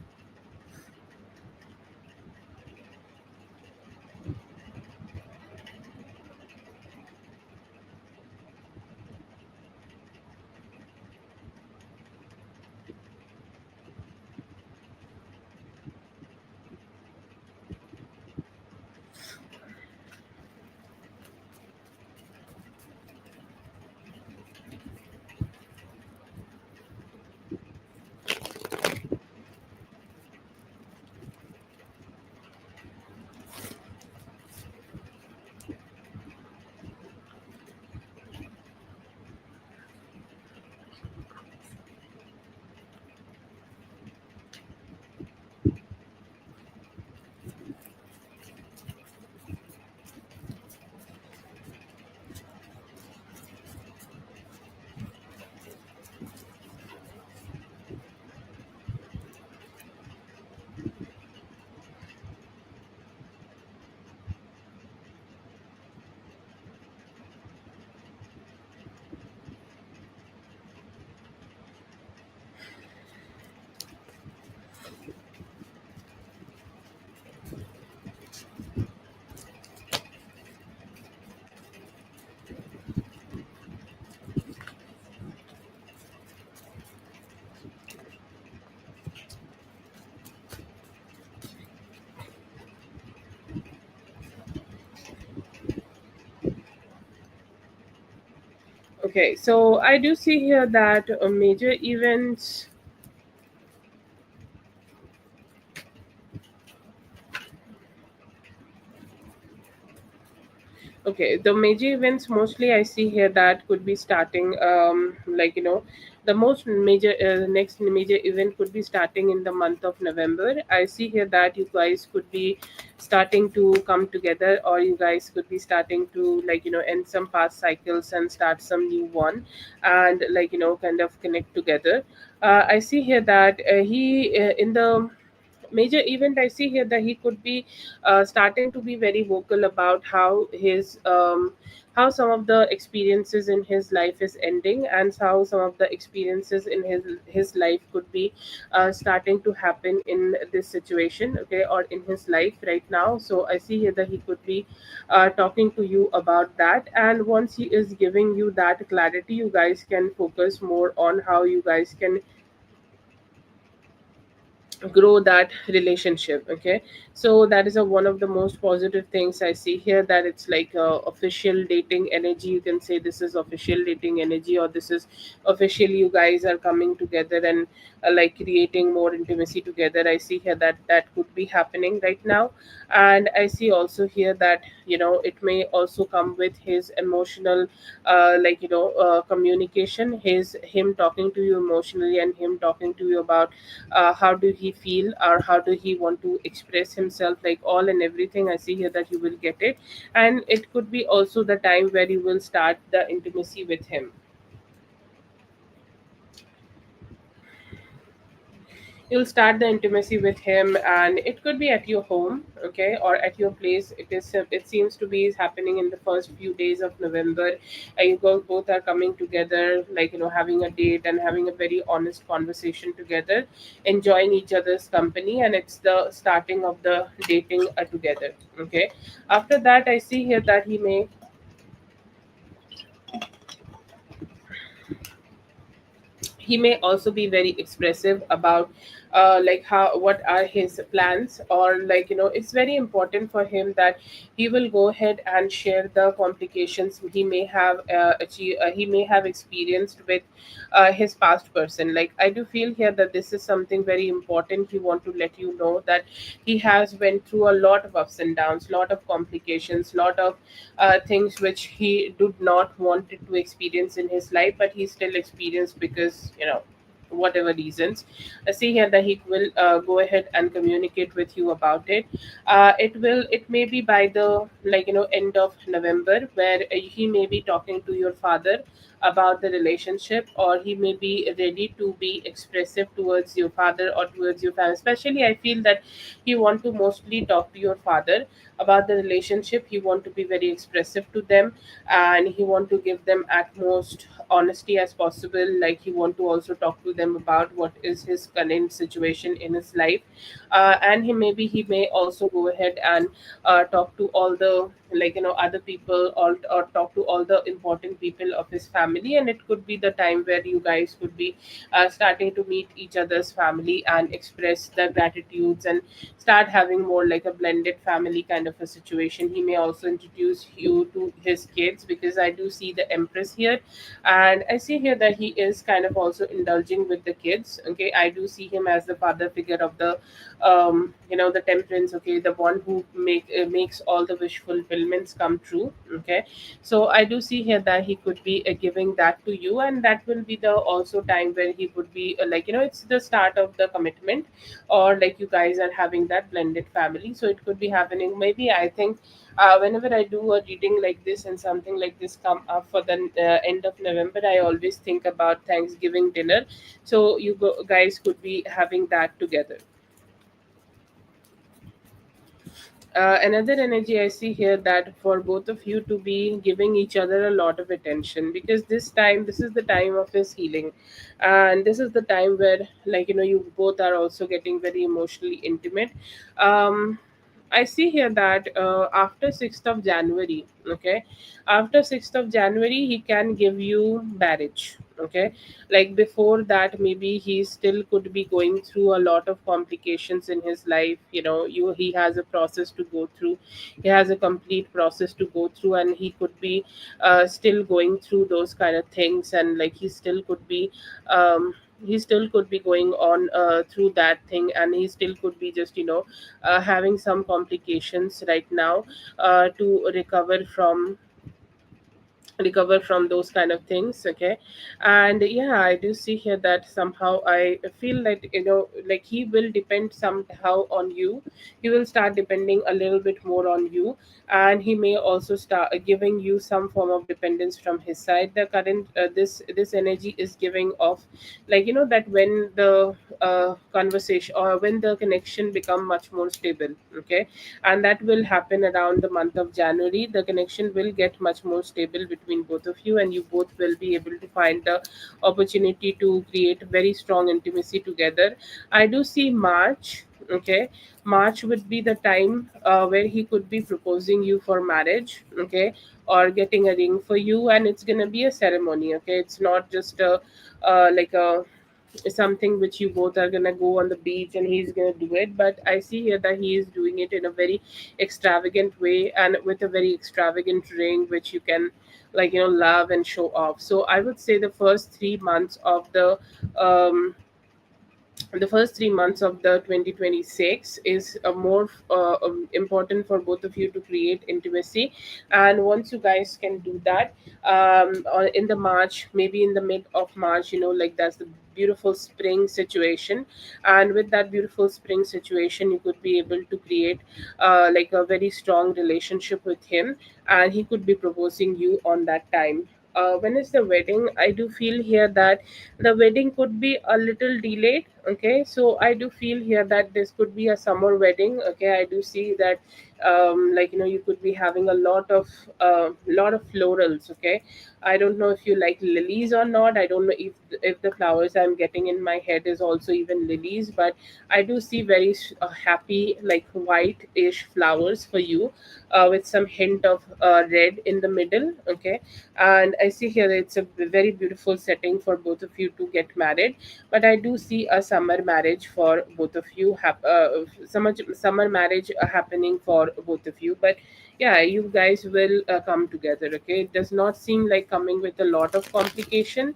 Okay, so I do see here that major events. Okay, the major events mostly I see here that could be starting, the most major next major event could be starting in the month of November. I see here that you guys could be starting to come together, or you guys could be starting to, end some past cycles and start some new one, and, kind of connect together. I see here that he in the major event, I see here that he could be starting to be very vocal about how some of the experiences in his life is ending, and how some of the experiences in his life could be starting to happen in this situation, okay, or in his life right now. So I see here that he could be talking to you about that, and once he is giving you that clarity, you guys can focus more on how you guys can grow that relationship, okay. So that is one of the most positive things I see here, that it's like official dating energy. You can say this is official dating energy, or this is officially you guys are coming together and like creating more intimacy together. I see here that that could be happening right now. And I see also here that, it may also come with his emotional communication, him talking to you emotionally, and him talking to you about how do he feel, or how do he want to express himself, like all and everything. I see here that you will get it, and it could be also the time where you will start the intimacy with him. You'll start the intimacy with him, and it could be at your home, okay, or at your place. It seems to be happening in the first few days of November. You both are coming together, having a date and having a very honest conversation together, enjoying each other's company, and it's the starting of the dating together, okay. After that, I see here that he may also be very expressive about like how what are his plans, or it's very important for him that he will go ahead and share the complications he may have he may have experienced with his past person. Like, I do feel here that this is something very important. He want to let you know that he has went through a lot of ups and downs, lot of complications, lot of things which he did not wanted to experience in his life, but he still experienced because, whatever reasons. I see here that he will go ahead and communicate with you about it. It may be by the, end of November, where he may be talking to your father about the relationship, or he may be ready to be expressive towards your father or towards your family. Especially, I feel that he want to mostly talk to your father about the relationship. He want to be very expressive to them, and he want to give them at most honesty as possible. Like, he want to also talk to them about what is his current situation in his life. And he may also go ahead and talk to all the, other people, or talk to all the important people of his family. And it could be the time where you guys could be starting to meet each other's family and express the gratitudes, and start having more like a blended family kind of a situation. He may also introduce you to his kids, because I do see the empress here, and I see here that he is kind of also indulging with the kids, okay. I do see him as the father figure of the the temperance, okay, the one who makes all the wish fulfillments come true, okay. So I do see here that he could be giving that to you, and that will be the also time where he would be it's the start of the commitment, or like you guys are having that blended family. So it could be happening, maybe, I think, whenever I do a reading like this and something like this come up for the end of November, I always think about Thanksgiving dinner. So guys could be having that together. Another energy I see here, that for both of you to be giving each other a lot of attention, because this is the time of his healing, and this is the time where, you both are also getting very emotionally intimate. Um, I see here that after 6th of January, okay, after 6th of January, he can give you marriage, okay. Like, before that, maybe he still could be going through a lot of complications in his life. He has a process to go through. He has a complete process to go through, and he could be still going through those kind of things, and like he still could be he still could be going on through that thing, and he still could be just having some complications right now to recover from those kind of things. Okay. And yeah, I do see here that somehow I feel like like he will depend somehow on you. He will start depending a little bit more on you, and he may also start giving you some form of dependence from his side. The current this energy is giving off, like that when the conversation or when the connection become much more stable. Okay. And that will happen around the month of January. The connection will get much more stable between both of you, and you both will be able to find the opportunity to create very strong intimacy together. I do see March. Okay. March would be the time where he could be proposing you for marriage. Okay. Or getting a ring for you, and it's going to be a ceremony. Okay. It's not just a like a something which you both are gonna go on the beach and he's gonna do it. But I see here that he is doing it in a very extravagant way, and with a very extravagant ring which you can love and show off. So I would say um, the first 3 months of the 2026 is more important for both of you to create intimacy. And once you guys can do that, or in the March, maybe in the mid of March, like that's the beautiful spring situation. And with that beautiful spring situation, you could be able to create like a very strong relationship with him, and he could be proposing you on that time. When is the wedding? I do feel here that the wedding could be a little delayed. Okay. So I do feel here that this could be a summer wedding. Okay. I do see that you could be having a lot of florals. Okay. I don't know if you like lilies or not. I don't know if the flowers I'm getting in my head is also even lilies, but I do see very happy, like white-ish flowers for you, with some hint of red in the middle. Okay. And I see here it's a very beautiful setting for both of you to get married. But I do see a summer marriage for both of you, summer marriage happening for both of you. But yeah, you guys will come together. Okay. It does not seem like coming with a lot of complication,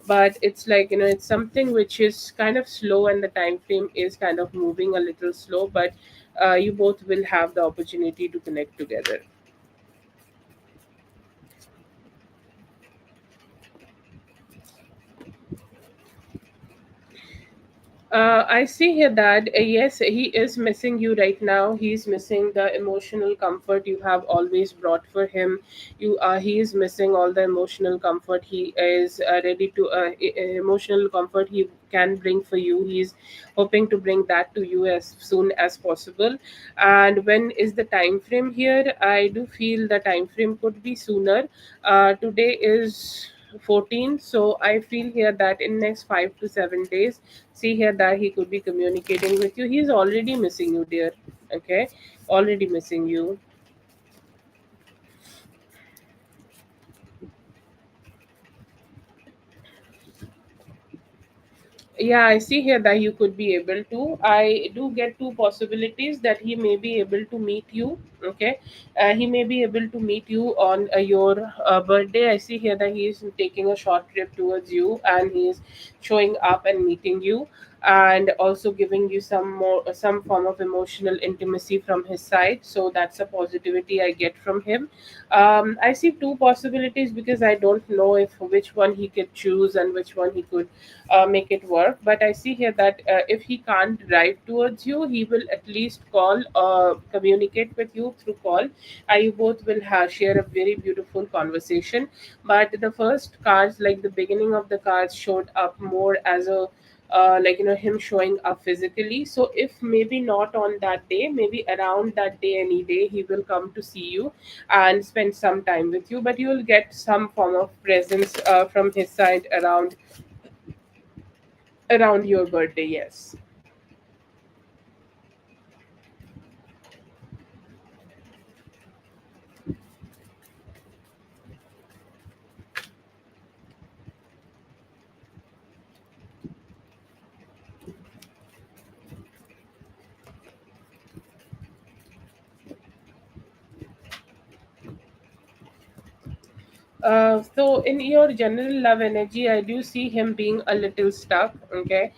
but it's like it's something which is kind of slow, and the time frame is kind of moving a little slow. But you both will have the opportunity to connect together. I see here that yes, he is missing you right now. He's missing the emotional comfort you have always brought for him. He is missing all the emotional comfort. He is ready to emotional comfort he can bring for you. He's hoping to bring that to you as soon as possible. And when is the time frame here? I do feel the time frame could be sooner. Today is 14, so I feel here that in next 5 to 7 days, see here that he could be communicating with you. He's already missing you, dear. Okay. Already missing you. Yeah, I see here that you could be able to. I do get two possibilities that he may be able to meet you. Okay. He may be able to meet you on your birthday. I see here that he is taking a short trip towards you, and he is showing up and meeting you, and also giving you some form of emotional intimacy from his side. So that's a positivity I get from him. I see two possibilities because I don't know if which one he could choose and which one he could make it work. But I see here that if he can't drive towards you, he will at least call, communicate with you through call. You both will share a very beautiful conversation. But the first cards, like the beginning of the cards, showed up more as a him showing up physically. So if maybe not on that day, maybe around that day, any day, he will come to see you and spend some time with you. But you will get some form of presence from his side around your birthday. Yes. So in your general love energy, I do see him being a little stuck. Okay,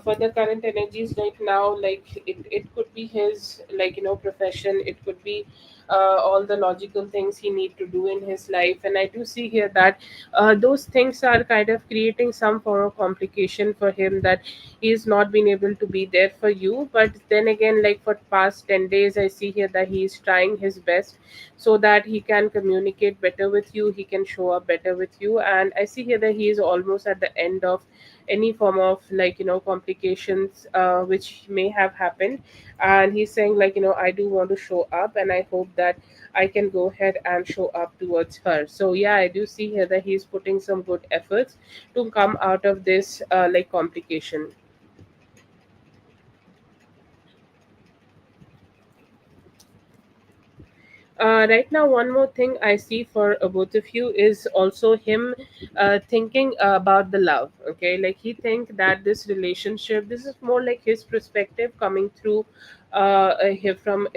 for the current energies right now, like it could be his, like, profession. It could be all the logical things he need to do in his life, and I do see here that those things are kind of creating some form of complication for him, that he's not been able to be there for you. But then again, like for past 10 days, I see here that he's trying his best so that he can communicate better with you, he can show up better with you. And I see here that he is almost at the end of any form of, like, complications which may have happened. And he's saying, like, I do want to show up, and I hope that I can go ahead and show up towards her. So yeah, I do see here that he's putting some good efforts to come out of this like complication. Right now, one more thing I see for both of you is also him thinking about the love. Okay, like he think that this relationship, this is more like his perspective coming through from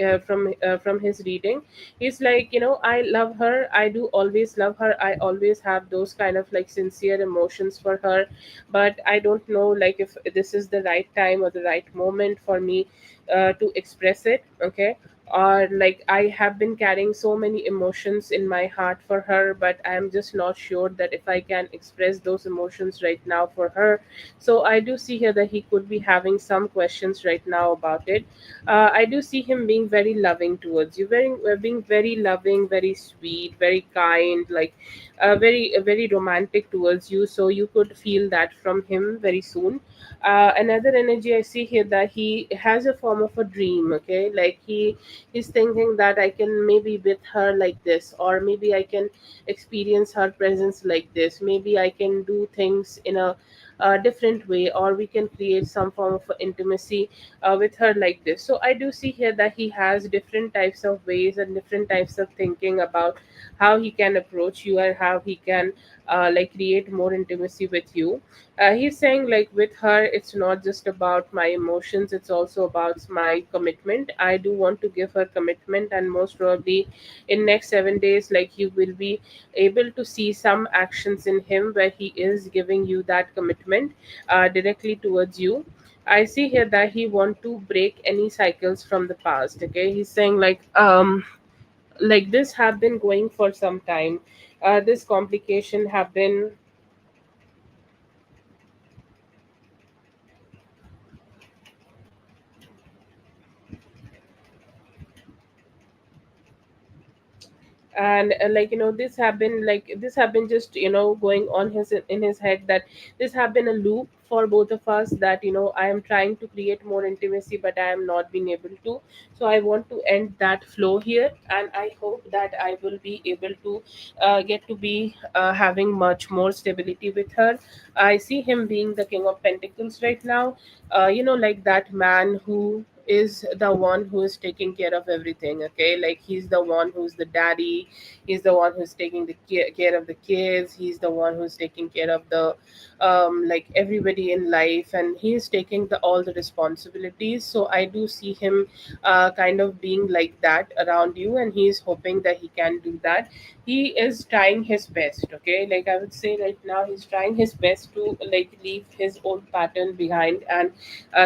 his reading. He's like, I love her. I do always love her. I always have those kind of like sincere emotions for her, but I don't know, like, if this is the right time or the right moment for me to express it. Okay, or like I have been carrying so many emotions in my heart for her, but I'm just not sure that if I can express those emotions right now for her. So I do see here that he could be having some questions right now about it. I do see him being very loving towards you, being very loving, very sweet, very kind, like very romantic towards you. So you could feel that from him very soon. Another energy I see here, that he has a form of a dream. Okay, like he's thinking that I can maybe with her like this, or maybe I can experience her presence like this, maybe I can do things in a different way, or we can create some form of intimacy with her like this. So I do see here that he has different types of ways and different types of thinking about how he can approach you, and how he can like create more intimacy with you. He's saying, like, with her it's not just about my emotions, it's also about my commitment. I do want to give her commitment, and most probably in next 7 days, like, you will be able to see some actions in him where he is giving you that commitment directly towards you. I see here that he want to break any cycles from the past. Okay, he's saying, like this have been going for some time. This complication have been. And this have been just going on his in his head, that this have been a loop for both of us, that I am trying to create more intimacy, but I am not being able to. So I want to end that flow here, and I hope that I will be able to get to be having much more stability with her. I see him being the king of pentacles right now. Like that man who is the one who is taking care of everything. Okay, like he's the one who's the daddy, he's the one who's taking the care of the kids, he's the one who's taking care of the like everybody in life, and he's taking all the responsibilities. So I do see him kind of being like that around you, and he's hoping that he can do that. He is trying his best. Okay, like I would say right now, he's trying his best to like leave his old pattern behind, and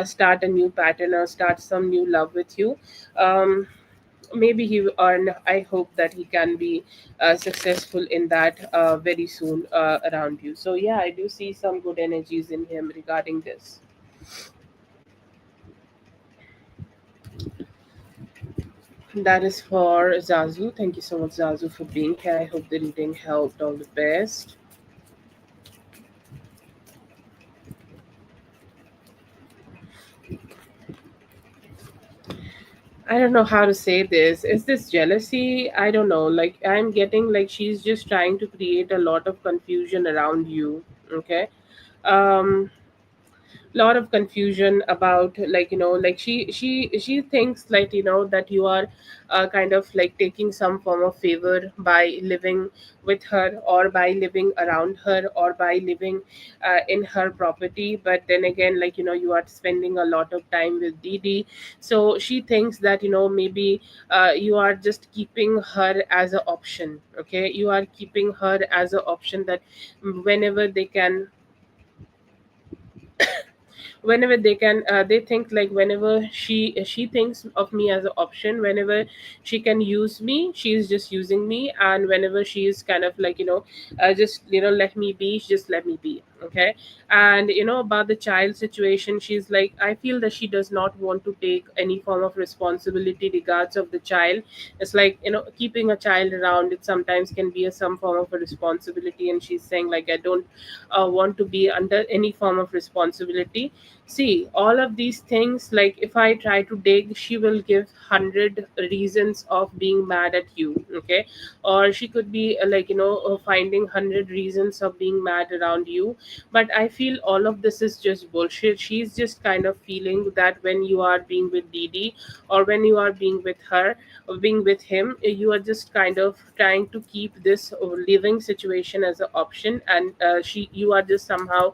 start a new pattern, or start some new love with you. Maybe he, or I hope that he can be successful in that very soon around you. So yeah, I do see some good energies in him regarding this. That is for Zazu. Thank you so much, Zazu, for being here. I hope the reading helped. All the best. I don't know how to say this. Is this jealousy? I don't know. Like, I'm getting like she's just trying to create a lot of confusion around you. Okay. Um lot of confusion about, like, like she thinks, like, that you are kind of like taking some form of favor by living with her, or by living around her, or by living in her property. But then again, like, you are spending a lot of time with Didi. So she thinks that, maybe you are just keeping her as an option. Okay, you are keeping her as an option, that whenever they can, whenever they can, they think, like, whenever she thinks of me as an option, whenever she can use me, she is just using me. And whenever she is kind of like, just, let me be, just let me be. Okay. And about the child situation, she's like, I feel that she does not want to take any form of responsibility regards of the child. It's like, keeping a child around, it sometimes can be some form of a responsibility, and she's saying, like, I don't want to be under any form of responsibility. See, all of these things, like, if I try to dig, she will give 100 reasons of being mad at you. Okay. Or she could be like, finding 100 reasons of being mad around you. But I feel all of this is just bullshit. She's just kind of feeling that when you are being with Didi, or when you are being with her, or being with him, you are just kind of trying to keep this living situation as an option. And she you are just somehow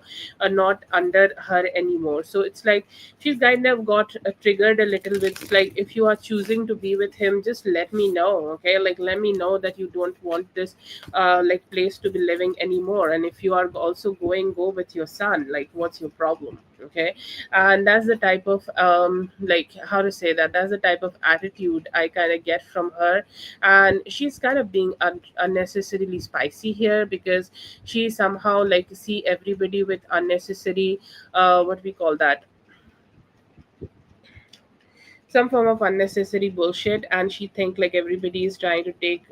not under her anymore. So it's like she's kind of got triggered a little bit. It's like, if you are choosing to be with him, just let me know. Okay, like, let me know that you don't want this like place to be living anymore. And if you are also going, go with your son. Like, what's your problem? Okay. And that's the type of like, how to say that, that's the type of attitude I kind of get from her. And she's kind of being unnecessarily spicy here, because she somehow like see everybody with unnecessary what we call that, some form of unnecessary bullshit. And she think like everybody is trying to take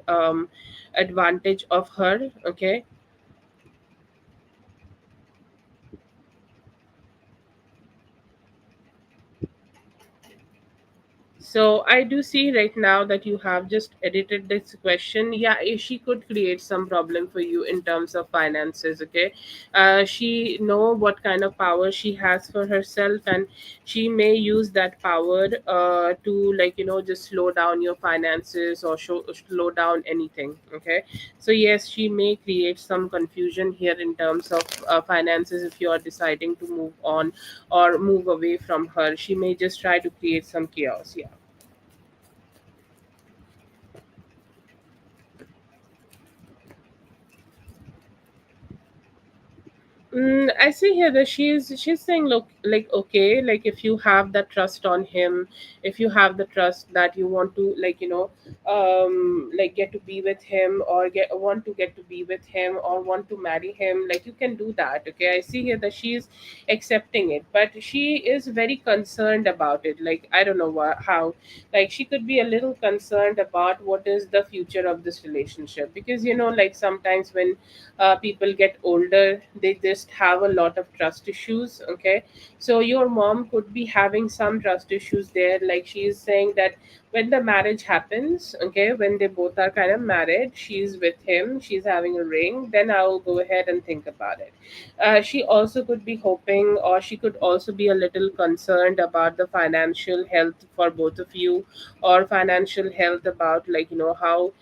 advantage of her. Okay. So I do see right now that you have just edited this question. Yeah, she could create some problem for you in terms of finances. Okay, she know what kind of power she has for herself, and she may use that power to, like, just slow down your finances, or slow down anything. Okay, so yes, she may create some confusion here in terms of finances. If you are deciding to move on or move away from her, she may just try to create some chaos. Yeah. I see here that she's saying, look, like, okay, like, if you have that trust on him, if you have the trust that you want to, like, like, get to be with him, or get to be with him, or want to marry him, like, you can do that. Okay, I see here that she's accepting it, but she is very concerned about it. Like, I don't know how, like, she could be a little concerned about what is the future of this relationship, because like, sometimes when people get older, they just have a lot of trust issues. Okay, so your mom could be having some trust issues there. Like, she is saying that when the marriage happens, okay, when they both are kind of married, she's with him, she's having a ring, then I'll go ahead and think about it. She also could be hoping, or she could also be a little concerned about the financial health for both of you, or financial health about, like, how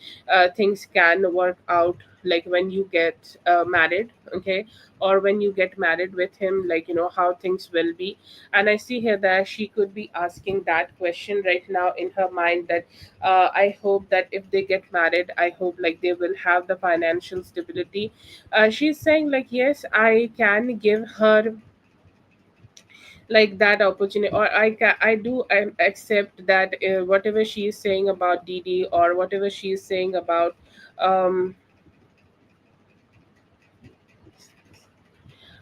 things can work out, like, when you get married. Okay, or when you get married with him, like, how things will be. And I see here that she could be asking that question right now in her mind, that I hope that if they get married, I hope, like, they will have the financial stability. She's saying, like, yes, I can give her, like, that opportunity, or I accept that whatever she is saying about Didi, or whatever she is saying about um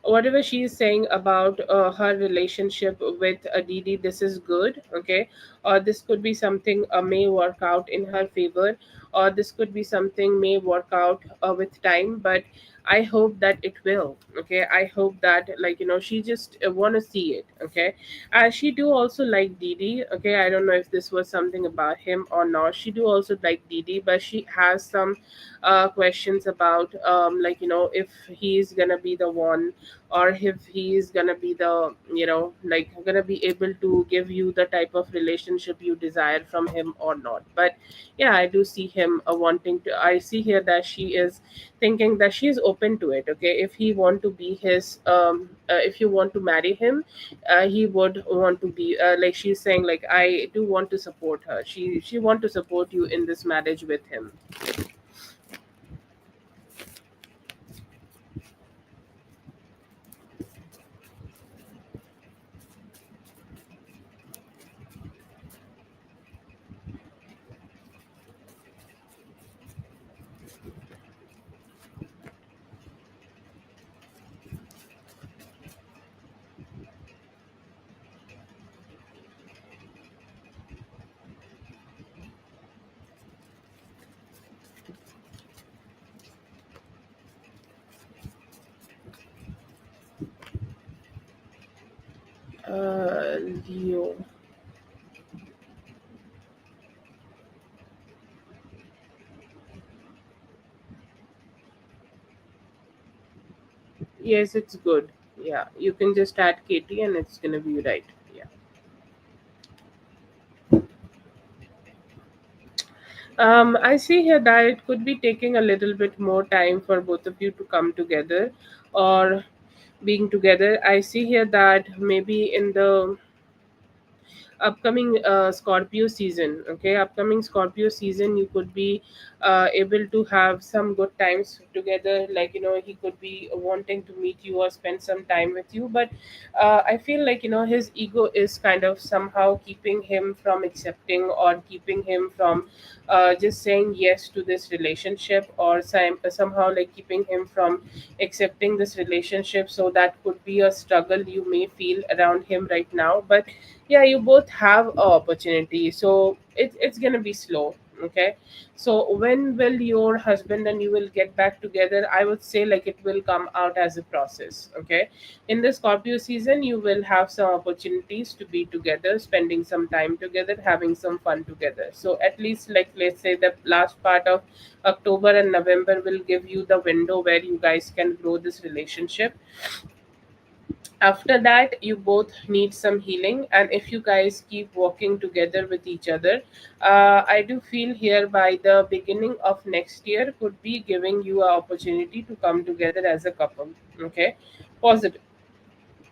whatever she is saying about her relationship with Didi, this is good. Okay, or this could be something may work out in her favor. or this could be something may work out with time, but I hope that it will. Okay, I hope that, like, she just want to see it. Okay, she do also like Didi. Okay, I don't know if this was something about him or not. She do also like Didi, but she has some questions about, like, if he's gonna be the one, or if he's gonna be the, like, gonna be able to give you the type of relationship you desire from him or not. But yeah, I do see him wanting to. I see here that she is thinking that she is open to it. Okay, if he want to be his, if you want to marry him, he would want to be, like, she's saying, like, I do want to support her. She want to support you in this marriage with him. Leo. Yes, it's good. Yeah, you can just add Katie and it's gonna be right. Yeah. I see here that it could be taking a little bit more time for both of you to come together, or being together. I see here that maybe in the upcoming Scorpio season. Okay, upcoming Scorpio season, you could be able to have some good times together. Like, he could be wanting to meet you or spend some time with you, but I feel like, his ego is kind of somehow keeping him from accepting, or keeping him from just saying yes to this relationship, or somehow like keeping him from accepting this relationship. So that could be a struggle you may feel around him right now. But yeah, you both have a opportunity, so it's gonna be slow. Okay, so when will your husband and you will get back together? I would say, like, it will come out as a process. Okay, in the Scorpio season, you will have some opportunities to be together, spending some time together, having some fun together. So at least, like, let's say the last part of October and November will give you the window where you guys can grow this relationship. After that, you both need some healing, and if you guys keep working together with each other, I do feel here by the beginning of next year could be giving you an opportunity to come together as a couple. Okay, positive.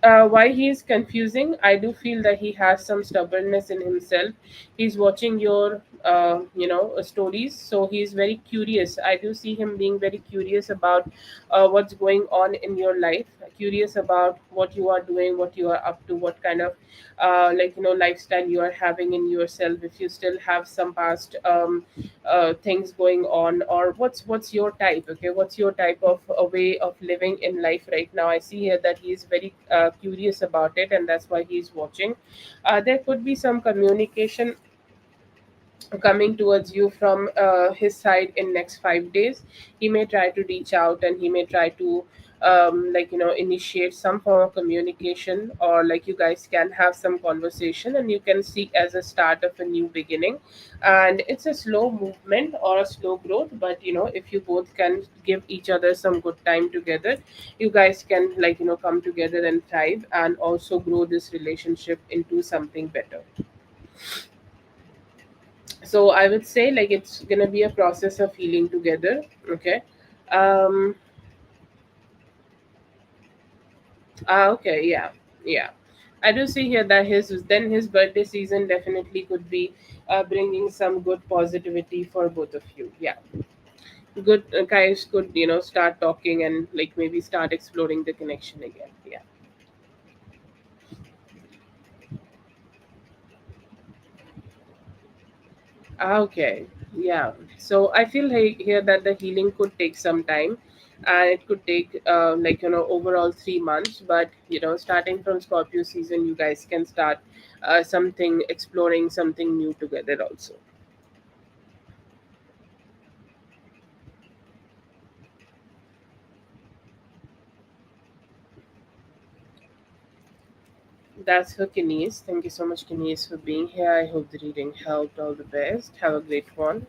Why he is confusing, I do feel that he has some stubbornness in himself. He's watching your stories, so he's very curious. I do see him being very curious about what's going on in your life, curious about what you are doing, what you are up to, what kind of lifestyle you are having in yourself, if you still have some past things going on, or what's your type. Okay, what's your type of a way of living in life right now. I see here that he is very curious about it, and that's why he's watching. There could be some communication coming towards you from his side in next 5 days. He may try to reach out, and he may try to initiate some form of communication, or like you guys can have some conversation, and you can see as a start of a new beginning. And it's a slow movement or a slow growth, but if you both can give each other some good time together, you guys can come together and thrive, and also grow this relationship into something better. So I would say, like, it's gonna be a process of healing together. Okay. um okay, yeah. Yeah, I do see here that his birthday season definitely could be bringing some good positivity for both of you. Yeah, good guys could start talking, and like maybe start exploring the connection again. Yeah. Okay, yeah. So I feel like here that the healing could take some time, and it could take overall 3 months. But starting from Scorpio season, you guys can start something, exploring something new together also. That's for Kines. Thank you so much, Kines, for being here. I hope the reading helped. All the best. Have a great one.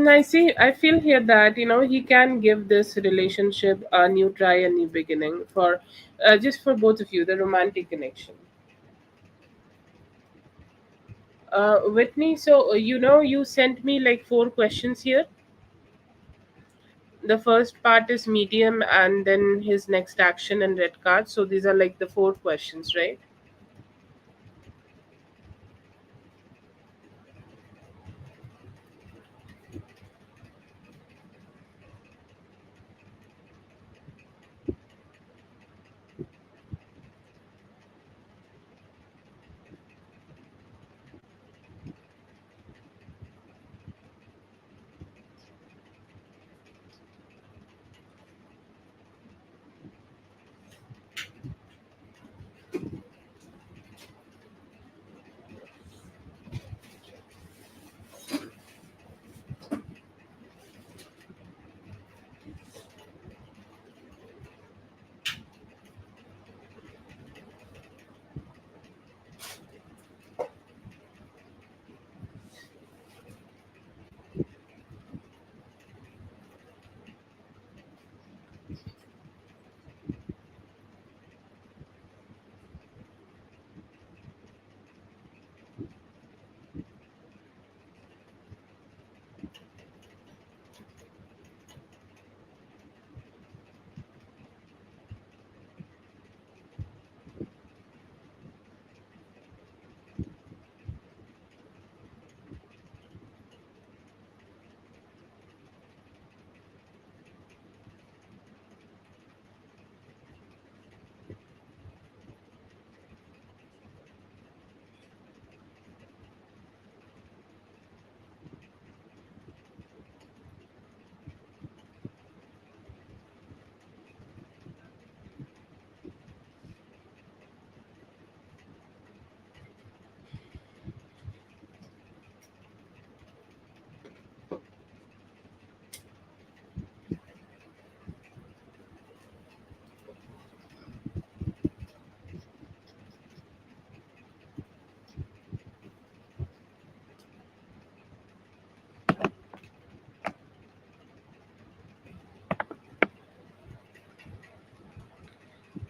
I see. I feel here that he can give this relationship a new try, a new beginning for just for both of you, the romantic connection. Whitney, so you sent me like four questions here. The first part is medium, and then his next action and red card. So these are like the four questions, right?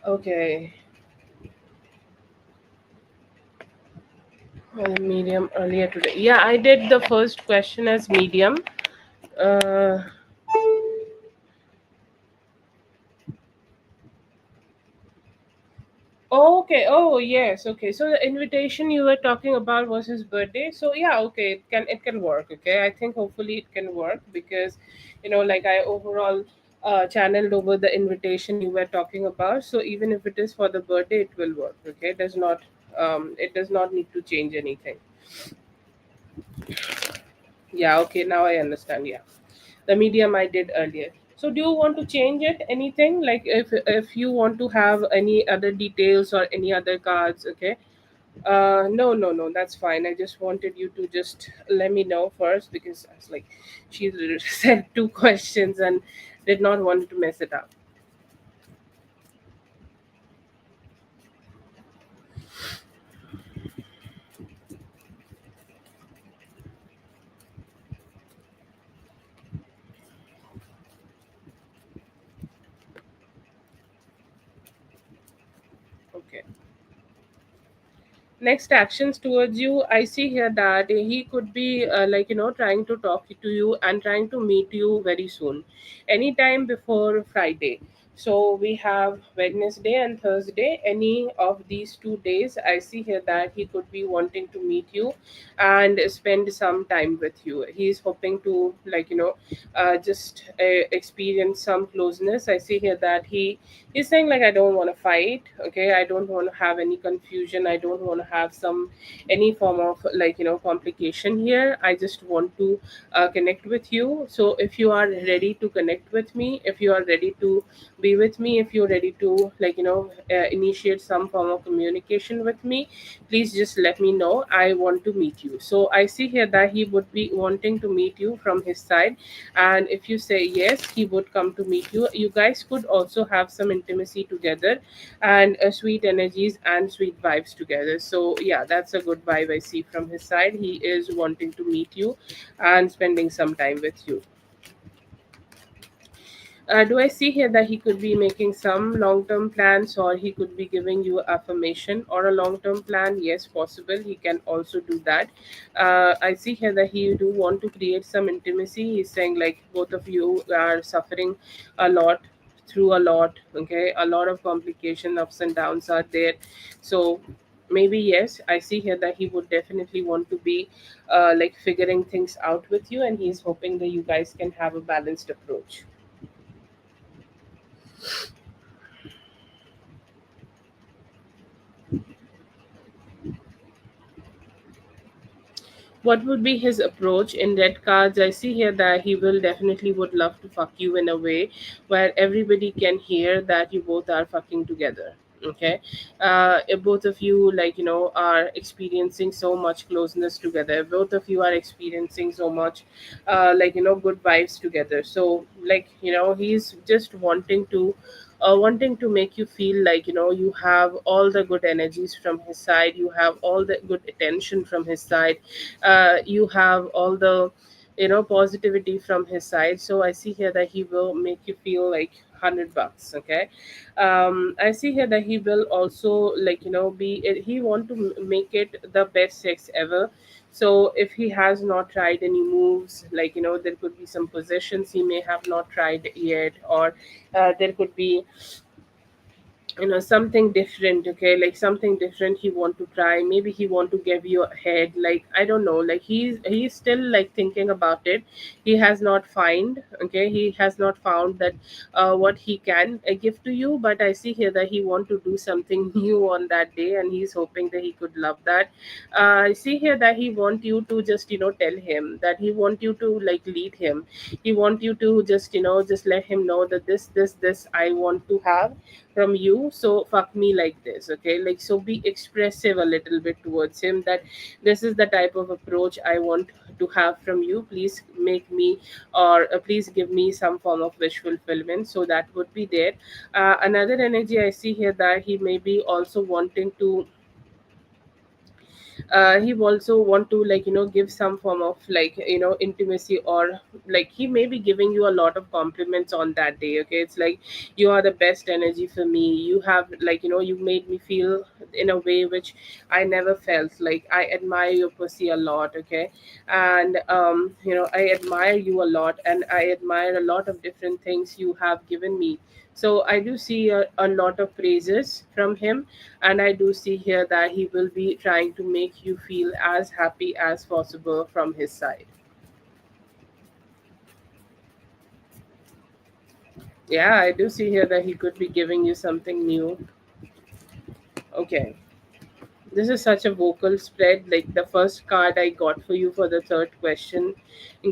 Okay. Well, medium earlier today. Yeah, I did the first question as medium. Uh, oh, okay. Oh, yes. Okay. So the invitation you were talking about was his birthday. So yeah, okay, it can work. Okay, I think hopefully it can work because, like I overall channeled over the invitation you were talking about. So even if it is for the birthday, it will work. Okay, it does not need to change anything. Yeah. Okay. Now I understand. Yeah. The medium I did earlier. So do you want to change it? Anything like if you want to have any other details or any other cards? Okay. No, no, no. That's fine. I just wanted you to just let me know first because I was like, she said two questions and did not want to mess it up. Okay. Next actions towards you, I see here that he could be like trying to talk to you and trying to meet you very soon, anytime before Friday. So we have Wednesday and Thursday. Any of these 2 days, I see here that he could be wanting to meet you and spend some time with you. He's hoping to, like, just experience some closeness. I see here that he's saying, like, I don't want to fight. Okay, I don't want to have any confusion. I don't want to have some any form of, like, complication here. I just want to connect with you. So if you are ready to connect with me, if you are ready to be with me, if you're ready to, like, initiate some form of communication with me, please just let me know. I want to meet you. So I see here that he would be wanting to meet you from his side, and if you say yes, he would come to meet you. You guys could also have some intimacy together, and sweet energies and sweet vibes together. So yeah, that's a good vibe I see from his side. He is wanting to meet you and spending some time with you. Do I see here that he could be making some long term plans, or he could be giving you affirmation or a long term plan? Yes, possible. He can also do that. I see here that he do want to create some intimacy. He's saying, like, both of you are suffering a lot, through a lot. Okay, a lot of complication, ups and downs are there. So maybe yes, I see here that he would definitely want to be like figuring things out with you, and he's hoping that you guys can have a balanced approach. What would be his approach in red cards? I see here that he will definitely would love to fuck you in a way where everybody can hear that you both are fucking together. Okay, if both of you, like, are experiencing so much closeness together, both of you are experiencing so much like, good vibes together. So, like, he's just wanting to make you feel like, you have all the good energies from his side, you have all the good attention from his side, you have all the, positivity from his side. So I see here that he will make you feel like $100. Okay, I see here that he will also, like, be he want to make it the best sex ever. So if he has not tried any moves, like, there could be some positions he may have not tried yet, or there could be, something different. Okay, like something different he want to try. Maybe he want to give you a head, like, I don't know, like he's still, like, thinking about it. He has not find okay, he has not found that what he can give to you. But I see here that he want to do something new on that day, and he's hoping that he could love that. I see here that he want you to just, tell him that he want you to, like, lead him. He want you to just, just let him know that this I want to have from you. So fuck me like this. Okay, like, so be expressive a little bit towards him, that this is the type of approach I want to have from you. Please make me, or please give me some form of wish fulfillment. So that would be there. Another energy I see here that he may be also wanting to, he also want to, like, give some form of, like, intimacy, or like he may be giving you a lot of compliments on that day. Okay, it's like, you are the best energy for me. You have, like, you made me feel in a way which I never felt. Like, I admire your pussy a lot. Okay, and I admire you a lot, and I admire a lot of different things you have given me. So I do see a lot of praises from him, and I do see here that he will be trying to make you feel as happy as possible from his side. Yeah, I do see here that he could be giving you something new. Okay, this is such a vocal spread. Like, the first card I got for you for the third question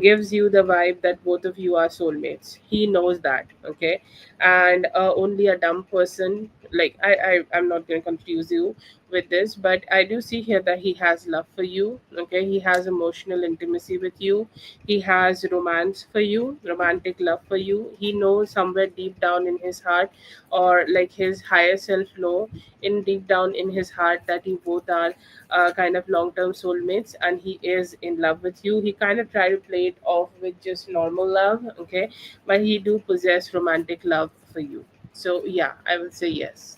gives you the vibe that both of you are soulmates. He knows that. Okay, and only a dumb person, like, I'm not going to confuse you with this, but I do see here that he has love for you. Okay, he has emotional intimacy with you. He has romance for you, romantic love for you. He knows somewhere deep down in his heart, or like his higher self know in deep down in his heart, that you both are kind of long-term soulmates, and he is in love with you. He kind of try to play it off with just normal love. Okay, but he do possess romantic love for you. So yeah, I will say yes.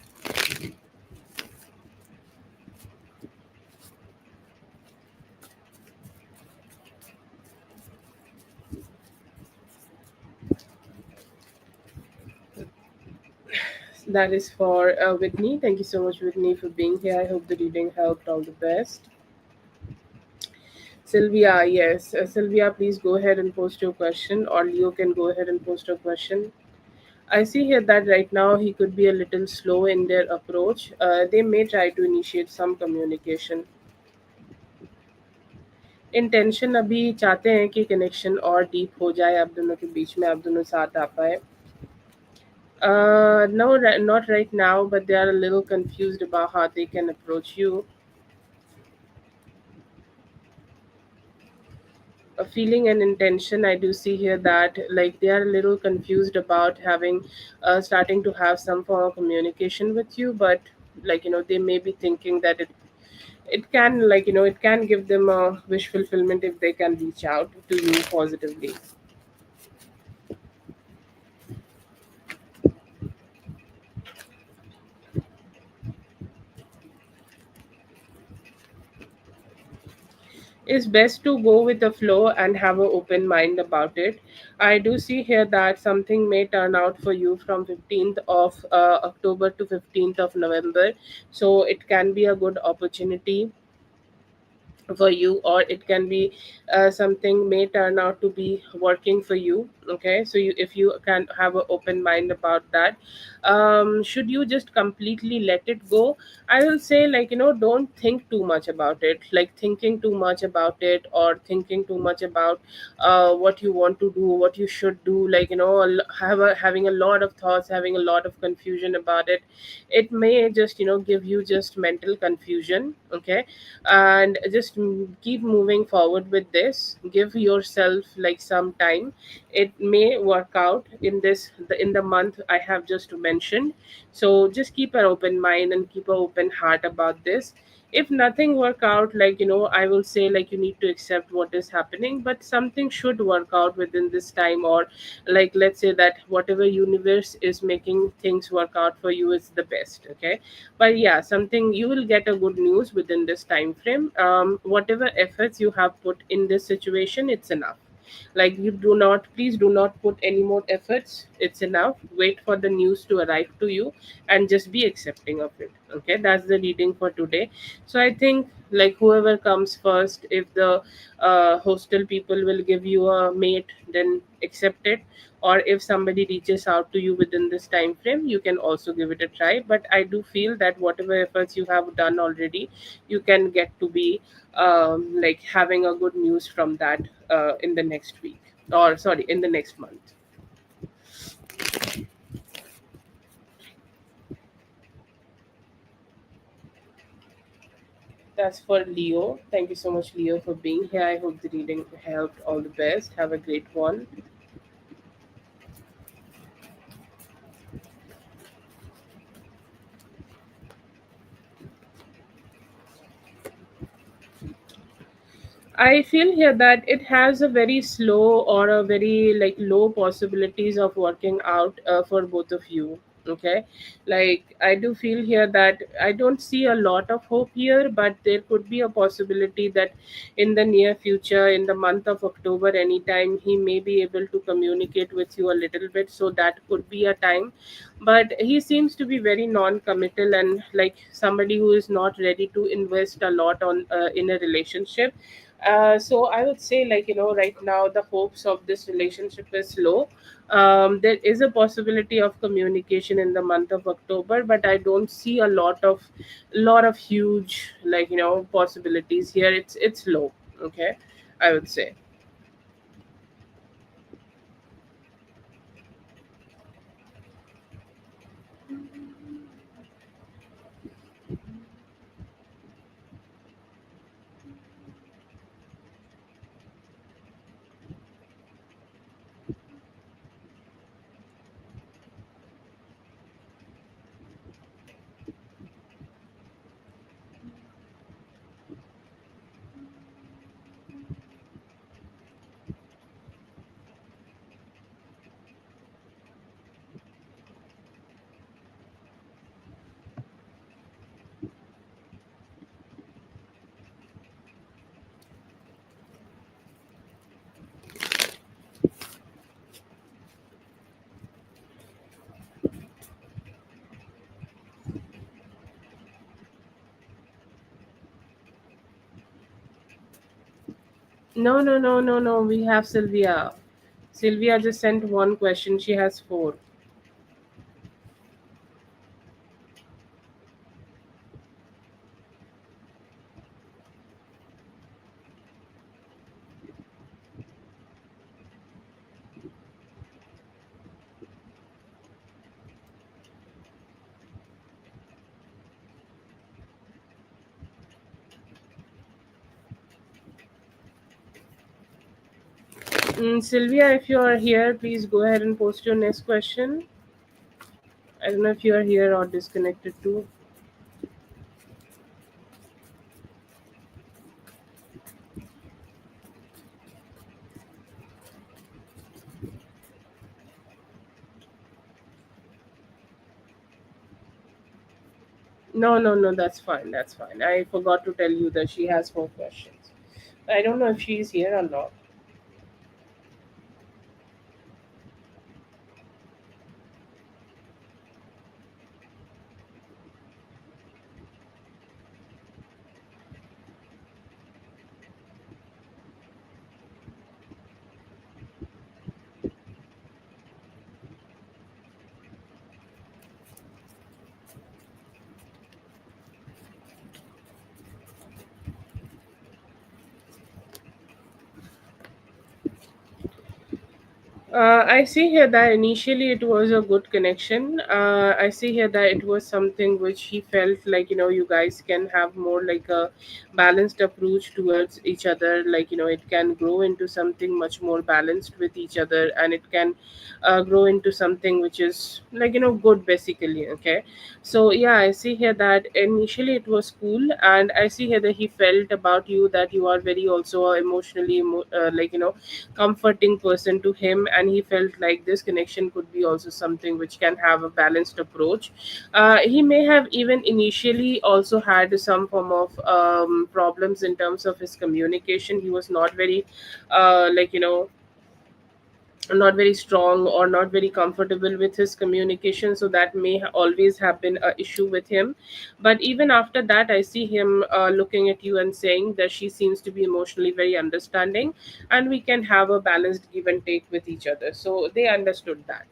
That is for Whitney. Thank you so much, Whitney, for being here. I hope the reading helped. All the best. Sylvia, yes. Sylvia, please go ahead and post your question, or Leo can go ahead and post your question. I see here that right now he could be a little slow in their approach. They may try to initiate some communication. Intention अभी चाहते हैं कि connection और deep हो जाए आप दोनों के बीच में, आप दोनों साथ आ पाए. No, not right now, but they are a little confused about how they can approach you. A feeling and intention, I do see here that like they are a little confused about having, starting to have some form of communication with you, but like they may be thinking that it can it can give them a wish fulfillment if they can reach out to you positively. It's best to go with the flow and have an open mind about it. I do see here that something may turn out for you from 15th of October to 15th of November. So it can be a good opportunity for you, or it can be something may turn out to be working for you. Okay, so if you can have an open mind about that, should you just completely let it go? I will say, don't think too much about it, like thinking too much about it, or thinking too much about what you want to do, what you should do, having a lot of thoughts, having a lot of confusion about it. It may just give you just mental confusion. Okay, and just keep moving forward with this. Give yourself like some time. It may work out in in the month I have just mentioned. So just keep an open mind and keep an open heart about this. If nothing work out, I will say, like, you need to accept what is happening, but something should work out within this time, or like, let's say that whatever universe is making things work out for you is the best. Okay, but yeah, something you will get a good news within this time frame. Whatever efforts you have put in this situation, it's enough. Like, you do not, please do not put any more efforts. It's enough. Wait for the news to arrive to you and just be accepting of it. Okay, that's the reading for today. So I think, like, whoever comes first, if the hostel people will give you a mate, then accept it. Or if somebody reaches out to you within this time frame, you can also give it a try. But I do feel that whatever efforts you have done already, you can get to be like having a good news from that in the next week, or sorry, in the next month. That's for Leo. Thank you so much, Leo, for being here. I hope the reading helped. All the best. Have a great one. I feel here that it has a very slow, or a very like low possibilities of working out for both of you. Okay, like I do feel here that I don't see a lot of hope here, but there could be a possibility that in the near future, in the month of October, anytime he may be able to communicate with you a little bit. So that could be a time, but he seems to be very non-committal, and like somebody who is not ready to invest a lot on in a relationship. So I would say, right now the hopes of this relationship is low. There is a possibility of communication in the month of October, but I don't see a lot of huge, possibilities here. It's low. Okay, I would say. No, no, no, no, no. We have Sylvia. Sylvia just sent one question. She has four. Sylvia, if you are here, please go ahead and post your next question. I don't know if you are here or disconnected too. No, no, no, that's fine. That's fine. I forgot to tell you that she has four questions. I don't know if she's here or not. I see here that initially it was a good connection. I see here that it was something which he felt like, you guys can have more like a balanced approach towards each other. Like, it can grow into something much more balanced with each other, and it can grow into something which is like, good basically. Okay. So, yeah, I see here that initially it was cool, and I see here that he felt about you that you are very also emotionally, like, comforting person to him, and he felt like this connection could be also something which can have a balanced approach. He may have even initially also had some form of problems in terms of his communication. He was not very like, not very strong or not very comfortable with his communication, so that may always have been a issue with him. But even after that, I see him looking at you and saying that she seems to be emotionally very understanding, and we can have a balanced give and take with each other, so they understood that.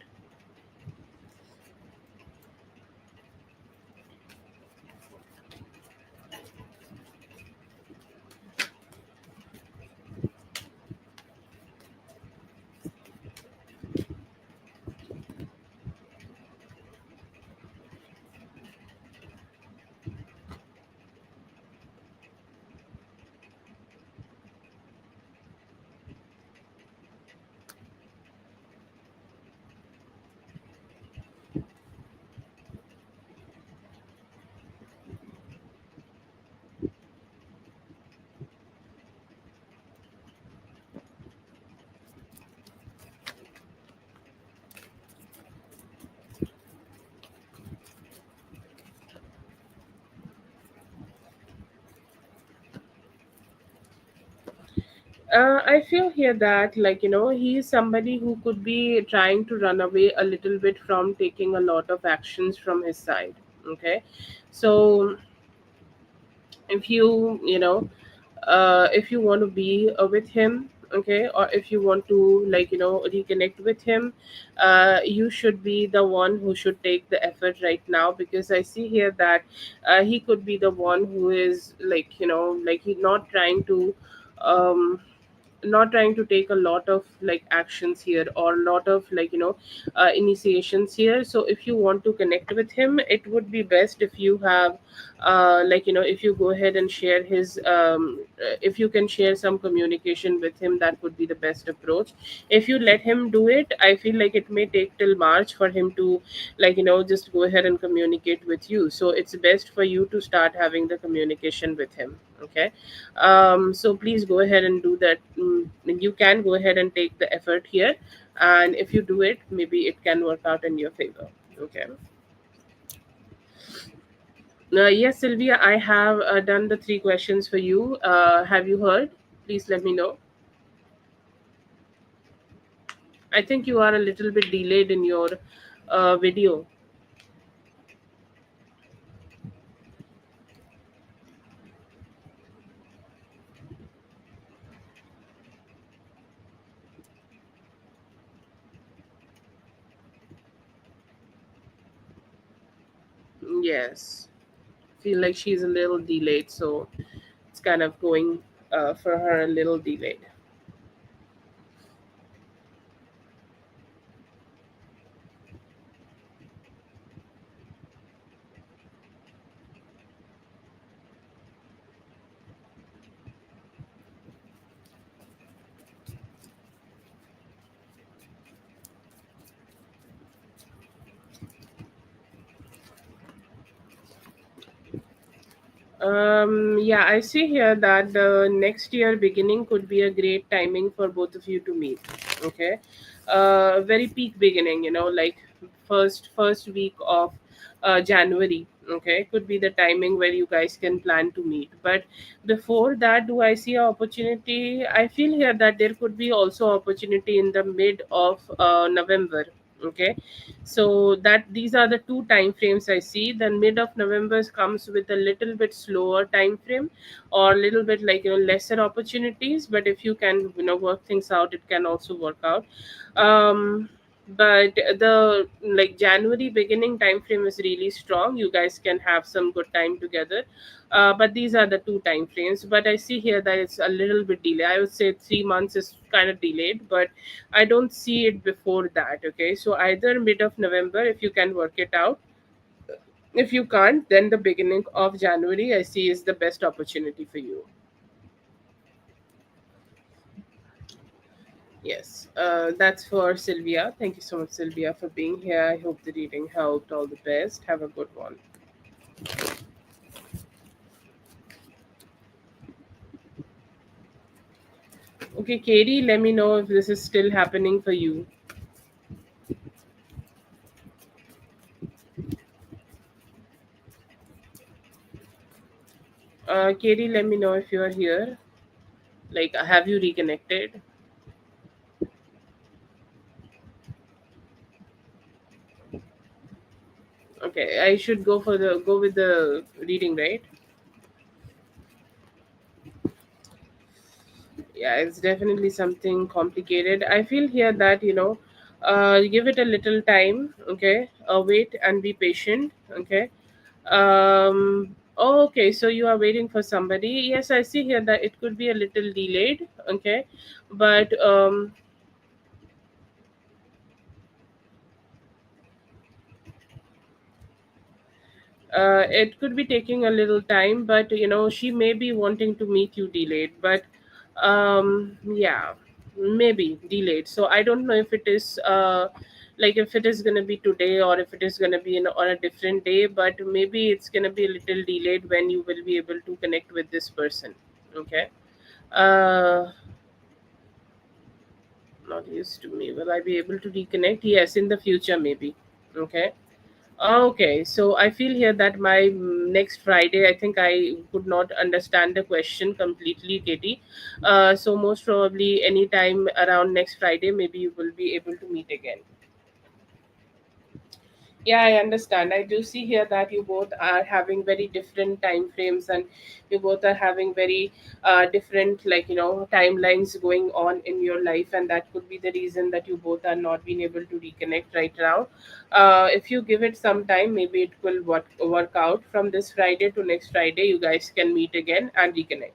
I feel here that, like, he is somebody who could be trying to run away a little bit from taking a lot of actions from his side. Okay. So if if you want to be with him, okay, or if you want to, like, reconnect with him, you should be the one who should take the effort right now, because I see here that he could be the one who is, like, like, he's um not trying to take a lot of like actions here, or a lot of, like, initiations here. So if you want to connect with him, it would be best if you have like, if you go ahead and share his if you can share some communication with him, that would be the best approach. If you let him do it, I feel like it may take till March for him to, like, just go ahead and communicate with you. So it's best for you to start having the communication with him. Okay. So please go ahead and do that. You can go ahead and take the effort here, and if you do it, maybe it can work out in your favor. Okay. Yes, Sylvia, I have done the three questions for you. Have you heard? Please let me know. I think you are a little bit delayed in your video. Yes. Feel like she's a little delayed, so it's kind of going for her a little delayed. Yeah, I see here that the next year beginning could be a great timing for both of you to meet. Okay, very peak beginning, like first week of January. Okay, could be the timing where you guys can plan to meet. But before that, do I see an opportunity? I feel here that there could be also opportunity in the mid of November. Okay, so that these are the two time frames I see. Then mid of November comes with a little bit slower time frame, or a little bit like lesser opportunities, but if you can work things out, it can also work out. But the like January beginning time frame is really strong. You guys can have some good time together. But these are the two time frames, but I see here that it's a little bit delay. I would say 3 months is kind of delayed, but I don't see it before that. Okay, so either mid of November if you can work it out. If you can't, then the beginning of January I see is the best opportunity for you. Yes, that's for Sylvia. Thank you so much, Sylvia, for being here. I hope the reading helped. All the best. Have a good one. Okay, Katie, let me know if this is still happening for you. Katie, let me know if you are here. Like, have you reconnected? Okay, I should go with the reading, right? Yeah, it's definitely something complicated. I feel here that give it a little time. Okay, wait and be patient. Okay. Oh, okay, so you are waiting for somebody. Yes, I see here that it could be a little delayed. Okay, but it could be taking a little time, but she may be wanting to meet you delayed, but yeah, maybe delayed. So I don't know if it is like if it is going to be today or if it is going to be on a different day, but maybe it's going to be a little delayed when you will be able to connect with this person. Okay. uh Not used to me. Will I be able to reconnect? Yes, in the future maybe. Okay. Okay, so I feel here that my next Friday, I think I could not understand the question completely, Katie. So most probably anytime around next Friday, maybe you will be able to meet again. Yeah, I understand. I do see here that you both are having very different time frames, and you both are having very different, like, timelines going on in your life, and that could be the reason that you both are not being able to reconnect right now. If you give it some time, maybe it will work out. From this Friday to next Friday, you guys can meet again and reconnect.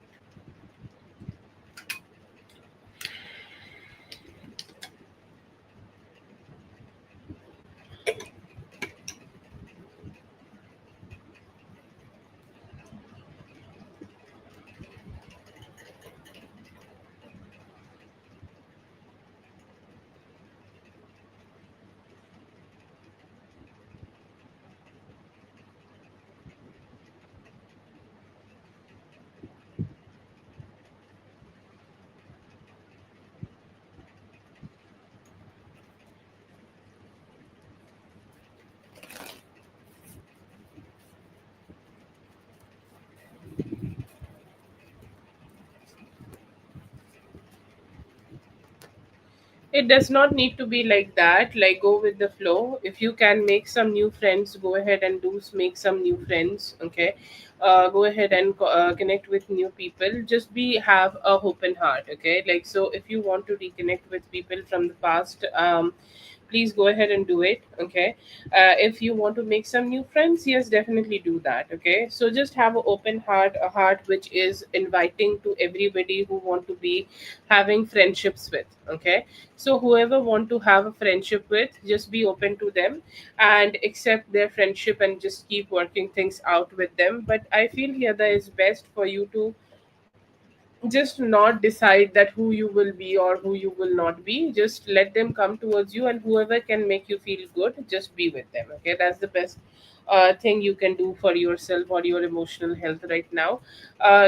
It does not need to be like that. Like, go with the flow. If you can make some new friends, go ahead and make some new friends. Okay, go ahead and connect with new people. Just have a open heart. Okay, like, so if you want to reconnect with people from the past, please go ahead and do it. Okay. If you want to make some new friends, yes, definitely do that. Okay. So just have an open heart, a heart which is inviting to everybody who want to be having friendships with. Okay. So whoever want to have a friendship with, just be open to them and accept their friendship and just keep working things out with them. But I feel here that it's best for you to just not decide that who you will be or who you will not be. Just let them come towards you, and whoever can make you feel good, just be with them. Okay, that's the best thing you can do for yourself or your emotional health right now.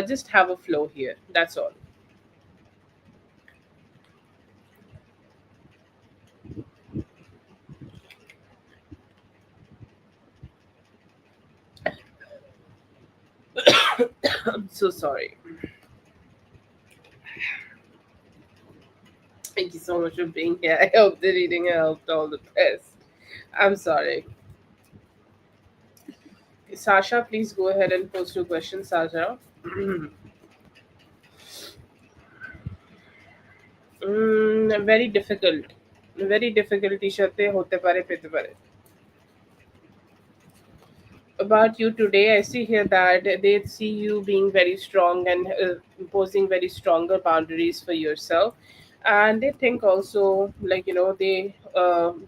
Just have a flow here, that's all. I'm so sorry. Thank you so much for being here. I hope the reading helped. All the best. I'm sorry. Sasha, please go ahead and post your question, Sasha. Very difficult. Very difficult ইস্যুতে হতে পারে পেতে পারে. About you today, I see here that they see you being very strong and imposing very stronger boundaries for yourself, and they think also like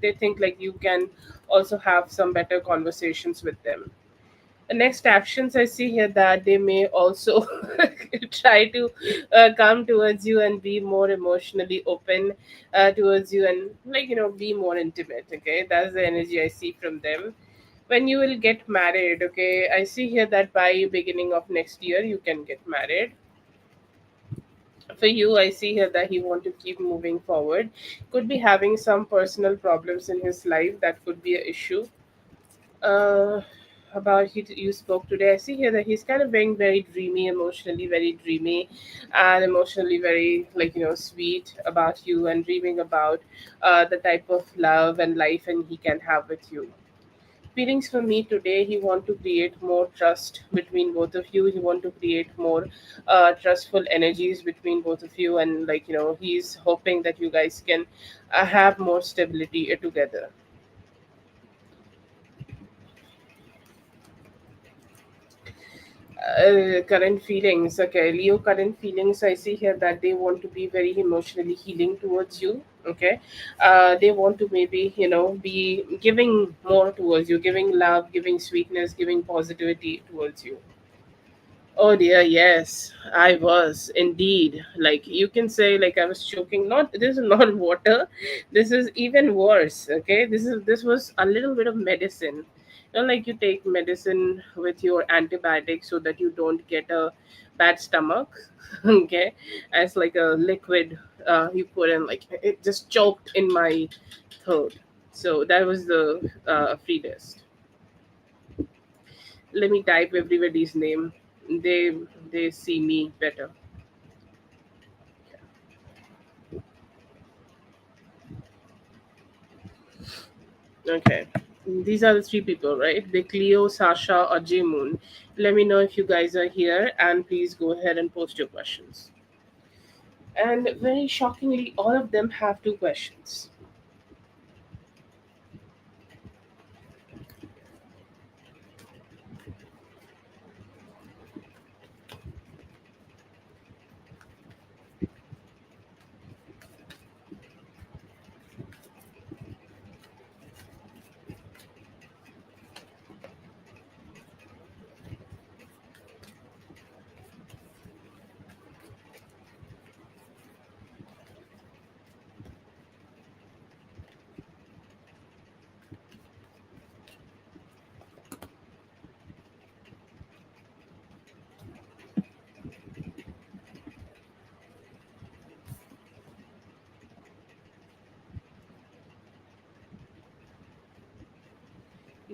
they think like you can also have some better conversations with them. The next actions I see here that they may also try to come towards you and be more emotionally open towards you, and be more intimate. Okay, that's the energy I see from them. When you will get married, okay, I see here that by beginning of next year you can get married. For you, I see here that he want to keep moving forward. Could be having some personal problems in his life, that could be an issue. uh about you spoke today, I see here that he's kind of being very dreamy, emotionally very dreamy, and emotionally very sweet about you, and dreaming about the type of love and life and he can have with you. Feelings for me today, he want to create more trust between both of you. He want to create more trustful energies between both of you, and he's hoping that you guys can have more stability together. Current feelings, okay, Leo, current feelings, I see here that they want to be very emotionally healing towards you. Okay. They want to maybe be giving more towards you, giving love, giving sweetness, giving positivity towards you. Oh dear, yes, I was indeed. Like you can say, like I was choking. Not this is not water. This is even worse. Okay, this was a little bit of medicine. Like you take medicine with your antibiotics so that you don't get a bad stomach. Okay, as like a liquid you put in. Like it just choked in my throat. So that was the free test. Let me type everybody's name. They see me better. Okay. These are the three people, right? The Cleo, Sasha, or J Moon. Let me know if you guys are here, and please go ahead and post your questions. And very shockingly, all of them have two questions.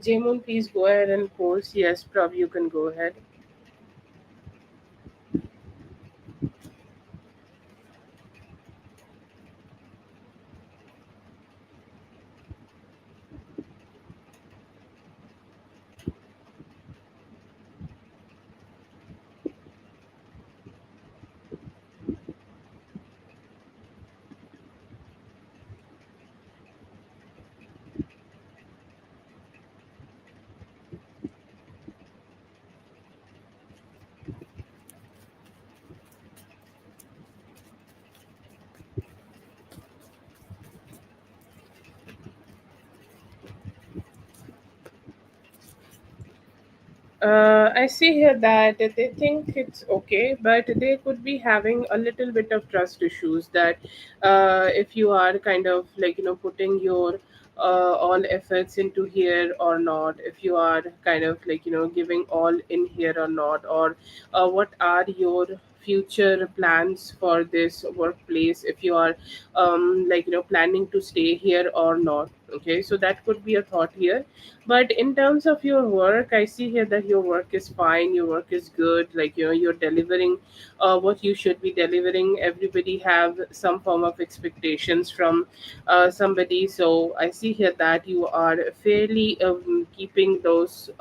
J Moon, please go ahead and post. Yes, Prav, you can go ahead. I see here that they think it's okay, but they could be having a little bit of trust issues. That if you are kind of like putting your all efforts into here or not, if you are kind of like giving all in here or not, or what are your future plans for this workplace, if you are like planning to stay here or not. Okay, so that could be a thought here. But in terms of your work, I see here that your work is fine, your work is good, like you're delivering what you should be delivering. Everybody have some form of expectations from somebody, so I see here that you are fairly keeping those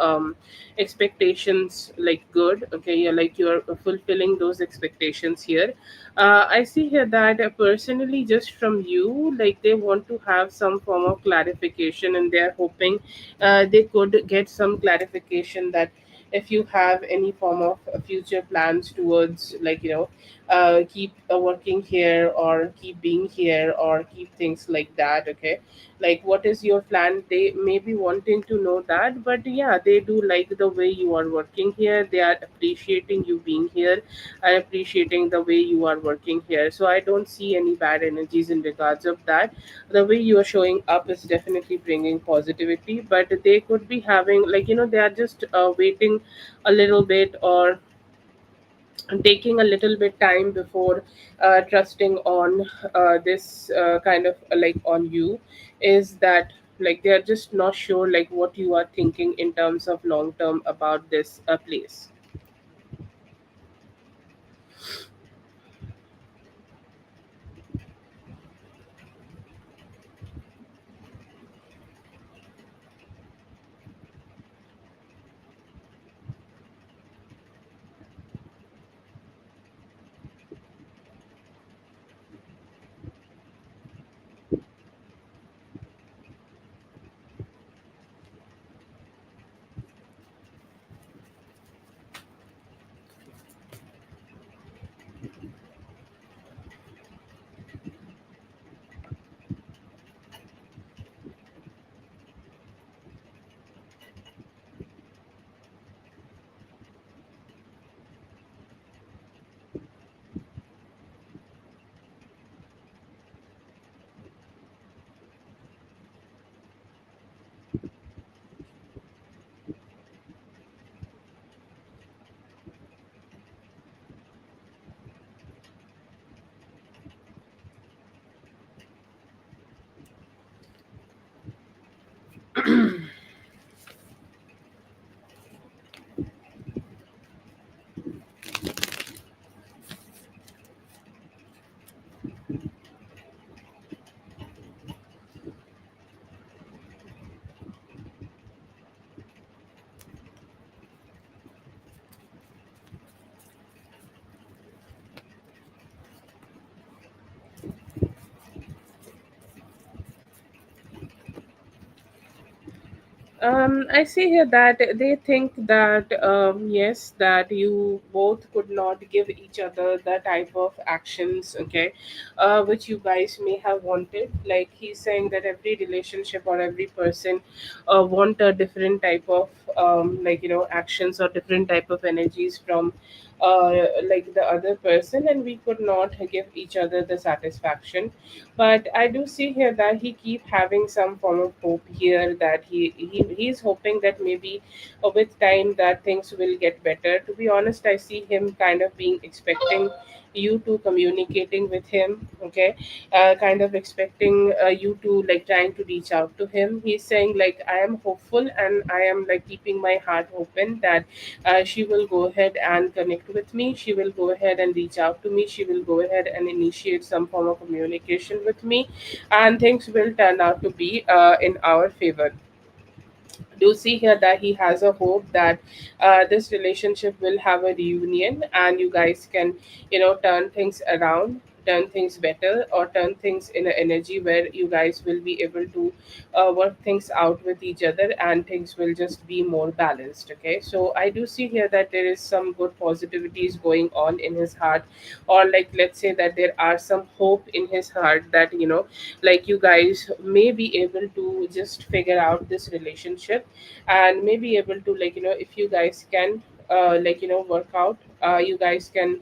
expectations like good. Okay, you're fulfilling those expectations here. I see here that personally, just from you, like they want to have some form of clarification, and they're hoping they could get some clarification that if you have any form of future plans towards like keep working here or keep being here or keep things like that. Okay, like what is your plan, they may be wanting to know that. But yeah, they do like the way you are working here, they are appreciating you being here, are appreciating the way you are working here. So I don't see any bad energies in regards of that. The way you are showing up is definitely bringing positivity, but they could be having like they are just waiting a little bit, or taking a little bit time before trusting on this kind of like on you, is that like they are just not sure like what you are thinking in terms of long term about this place. I see here that they think that yes, that you both could not give each other the type of actions, okay, which you guys may have wanted. Like he's saying that every relationship or every person want a different type of like actions or different type of energies from like the other person, and we could not give each other the satisfaction. But I do see here that he keep having some form of hope here, that he's hoping that maybe with time that things will get better. To be honest, I see him kind of being expecting you to communicating with him. Okay, kind of expecting you to like trying to reach out to him. He's saying like I am hopeful and I am like keeping my heart open that she will go ahead and connect with me, she will go ahead and reach out to me, she will go ahead and initiate some form of communication with me, and things will turn out to be in our favor. Do see here that he has a hope that this relationship will have a reunion and you guys can turn things around. turn things better, or turn things in an energy where you guys will be able to work things out with each other, and things will just be more balanced. Okay, so I do see here that there is some good positivities going on in his heart, or like let's say that there are some hope in his heart that like you guys may be able to just figure out this relationship, and may be able to like if you guys can work out, you guys can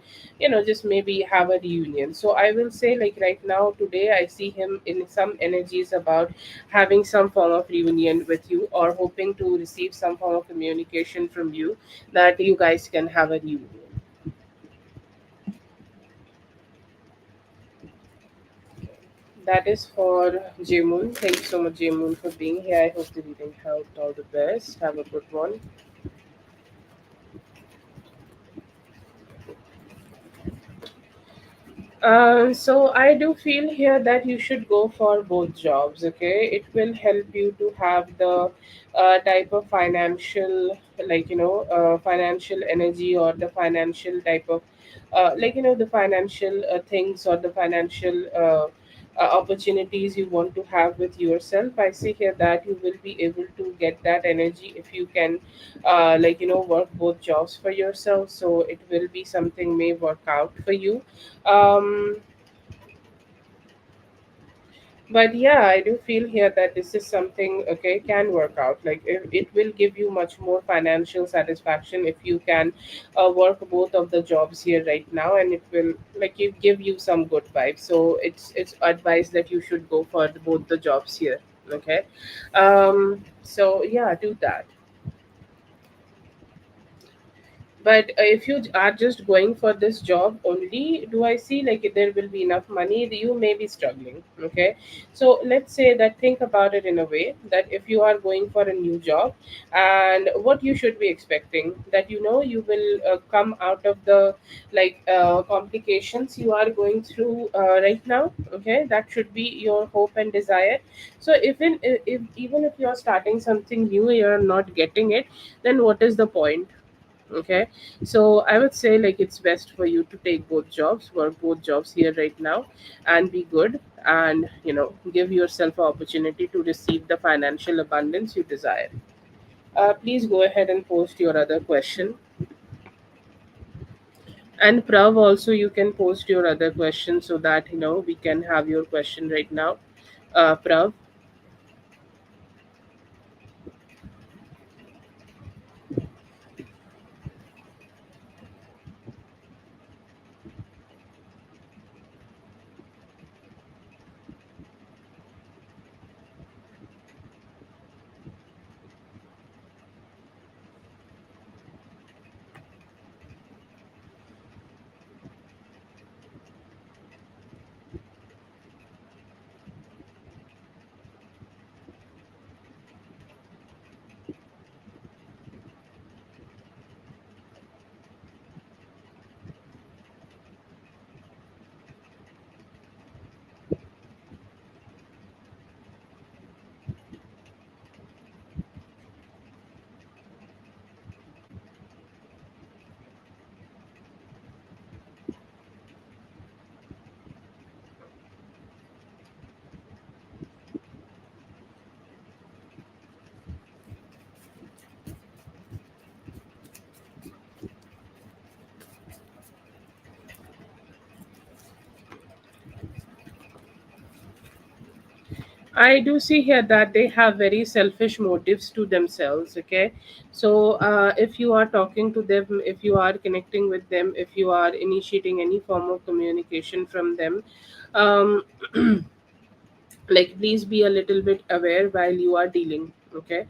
just maybe have a reunion. So I will say, like right now today I see him in some energies about having some form of reunion with you, or hoping to receive some form of communication from you, that you guys can have a reunion. That is for Jamun. Thank you so much, Jamun, for being here. I hope the reading helped. All the best. Have a good one. So I do feel here that you should go for both jobs. Okay, it will help you to have the type of financial, financial energy, or the financial type of, the financial things, or the financial opportunities you want to have with yourself. I see here that you will be able to get that energy if you can, work both jobs for yourself. So it will be something may work out for you. um but yeah, I do feel here that this is something, okay, can work out. Like it will give you much more financial satisfaction if you can work both of the jobs here right now, and it will like you give you some good vibes. So it's advised that you should go for both the jobs here. Okay, so yeah, do that. But if you are just going for this job only, do I see like if there will be enough money? You may be struggling. Okay, so let's say that, think about it in a way that if you are going for a new job, and what you should be expecting, that you will come out of the complications you are going through right now. Okay, that should be your hope and desire. So if even if you are starting something new, you are not getting it, then what is the point? Okay, so I would say like it's best for you to take both jobs, work both jobs here right now, and be good, and give yourself an opportunity to receive the financial abundance you desire. Please go ahead and post your other question. And Prav, also you can post your other question so that we can have your question right now. Prav. I do see here that they have very selfish motives to themselves. Okay, so if you are talking to them, if you are connecting with them, if you are initiating any form of communication from them, um, like please be a little bit aware while you are dealing. Okay,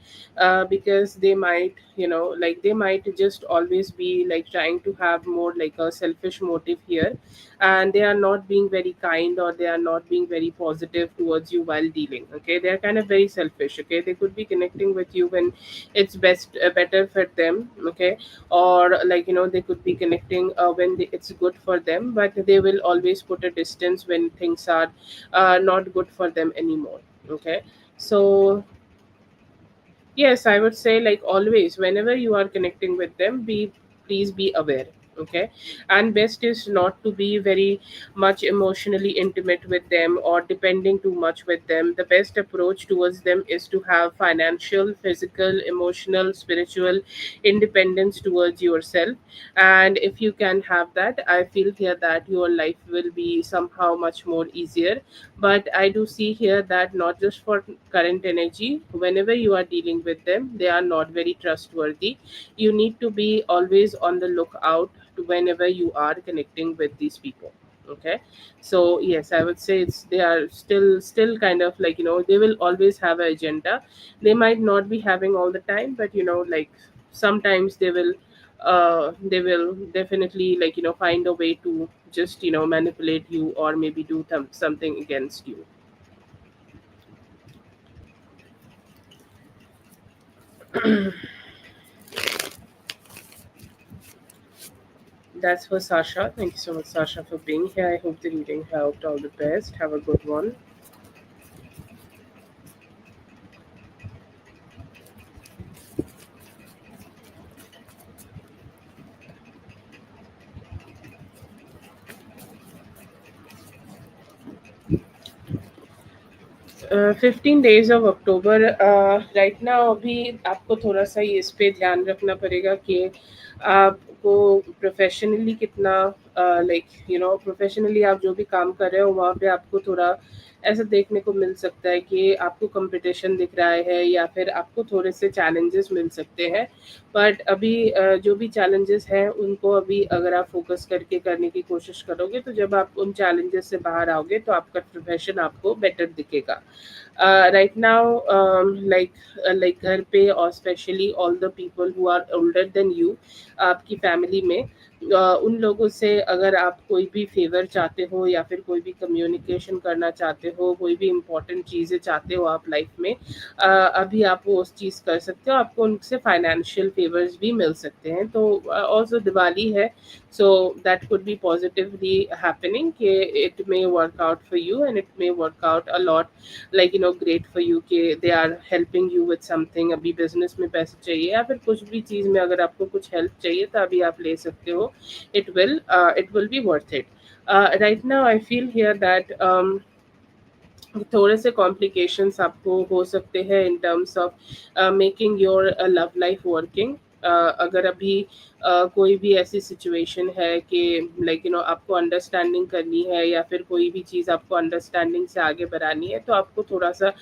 because they might they might just always be like trying to have more like a selfish motive here, and they are not being very kind, or they are not being very positive towards you while dealing. Okay, they are kind of very selfish. Okay, they could be connecting with you when it's better for them. Okay, or they could be connecting when it's good for them, but they will always put a distance when things are not good for them anymore. Okay, so yes, I would say like always whenever you are connecting with them, be please be aware. Okay, and best is not to be very much emotionally intimate with them or depending too much with them. The best approach towards them is to have financial, physical, emotional, spiritual independence towards yourself. And if you can have that, I feel here that your life will be somehow much more easier. But I do see here that not just for current energy, whenever you are dealing with them, they are not very trustworthy. You need to be always on the lookout whenever you are connecting with these people. Okay, so yes, I would say it's they are still kind of like, they will always have an agenda. They might not be having all the time, but like sometimes they will definitely, like, find a way to just manipulate you or maybe do something against you. That's for Sasha. Thank you so much, Sasha, for being here. I hope the reading helped. All the best. Have a good one. 15 days of October right now अभी आपको थोड़ा सा ये इस पे ध्यान रखना पड़ेगा कि आपको प्रोफेशनली कितना, लाइक प्रोफेशनली आप जो भी काम कर रहे हो वहाँ पे आपको थोड़ा ऐसा देखने को मिल सकता है कि आपको कंपटीशन दिख रहा है या फिर आपको थोड़े से चैलेंजेस मिल सकते हैं। बट अभी जो भी चैलेंजेस हैं उनको अभी अगर आप फोकस करके करने की कोशिश करोगे तो जब आप उन चैलेंजेस से बाहर आओगे तो आपका प्रोफेशन आपको बेटर दिखेगा। राइट नाउ लाइक घर पे और specially all the people who are older than you, आपकी फैमिली में उन लोगों से अगर आप कोई भी फेवर चाहते हो या फिर कोई भी कम्युनिकेशन करना चाहते हो, कोई भी इम्पोर्टेंट चीज़ें चाहते हो आप लाइफ में, अभी आप वो उस चीज़ कर सकते हो। आपको उनसे फाइनेंशियल फेवर्स भी मिल सकते हैं। तो ऑल्सो दिवाली है, so that could be positively happening कि it may work out for you and it may work out a lot, like great for you कि they are helping you with something। अभी business में पैसे चाहिए या फिर कुछ भी चीज़ में अगर आपको कुछ हेल्प चाहिए तो अभी आप ले सकते हो। it will be worth it। Right now I feel here that थोड़े से कॉम्प्लिकेशंस आपको हो सकते हैं in terms of making your love life working. अगर अभी कोई भी ऐसी सिचुएशन है कि लाइक आपको अंडरस्टैंडिंग करनी है या फिर कोई भी चीज़ आपको अंडरस्टैंडिंग से आगे बढ़ानी है तो आपको थोड़ा सा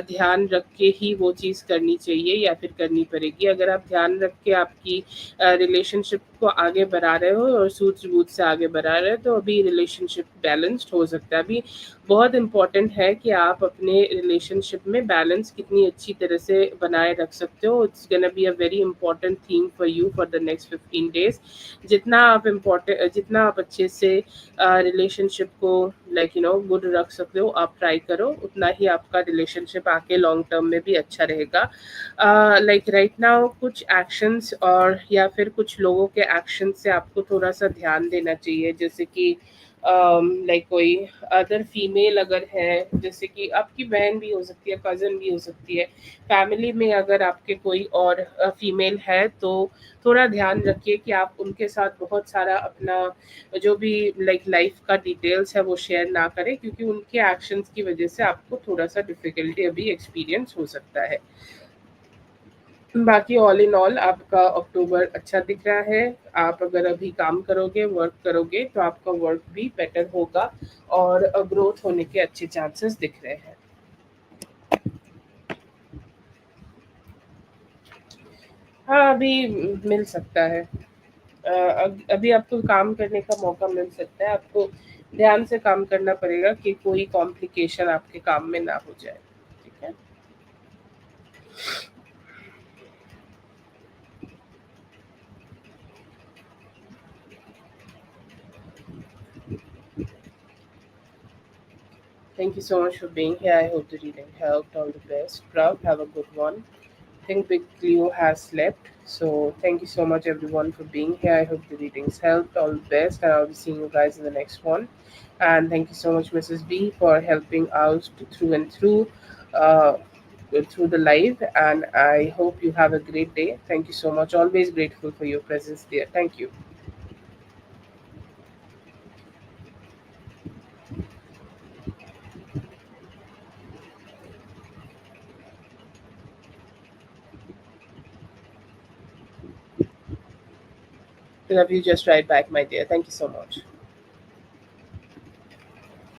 ध्यान रख के ही वो चीज़ करनी चाहिए या फिर करनी पड़ेगी। अगर आप ध्यान रख के आपकी रिलेशनशिप को आगे बढ़ा रहे हो और सूझबूझ से आगे बढ़ा रहे हो तो अभी रिलेशनशिप बैलेंस्ड हो सकता है। अभी बहुत इम्पॉर्टेंट है कि आप अपने रिलेशनशिप में बैलेंस कितनी अच्छी तरह से बनाए रख सकते हो। It's gonna be a very important theme for you for the next 15 days. जितना आप अच्छे से रिलेशनशिप को लाइक गुड रख सकते हो आप ट्राई करो, उतना ही आपका रिलेशनशिप आके लॉन्ग टर्म में भी अच्छा रहेगा। लाइक राइट नाउ कुछ एक्शंस और या फिर कुछ लोगों के एक्शन से आपको थोड़ा सा ध्यान देना चाहिए, जैसे कि लाइक कोई अदर फीमेल अगर है, जैसे कि आपकी बहन भी हो सकती है, कज़न भी हो सकती है, फैमिली में अगर आपके कोई और फीमेल है तो थोड़ा ध्यान रखिए कि आप उनके साथ बहुत सारा अपना जो भी लाइक लाइफ का डिटेल्स है वो शेयर ना करें, क्योंकि उनके एक्शंस की वजह से आपको थोड़ा सा डिफिकल्टी अभी एक्सपीरियंस हो सकता है। बाकी ऑल इन ऑल आपका अक्टूबर अच्छा दिख रहा है। आप अगर अभी काम करोगे, वर्क करोगे तो आपका वर्क भी बेटर होगा और ग्रोथ होने के अच्छे चांसेस दिख रहे हैं। हाँ, अभी मिल सकता है। अभी आपको काम करने का मौका मिल सकता है। आपको ध्यान से काम करना पड़ेगा कि कोई कॉम्प्लिकेशन आपके काम में ना हो जाए। ठीक है। Thank you so much for being here. I hope the reading helped. All the best. Prav, have a good one. Think Big Cleo has slept. So thank you so much everyone for being here. I hope the readings helped. All the best, and I'll be seeing you guys in the next one. And thank you so much, Mrs. B, for helping out through and uh, through the live. And I hope you have a great day. Thank you so much. Always grateful for your presence there. Thank you. Love you just right back, my dear. Thank you so much.